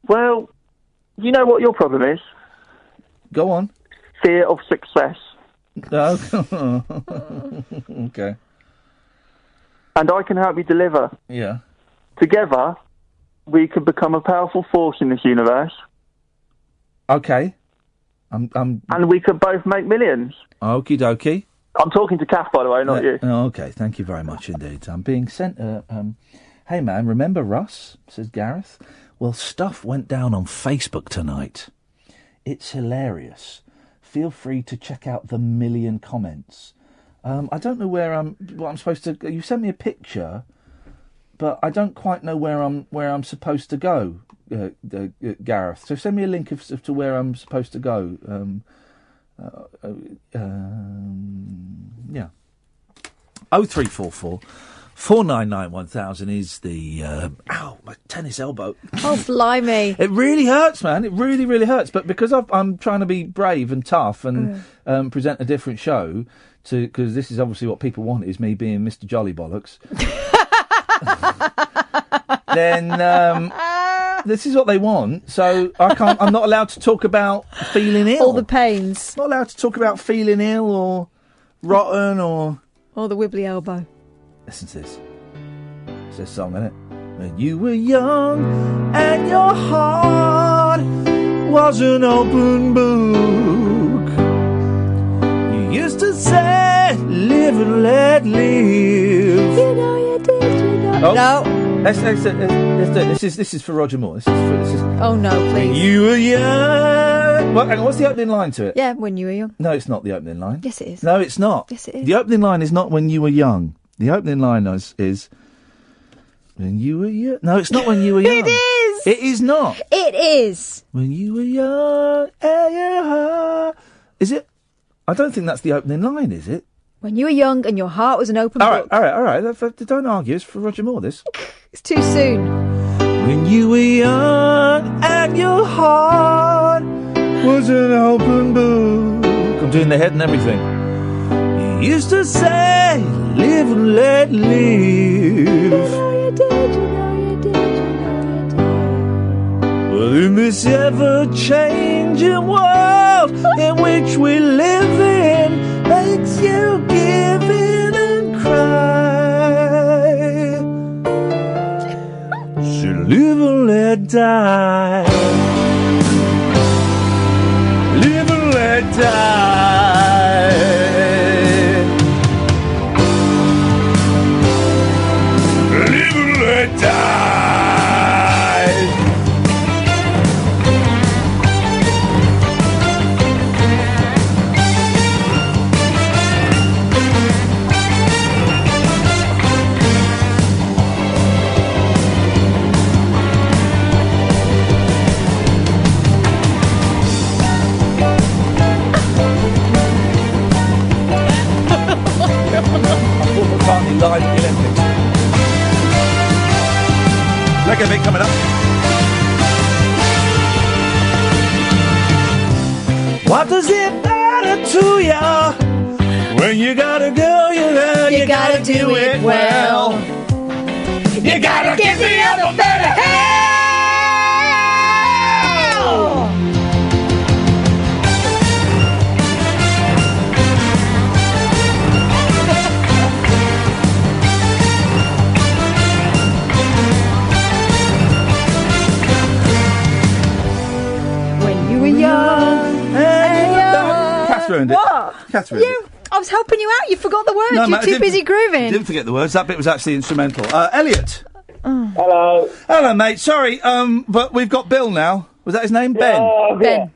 S11: Well, you know what your problem is?
S3: Go on.
S11: Fear of success.
S3: Okay.
S11: And I can help you deliver.
S3: Yeah.
S11: Together, we can become a powerful force in this universe.
S3: Okay.
S11: And we could both make millions.
S3: Okie dokie.
S11: I'm talking to Kath, by the way, not you.
S3: Okay, thank you very much indeed. I'm being sent... hey, man, remember Russ? Says Gareth. Well, stuff went down on Facebook tonight. It's hilarious. Feel free to check out the million comments. I don't know what I'm supposed to... You sent me a picture, but I don't quite know where I'm supposed to go, Gareth. So send me a link of to where I'm supposed to go. Yeah. 0344 499 1000 is the... ow, my tennis elbow.
S4: Oh, blimey.
S3: It really hurts, man. It really, really hurts. But because I'm trying to be brave and tough and present a different show, because this is obviously what people want, is me being Mr. Jolly Bollocks, then this is what they want. So I'm not allowed to talk about feeling ill.
S4: All the pains.
S3: Not allowed to talk about feeling ill or rotten or...
S4: Or the wibbly elbow.
S3: Listen to this. It's a song, isn't it? When you were young and your heart was an open book. You used to say, live and let live.
S4: You know you did, you know.
S3: Oh.
S4: No.
S3: Let's do it. This is for Roger Moore. This is.
S4: Oh no, please.
S3: When you were young. Well, hang on, what's the opening line to it?
S4: Yeah, when you were young.
S3: No, it's not the opening line.
S4: Yes, it is.
S3: No, it's not.
S4: Yes, it is.
S3: The opening line is not when you were young. The opening line is when you were young. No, it's not when you were young.
S4: It is.
S3: It is not.
S4: It is.
S3: When you were young and your heart. Is it? I don't think that's the opening line, is it?
S4: When you were young and your heart was an open book.
S3: All right. Don't argue. It's for Roger Moore, this.
S4: It's too soon.
S3: When you were young and your heart was an open book. I'm doing the head and everything. You used to say, live and let live.
S4: You know you did, you know you did, you know you did.
S3: Well, in this ever-changing world in which we live in, makes you give in and cry. So live and let die. Live and let die. Live and let die. Live Olympics. Look at it coming up. What does it matter to ya? When you gotta go, you gotta do it well. You gotta give me up a better hell. Catherine,
S4: what?
S3: Catherine.
S4: I was helping you out. You forgot the words. You're too busy grooving.
S3: Didn't forget the words. That bit was actually instrumental. Elliot.
S6: Hello.
S3: Hello, mate. Sorry, but we've got Bill now. Was that his name? Ben.
S4: Ben.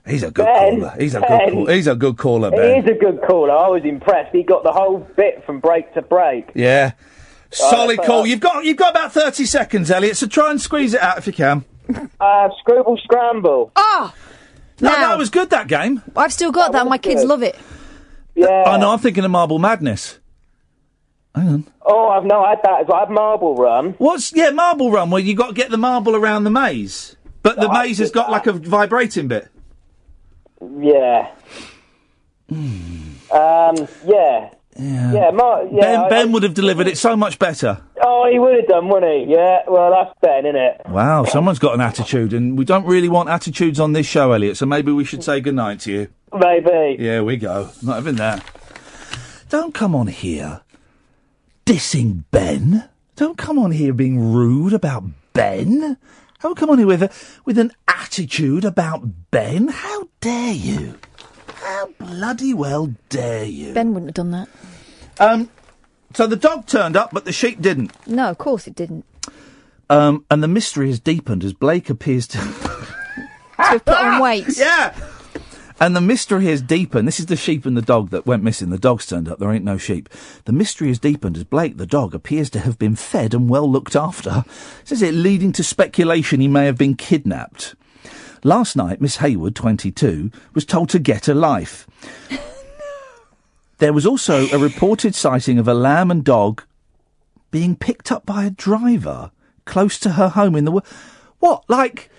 S3: He's a good caller. He's a good caller, Ben.
S13: He is a good caller. I was impressed. He got the whole bit from break to break.
S3: Yeah. Solid call. You've got about 30 seconds, Elliot. So try and squeeze it out if you can.
S13: Scrabble Scramble.
S4: Oh.
S3: No, that was good, that game.
S4: I've still got that. My kids love it.
S13: Yeah.
S3: Oh, no, I'm thinking of Marble Madness. Hang on.
S13: Oh, I've not had that. I had Marble Run.
S3: Marble Run, where you got to get the marble around the maze. But the maze has got like a vibrating bit.
S13: Yeah. Yeah.
S3: Yeah. Ben would have delivered it so much better.
S13: Oh, he would have done, wouldn't he? Yeah, well, that's Ben, innit?
S3: Wow, someone's got an attitude, and we don't really want attitudes on this show, Elliot, so maybe we should say goodnight to you.
S13: Maybe.
S3: Yeah, we go. Not having that. Don't come on here dissing Ben. Don't come on here being rude about Ben. Don't come on here with an attitude about Ben. How dare you? How bloody well dare you?
S4: Ben wouldn't have done that.
S3: So the dog turned up, but the sheep didn't.
S4: No, of course it didn't.
S3: And the mystery has deepened as Blake appears to...
S4: to put on weight.
S3: Yeah! And the mystery has deepened. This is the sheep and the dog that went missing. The dog's turned up. There ain't no sheep. The mystery has deepened as Blake, the dog, appears to have been fed and well looked after. Says it leading to speculation he may have been kidnapped. Last night, Miss Hayward, 22, was told to get a life. There was also a reported sighting of a lamb and dog being picked up by a driver close to her home in the... What? Like,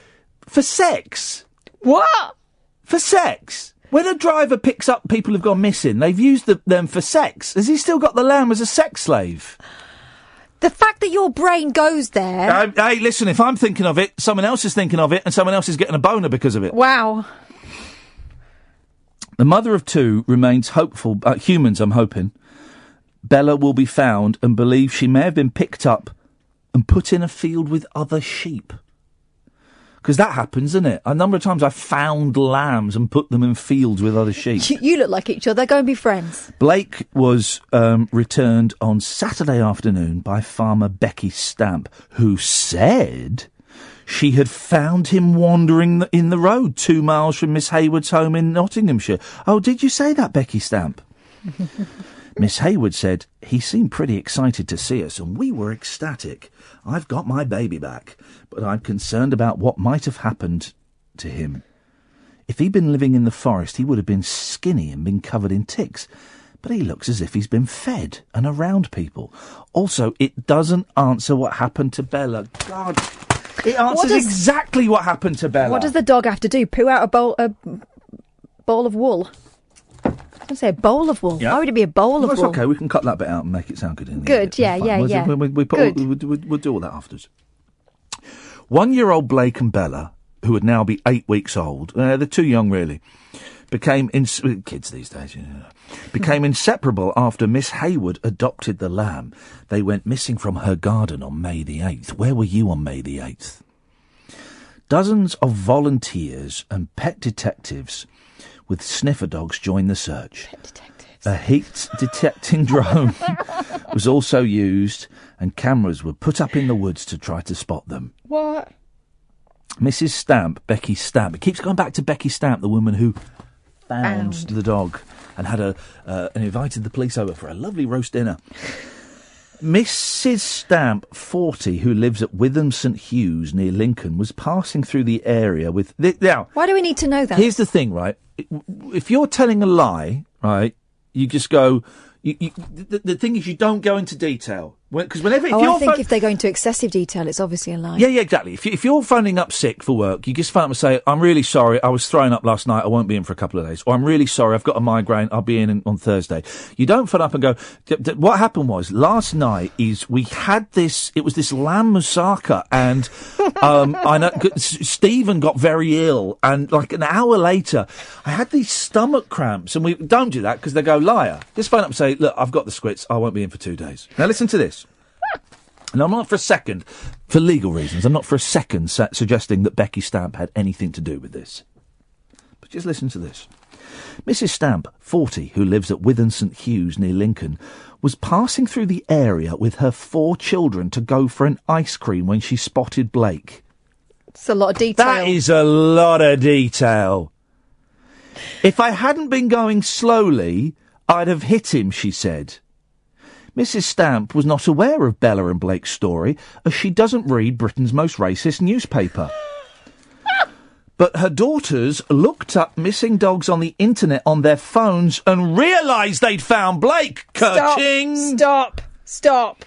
S3: for sex?
S4: What?
S3: For sex? When a driver picks up people who've gone missing, they've used them for sex. Has he still got the lamb as a sex slave?
S4: The fact that your brain goes there...
S3: Hey, listen, if I'm thinking of it, someone else is thinking of it, and someone else is getting a boner because of it.
S4: Wow.
S3: The mother of two remains hopeful, humans I'm hoping, Bella will be found and believes she may have been picked up and put in a field with other sheep? Because that happens, doesn't it? A number of times I've found lambs and put them in fields with other sheep.
S4: You look like each other. Go and be friends.
S3: Blake was returned on Saturday afternoon by farmer Becky Stamp, who said she had found him wandering in the road 2 miles from Miss Hayward's home in Nottinghamshire. Oh, did you say that, Becky Stamp? Miss Hayward said, he seemed pretty excited to see us, and we were ecstatic. I've got my baby back, but I'm concerned about what might have happened to him. If he'd been living in the forest, he would have been skinny and been covered in ticks. But he looks as if he's been fed and around people. Also, it doesn't answer what happened to Bella. God, it answers exactly what happened to Bella.
S4: What does the dog have to do? Poo out a bowl of wool? I say a bowl of wool. Yep. Why would it be a bowl of wool?
S3: That's okay. We can cut that bit out and make it sound good.
S4: Good, yeah.
S3: We'll do all that afterwards. 1-year-old Blake and Bella, who would now be 8 weeks old, they're too young really, kids these days, became inseparable after Miss Hayward adopted the lamb. They went missing from her garden on May the 8th. Where were you on May the 8th? Dozens of volunteers and pet detectives with sniffer dogs joined the search. Pet detectives. A heat-detecting drone was also used, and cameras were put up in the woods to try to spot them.
S4: What?
S3: Mrs. Stamp, Becky Stamp. It keeps going back to Becky Stamp, the woman who found the dog and had and invited the police over for a lovely roast dinner. Mrs. Stamp, 40, who lives at Witham St Hughes near Lincoln, was passing through the area with... Now,
S4: why do we need to know that?
S3: Here's the thing, right? If you're telling a lie, right, you just go... The thing is, you don't go into detail. Because whenever...
S4: I think if they go into excessive detail, it's obviously a lie.
S3: Yeah, exactly. If you're phoning up sick for work, you just phone up and say, I'm really sorry, I was throwing up last night, I won't be in for a couple of days. Or I'm really sorry, I've got a migraine, I'll be in on Thursday. You don't phone up and go... What happened was, last night we had this... It was this lamb moussaka, and I know Stephen got very ill, and like an hour later, I had these stomach cramps, and we don't do that because they go, liar. Just phone up and say, look, I've got the squits, I won't be in for 2 days. Now listen to this. And I'm not for a second, for legal reasons, I'm not for a second suggesting that Becky Stamp had anything to do with this. But just listen to this. Mrs. Stamp, 40, who lives at Witham St Hughes near Lincoln, was passing through the area with her 4 children to go for an ice cream when she spotted Blake.
S4: It's a lot of detail.
S3: That is a lot of detail. If I hadn't been going slowly, I'd have hit him, she said. Mrs. Stamp was not aware of Bella and Blake's story, as she doesn't read Britain's most racist newspaper. But her daughters looked up missing dogs on the internet on their phones and realised they'd found Blake. Ka-ching!
S4: Stop.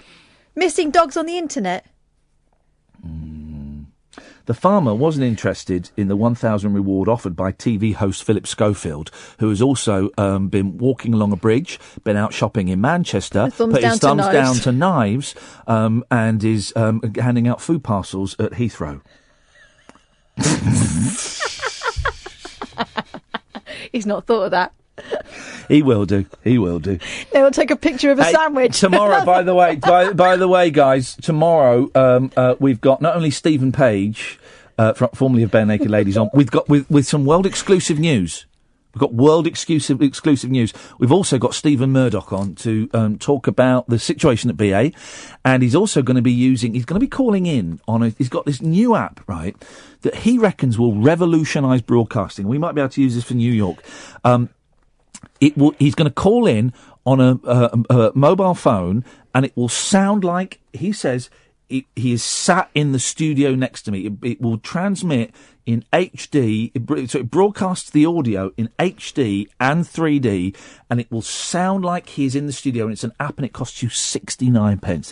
S4: Missing dogs on the internet?
S3: The farmer wasn't interested in the 1,000 reward offered by TV host Philip Schofield, who has also been walking along a bridge, been out shopping in Manchester, put his thumbs down to knives, and is handing out food parcels at Heathrow.
S4: He's not thought of that.
S3: He will do.
S4: They will take a picture of a sandwich.
S3: Tomorrow, by the way, guys, tomorrow we've got not only Stephen Page, formerly of Bare Naked Ladies, on. We've got with some world exclusive news. We've got world exclusive news. We've also got Stephen Murdoch on to talk about the situation at BA, and he's also going to be calling in on he's got this new app, right, that he reckons will revolutionise broadcasting. We might be able to use this for New York. He's going to call in on a mobile phone, and it will sound like, he says, he is sat in the studio next to me. It will transmit in HD, so it broadcasts the audio in HD and 3D, and it will sound like he's in the studio, and it's an app, and it costs you 69p.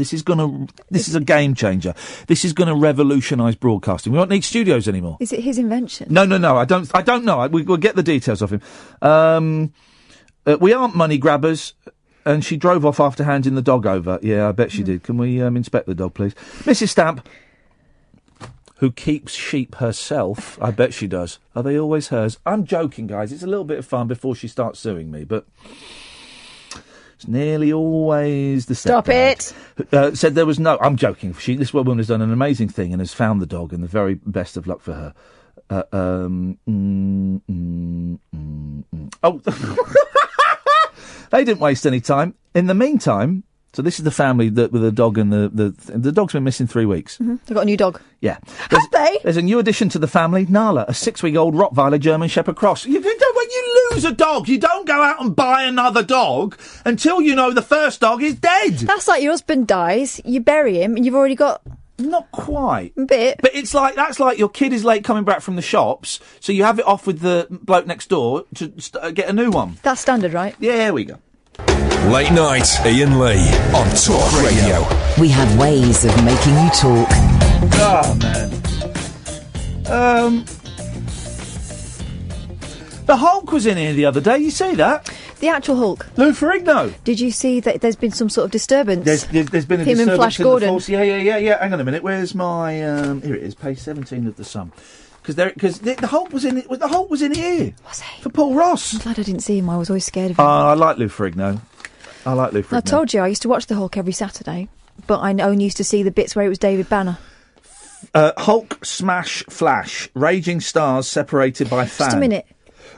S3: This is a game changer. This is going to revolutionise broadcasting. We won't need studios anymore.
S4: Is it his invention?
S3: No, I don't know. We'll get the details of him. We aren't money grabbers, and she drove off after handing the dog over. Yeah, I bet she did. Can we inspect the dog, please? Mrs. Stamp, who keeps sheep herself. I bet she does. Are they always hers? I'm joking, guys. It's a little bit of fun before she starts suing me, but... It's nearly always the
S4: Stop
S3: stepdad. It! Said there was no... I'm joking. This woman has done an amazing thing and has found the dog, and the very best of luck for her. Oh, they didn't waste any time. In the meantime, so this is the family with the dog, and the dog's been missing 3 weeks.
S4: Mm-hmm. They've got a new dog.
S3: Yeah.
S4: Have they?
S3: There's a new addition to the family, Nala, a 6-week-old Rottweiler German Shepherd Cross. When you lose a dog, you don't go out and buy another dog until you know the first dog is dead.
S4: That's like your husband dies, you bury him, and you've already got...
S3: Not quite.
S4: A bit.
S3: But that's like your kid is late coming back from the shops, so you have it off with the bloke next door to get a new one.
S4: That's standard, right?
S3: Yeah, here we go.
S1: Late night, Iain Lee on Talk Radio.
S2: We have ways of making you talk.
S3: Oh, man. The Hulk was in here the other day, you see that?
S4: The actual Hulk.
S3: Lou Ferrigno.
S4: Did you see that there's been some sort of disturbance?
S3: There's been a
S4: Him
S3: disturbance
S4: and Flash
S3: in
S4: Gordon.
S3: the force. Yeah. Hang on a minute. Where's my... here it is, page 17 of the Sun. Because the Hulk was in it. The Hulk was in here.
S4: Was he?
S3: For Paul Ross.
S4: I'm glad I didn't see him. I was always scared of him.
S3: I like Lou Ferrigno.
S4: I told you I used to watch the Hulk every Saturday, but I only used to see the bits where it was David Banner.
S3: Hulk smash Flash. Raging stars separated by fan.
S4: Just a minute.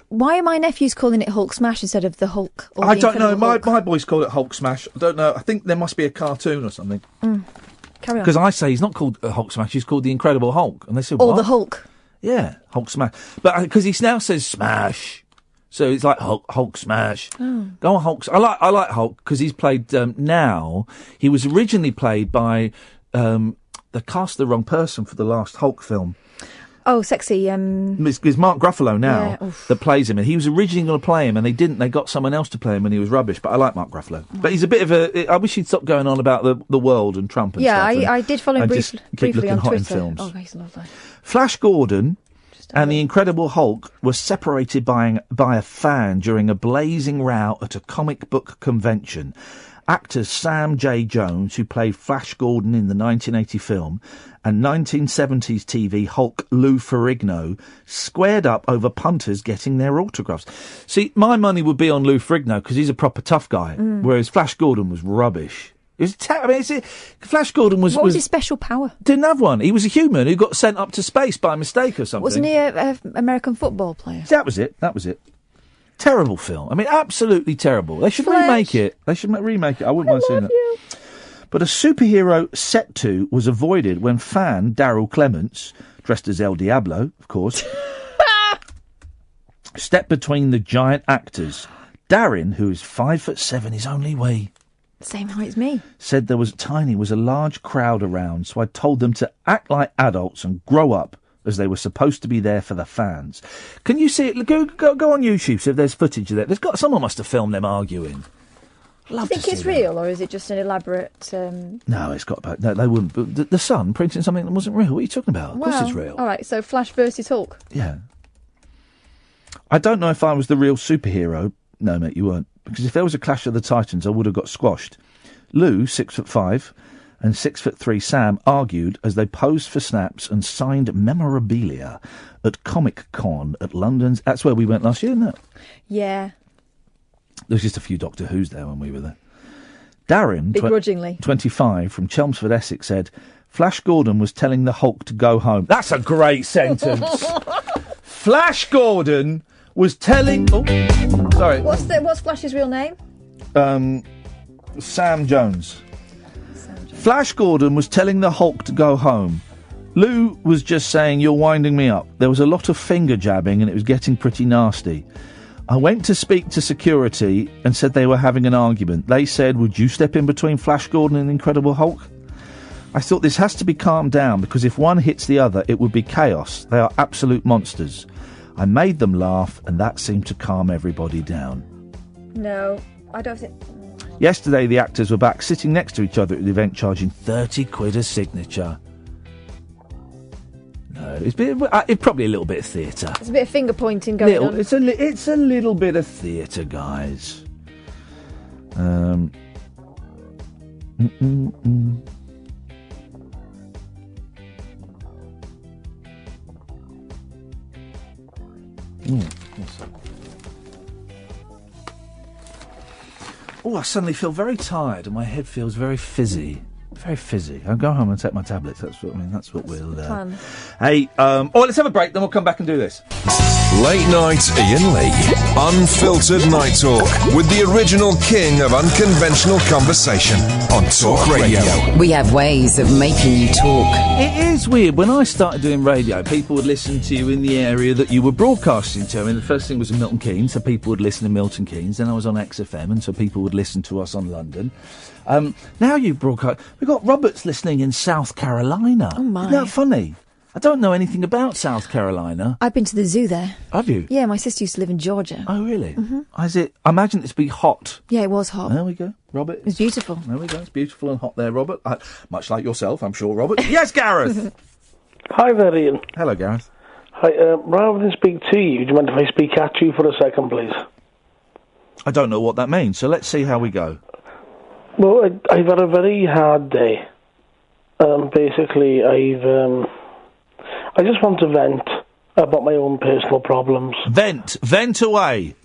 S4: Why are my nephews calling it Hulk Smash instead of the Hulk? Or
S3: I
S4: the
S3: don't know.
S4: Incredible
S3: My boys call it Hulk Smash. I don't know. I think there must be a cartoon or something.
S4: Carry on.
S3: Because I say he's not called Hulk Smash. He's called the Incredible Hulk, and they say
S4: Or
S3: what?
S4: the Hulk.
S3: Yeah, Hulk Smash. But because he now says Smash, so it's like Hulk Smash.
S4: Oh.
S3: Go on, Hulk. I like Hulk because he's played now. He was originally played by they cast the wrong person for the last Hulk film.
S4: Oh, sexy.
S3: It's Mark Ruffalo now that plays him, and he was originally going to play him, and they didn't. They got someone else to play him, and he was rubbish. But I like Mark Ruffalo. But he's a bit of a... I wish he'd stop going on about the world and Trump and stuff.
S4: Yeah, I did follow him briefly on
S3: hot
S4: Twitter.
S3: in films.
S4: Oh, he's lovely.
S3: Flash Gordon and the Incredible Hulk were separated by a fan during a blazing row at a comic book convention. Actors Sam J. Jones, who played Flash Gordon in the 1980 film, and 1970s TV Hulk Lou Ferrigno squared up over punters getting their autographs. See, my money would be on Lou Ferrigno because he's a proper tough guy, whereas Flash Gordon was rubbish. It was Flash Gordon was...
S4: What was his special power?
S3: Didn't have one. He was a human who got sent up to space by mistake or something.
S4: Wasn't he an American football player?
S3: That was it. Terrible film. I mean, absolutely terrible. They should remake it. I wouldn't mind seeing it. But a superhero set to was avoided when fan Daryl Clements, dressed as El Diablo, of course, stepped between the giant actors. Darren, who is 5'7", is only wee.
S4: Same height as me.
S3: Said there was a large crowd around, so I told them to act like adults and grow up, as they were supposed to be there for the fans. Can you see it? Go on YouTube, see if there's footage of that. Someone must have filmed them arguing.
S4: Do you think it's real, or is it just an elaborate...
S3: No, it's got... No, they wouldn't. But the Sun printing something that wasn't real. What are you talking about? Of course it's real.
S4: All right, so Flash versus Hulk.
S3: Yeah. I don't know if I was the real superhero. No, mate, you weren't. Because if there was a clash of the Titans, I would have got squashed. Lou, 6'5", and 6'3" Sam argued as they posed for snaps and signed memorabilia at Comic Con at London's... That's where we went last year, isn't it?
S4: Yeah.
S3: There was just a few Doctor Who's there when we were there. Darren,
S4: begrudgingly,
S3: 25, from Chelmsford, Essex, said, Flash Gordon was telling the Hulk to go home. That's a great sentence. Flash Gordon was telling... Oh, sorry.
S4: What's Flash's real name?
S3: Sam Jones. Flash Gordon was telling the Hulk to go home. Lou was just saying, you're winding me up. There was a lot of finger jabbing and it was getting pretty nasty. I went to speak to security and said they were having an argument. They said, would you step in between Flash Gordon and Incredible Hulk? I thought this has to be calmed down because if one hits the other, it would be chaos. They are absolute monsters. I made them laugh and that seemed to calm everybody down.
S4: No, I don't think...
S3: Yesterday, the actors were back sitting next to each other at the event, charging 30 quid a signature. No, it's probably a little bit of theatre.
S4: There's a bit of finger pointing going on.
S3: It's a little bit of theatre, guys. I suddenly feel very tired and my head feels very fizzy. Very fizzy. I'll go home and take my tablets. That's what we'll...
S4: Fun.
S3: Hey, let's have a break, then we'll come back and do this.
S1: Late night Iain Lee. Unfiltered night talk with the original king of unconventional conversation on Talk Radio.
S2: We have ways of making you talk.
S3: It is weird. When I started doing radio, people would listen to you in the area that you were broadcasting to. I mean, the first thing was in Milton Keynes, so people would listen to Milton Keynes. Then I was on XFM, and so people would listen to us on London. Now you broadcast... We've got Roberts listening in South Carolina.
S4: Oh, my.
S3: Isn't that funny? I don't know anything about South Carolina.
S4: I've been to the zoo there.
S3: Have you?
S4: Yeah, my sister used to live in Georgia.
S3: Oh, really? Mm-hmm. I imagine it's be hot.
S4: Yeah, it was hot.
S3: There we go, Robert.
S4: It was beautiful.
S3: There we go. It's beautiful and hot there, Robert. Much like yourself, I'm sure, Robert. Yes, Gareth!
S10: Hi there, Ian.
S3: Hello, Gareth.
S10: Hi, rather than speak to you, do you mind if I speak at you for a second, please?
S3: I don't know what that means, so let's see how we go.
S10: Well, I've had a very hard day. Basically, I just want to vent about my own personal problems.
S3: Vent away.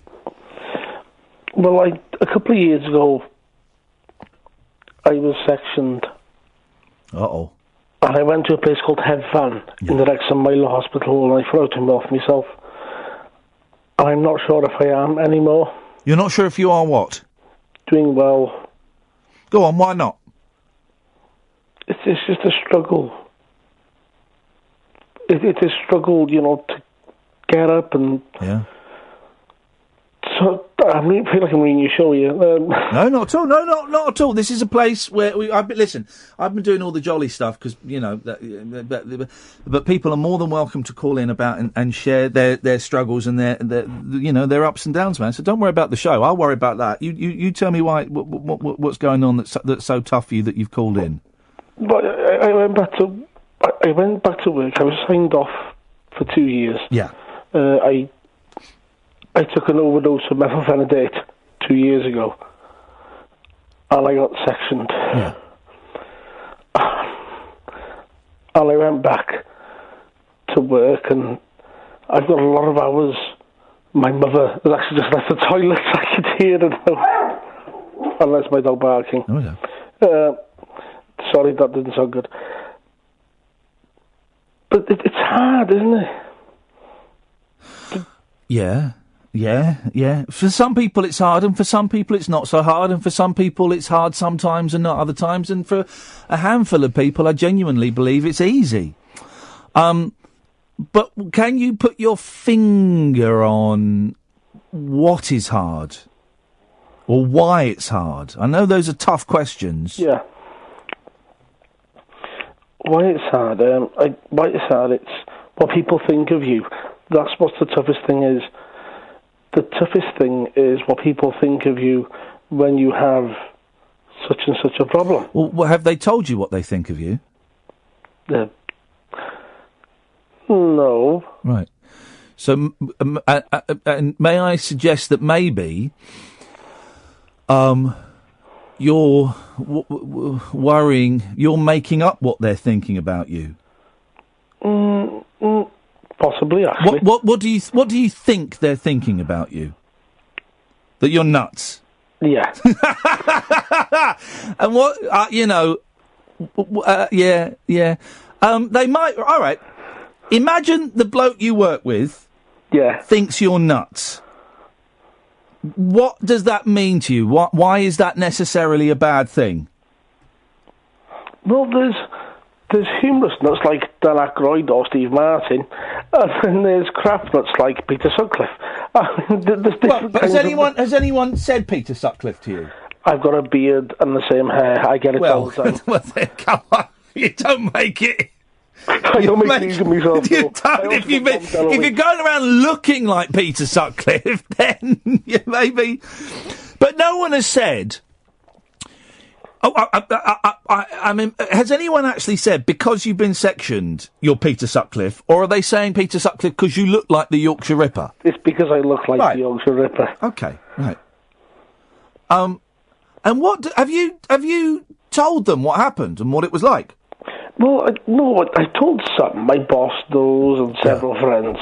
S10: Well, a couple of years ago, I was sectioned.
S3: Uh-oh.
S10: And I went to a place called Headfan in the Wrexham Mile Hospital, and I threw him off myself. And I'm not sure if I am anymore.
S3: You're not sure if you are what?
S10: Doing well.
S3: Go on, why not?
S10: It's just a struggle. It's a struggle, to get up and...
S3: Yeah.
S10: So, I feel like I'm reading your show here.
S3: No, not at all. No, not at all. This is a place where listen, I've been doing all the jolly stuff because, but people are more than welcome to call in about and share their struggles and their ups and downs, man. So don't worry about the show. I'll worry about that. You tell me what's going on that's so tough for you that you've called in.
S10: But I went back to work. I was signed off for 2 years.
S3: Yeah.
S10: I took an overdose of methylphenidate 2 years ago, and I got sectioned.
S3: Yeah.
S10: And I went back to work, and I've got a lot of hours. My mother has actually just left the toilet. I could hear it now. Unless my dog barking.
S3: Oh, yeah.
S10: Sorry, that didn't sound good. But it's hard, isn't it?
S3: Yeah. For some people it's hard, and for some people it's not so hard, and for some people it's hard sometimes and not other times, and for a handful of people I genuinely believe it's easy. But can you put your finger on what is hard? Or why it's hard? I know those are tough questions.
S10: Yeah. Why it's hard? Why it's hard, it's what people think of you. That's what the toughest thing is. The toughest thing is what people think of you when you have such and such a problem.
S3: Well, have they told you what they think of you?
S10: No.
S3: Right. So, and may I suggest that maybe you're worrying, you're making up what they're thinking about you?
S10: Possibly, actually.
S3: What do you think they're thinking about you? That you're nuts?
S10: Yeah.
S3: And what, yeah. They might, all right. Imagine the bloke you work with thinks you're nuts. What does that mean to you? Why is that necessarily a bad thing?
S10: Well, there's humorous nuts like Dan Aykroyd or Steve Martin, and then there's crap nuts like Peter Sutcliffe.
S3: Has anyone said Peter Sutcliffe to you?
S10: I've got a beard and the same hair. I get it all the time.
S3: Well, come on. You don't make it...
S10: I don't make it easy myself.
S3: If you're going around looking like Peter Sutcliffe, then you maybe... But no one has said... I mean, has anyone actually said, because you've been sectioned, you're Peter Sutcliffe, or are they saying Peter Sutcliffe because you look like the Yorkshire Ripper?
S10: It's because I look like the Yorkshire Ripper.
S3: Okay, right. And what have you told them what happened and what it was like?
S10: Well, I told some, my boss knows, and several friends.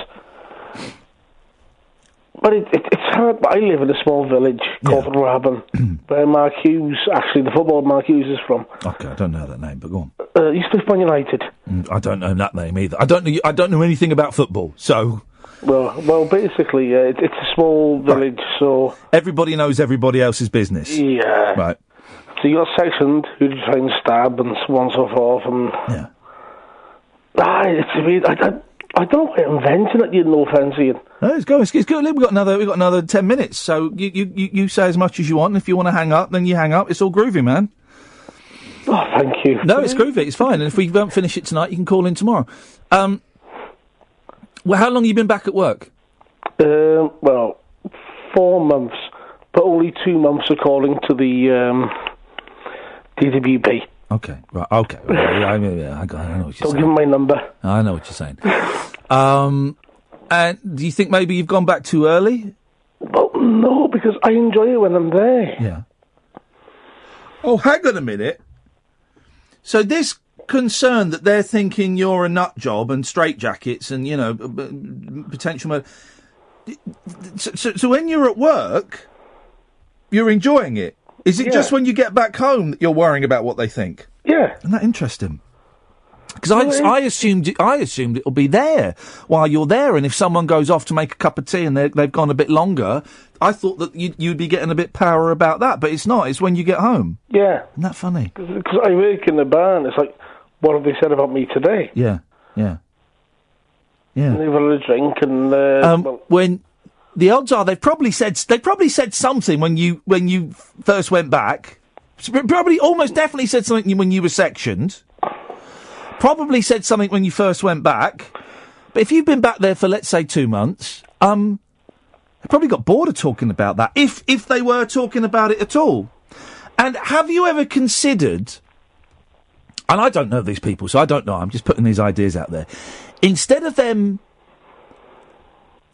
S10: But it's hard. I live in a small village called Raben, where Mark Hughes, actually the footballer Mark Hughes is from.
S3: Okay, I don't know that name, but go on.
S10: He's with Man United.
S3: I don't know that name either. I don't know anything about football, so...
S10: Well, basically, it's a small village, so...
S3: Everybody knows everybody else's business.
S10: Yeah.
S3: Right.
S10: So you got sectioned, who try and stab and so on and so forth, and...
S3: Yeah.
S10: I don't know why I'm venting at you, no offence, Ian.
S3: No, it's good. We've got another 10 minutes, so you say as much as you want, and if you want to hang up, then you hang up. It's all groovy, man.
S10: Oh, thank you.
S3: No, it's groovy, it's fine, and if we don't finish it tonight, you can call in tomorrow. Well, how long have you been back at work?
S10: 4 months, but only 2 months according to the DWP.
S3: Okay, right, okay. I know what you're saying.
S10: Don't give him my number.
S3: I know what you're saying. And do you think maybe you've gone back too early?
S10: Well, no, because I enjoy it when I'm there.
S3: Yeah. Oh, hang on a minute. So this concern that they're thinking you're a nut job and straitjackets and, potential murder. So when you're at work, you're enjoying it. Is it just when you get back home that you're worrying about what they think?
S10: Yeah.
S3: Isn't that interesting? Because I assumed it'll be there while you're there, and if someone goes off to make a cup of tea and they've gone a bit longer, I thought that you'd be getting a bit power about that, but it's not. It's when you get home.
S10: Yeah.
S3: Isn't that funny?
S10: Because I work in the bar, and it's like, what have they said about me today?
S3: Yeah. And
S10: they've had a drink, and
S3: when the odds are they've probably said something when you first went back. Probably, almost definitely said something when you were sectioned. Probably said something when you first went back. But if you've been back there for, let's say, 2 months, they probably got bored of talking about that, if they were talking about it at all. And have you ever considered, and I don't know these people, so I don't know, I'm just putting these ideas out there, instead of them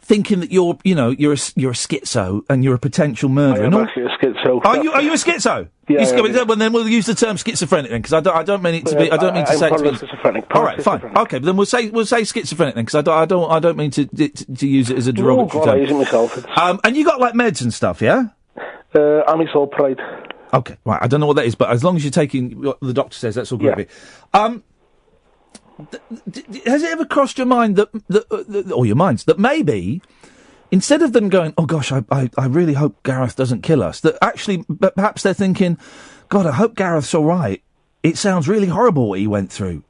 S3: thinking that you're a schizo and you're a potential murderer.
S10: I am actually a schizo.
S3: Are you a schizo?
S10: Yeah.
S3: Well, then we'll use the term schizophrenic then, because I don't mean it to be. I don't mean to say.
S10: I'm schizophrenic.
S3: All right, fine. Okay, but then we'll say schizophrenic then, because I don't mean to use it as a derogatory term.
S10: I'm using myself.
S3: And you got like meds and stuff, yeah?
S10: Amisulpride.
S3: Okay, right. I don't know what that is, but as long as you're taking what the doctor says, that's all groovy.
S10: Yeah.
S3: Has it ever crossed your mind or your minds, that maybe instead of them going, oh gosh, I really hope Gareth doesn't kill us, that actually perhaps they're thinking, God, I hope Gareth's all right. It sounds really horrible what he went through.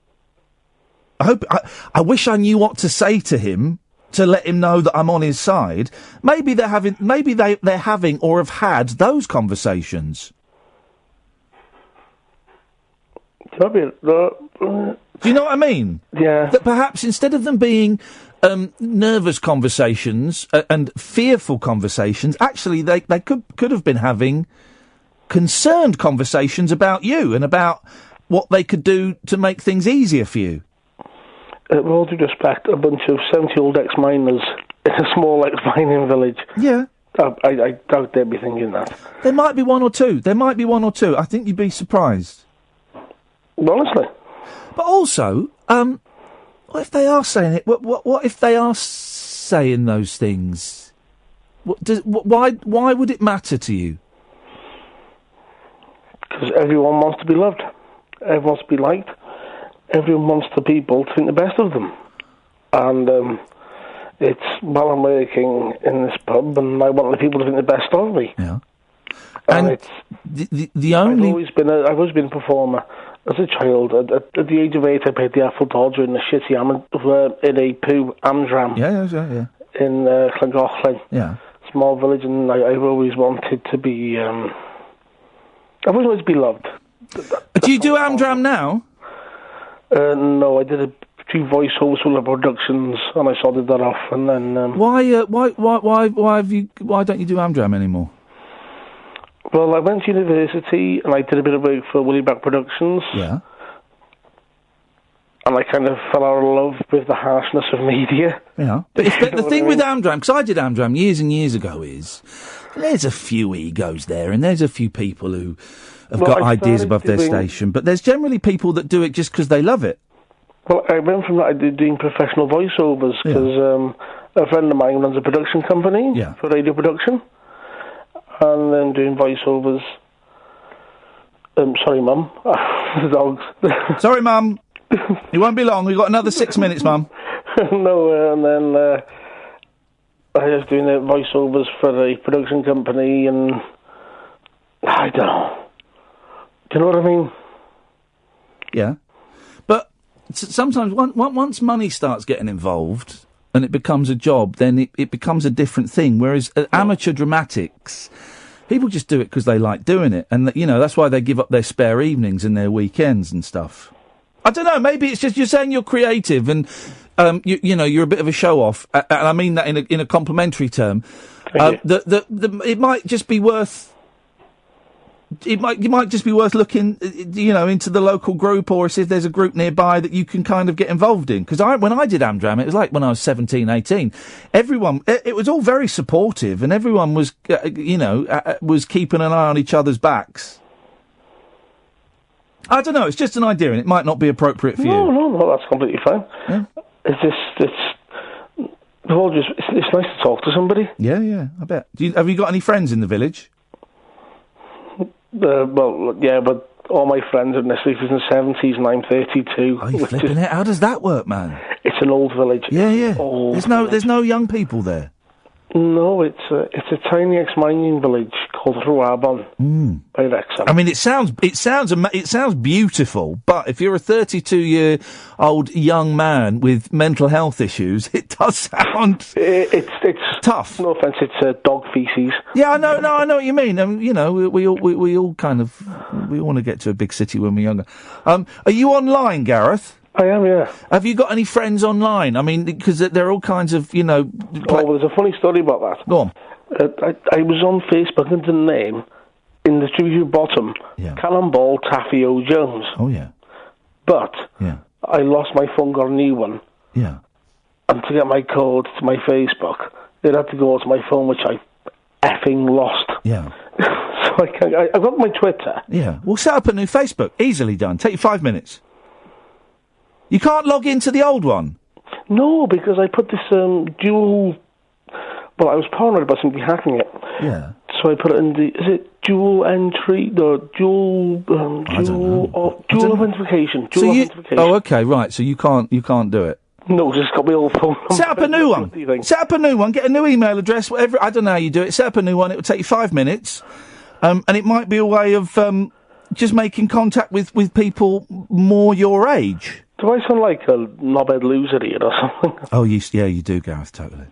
S3: I wish I knew what to say to him to let him know that I'm on his side. Maybe they're having or have had those conversations. Do you know what I mean?
S10: Yeah.
S3: That perhaps instead of them being nervous conversations and fearful conversations, actually they could have been having concerned conversations about you and about what they could do to make things easier for you.
S10: With all due respect, a bunch of 70-year-old ex-miners in a small ex-mining village.
S3: Yeah.
S10: I doubt they'd be thinking that.
S3: There might be one or two. I think you'd be surprised.
S10: Honestly.
S3: But also, what if they are saying it? What if they are saying those things? Why would it matter to you?
S10: Because everyone wants to be loved. Everyone wants to be liked. Everyone wants the people to think the best of them. And it's while I'm working in this pub, and I want the people to think the best of me.
S3: Yeah.
S10: And it's
S3: the only
S10: I've always been a performer. As a child, at the age of 8, I played the Apple Dodger in a shitty in a poo Amdram.
S3: Yeah.
S10: In Llangollen.
S3: Yeah.
S10: Small village, and I've always wanted to be. I've always wanted to be loved.
S3: Do you do Amdram now?
S10: No, I did a few voiceovers for the productions, and I sorted that off. And then
S3: why don't you do Amdram anymore?
S10: Well, I went to university and I did a bit of work for Willieback Productions.
S3: Yeah.
S10: And I kind of fell out of love with the harshness of media.
S3: Yeah. But the thing with Amdram, because I did Amdram years and years ago, is there's a few egos there and there's a few people who have got ideas above their station, but there's generally people that do it just because they love it.
S10: Well, I went from that, I did doing professional voiceovers, because a friend of mine runs a production company for radio production, and then doing voiceovers. Sorry, Mum. The dogs.
S3: Sorry, Mum. It won't be long. We've got another 6 minutes, Mum.
S10: No, and then I was doing voiceovers for a production company, and I don't know. Do you know what I mean?
S3: Yeah. But sometimes once money starts getting involved and it becomes a job, then it becomes a different thing. Whereas amateur dramatics, people just do it because they like doing it. And, that's why they give up their spare evenings and their weekends and stuff. I don't know, maybe it's just you're saying you're creative and, you're a bit of a show-off. And I mean that in a complimentary term. It might just be worth... It might just be worth looking, into the local group, or see if there's a group nearby that you can kind of get involved in. Because when I did Amdram, it was like when I was 17, 18. Everyone, it was all very supportive, and everyone was, was keeping an eye on each other's backs. I don't know. It's just an idea, and it might not be appropriate for you.
S10: No, that's completely fine. Yeah. It's nice to talk to somebody.
S3: Yeah, I bet. Have you got any friends in the village?
S10: Well, yeah, but all my friends are in their 60s and 70s, and I'm 32.
S3: Oh, you're flipping it. How does that work, man?
S10: It's an old village.
S3: Yeah. There's no young people there.
S10: No, it's a tiny ex-mining village called Rwabon by Wrexham.
S3: I mean, it sounds beautiful, but if you're a 32-year-old young man with mental health issues, it does sound
S10: it's
S3: tough.
S10: No offence, it's dog feces.
S3: Yeah, I know what you mean. We all kind of want to get to a big city when we're younger. Are you online, Gareth?
S10: I am, yeah.
S3: Have you got any friends online? I mean, because there are all kinds of,
S10: Well, there's a funny story about that.
S3: Go on.
S10: I was on Facebook under the name, in the review bottom, Cannonball Taffy O'Jones.
S3: Oh, yeah.
S10: But I lost my phone, got a new one.
S3: Yeah.
S10: And to get my code to my Facebook, it had to go to my phone, which I effing lost.
S3: Yeah.
S10: So I got my Twitter.
S3: Yeah. We'll set up a new Facebook. Easily done. Take you 5 minutes. You can't log into the old one?
S10: No, because I put this dual... Well, I was paranoid about somebody hacking it.
S3: Yeah.
S10: So I put it in the... Is it dual entry? No, dual authentication. Dual authentication.
S3: Oh, okay, right. So you can't do it?
S10: No, just got my old phone number.
S3: Set up a new one. Set up a new one. Get a new email address, whatever. I don't know how you do it. Set up a new one. It will take you 5 minutes. And it might be a way of just making contact with people more your age.
S10: Do I sound like a knobhead loser here or something?
S3: Oh, you do, Gareth, totally.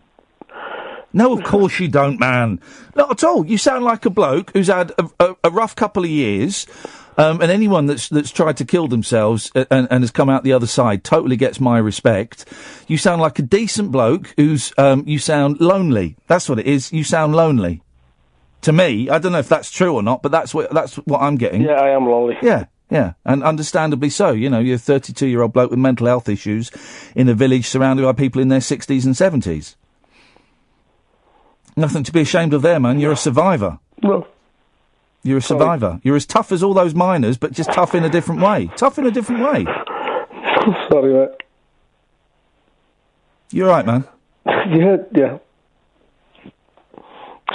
S3: No, of course you don't, man. Not at all. You sound like a bloke who's had a rough couple of years, and anyone that's tried to kill themselves and has come out the other side totally gets my respect. You sound like a decent bloke who's, you sound lonely. That's what it is. You sound lonely. To me, I don't know if that's true or not, but that's what I'm getting.
S10: Yeah, I am lonely.
S3: Yeah, and understandably so. You're a 32-year-old bloke with mental health issues in a village surrounded by people in their 60s and 70s. Nothing to be ashamed of there, man. You're a survivor.
S10: No.
S3: You're a survivor. Sorry. You're as tough as all those miners, but just tough in a different way. Sorry,
S10: mate.
S3: You're right, man.
S10: Yeah.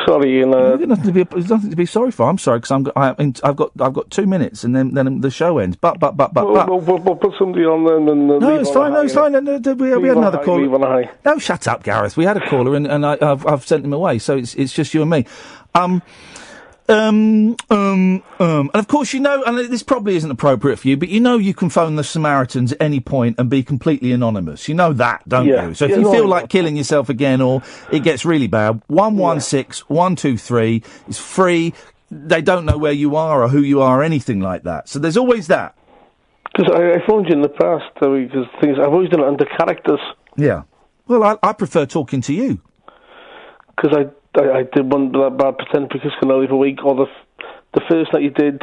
S10: Sorry,
S3: there's nothing to be sorry for. I'm sorry because I've got 2 minutes and then the show ends. But.
S10: We'll put somebody on then.
S3: No, it's fine. We had another caller. No, shut up, Gareth. We had a caller and I've sent him away. So it's just you and me. And of course, and this probably isn't appropriate for you, but you can phone the Samaritans at any point and be completely anonymous. You know that, don't you? So if you feel like killing yourself again or it gets really bad, 116-123 is free. They don't know where you are or who you are or anything like that. So there's always that.
S10: Because I phoned you in the past, because I've always done it under characters.
S3: Yeah. Well, I prefer talking to you.
S10: Because I did one about pretend because canoli for a week, or the first that you did,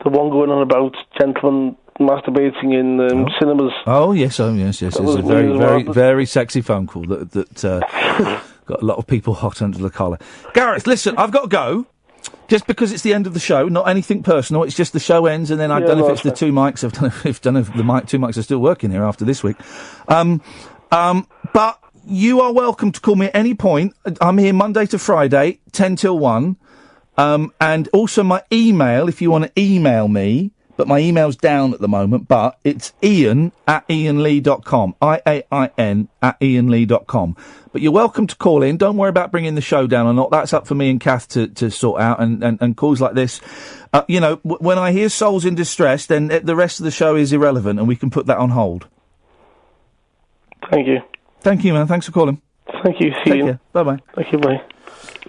S10: the one going on about gentlemen masturbating in cinemas.
S3: Oh yes. It's a very sexy phone call that got a lot of people hot under the collar. Gareth, listen, I've got to go. Just because it's the end of the show, not anything personal. It's just the show ends, and then I don't know if it's the two mics. I don't know if the two mics are still working here after this week. But you are welcome to call me at any point. I'm here Monday to Friday, 10 till 1. And also my email, if you want to email me, but my email's down at the moment, but it's Iain@iainlee.com. IAIN@iainlee.com. But you're welcome to call in. Don't worry about bringing the show down or not. That's up for me and Kath to sort out. And calls like this, when I hear souls in distress, then the rest of the show is irrelevant and we can put that on hold.
S10: Thank you.
S3: Thank you, man. Thanks for calling.
S10: Thank you. See you.
S3: Bye-bye.
S10: Thank you, bye.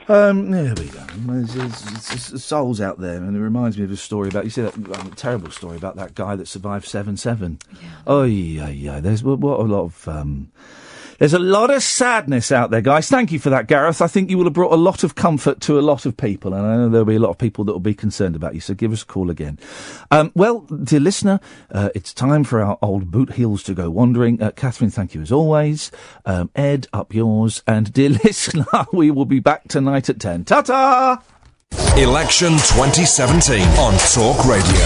S3: There we go. There's souls out there, and it reminds me of a story about, you see that terrible story about that guy that survived 7/7. Yeah. Oh, yeah. There's a lot of sadness out there, guys. Thank you for that, Gareth. I think you will have brought a lot of comfort to a lot of people, and I know there'll be a lot of people that will be concerned about you, so give us a call again. Well, dear listener, it's time for our old boot heels to go wandering. Catherine, thank you as always. Ed, up yours. And dear listener, we will be back tonight at 10. Ta-ta!
S1: Election 2017 on Talk Radio.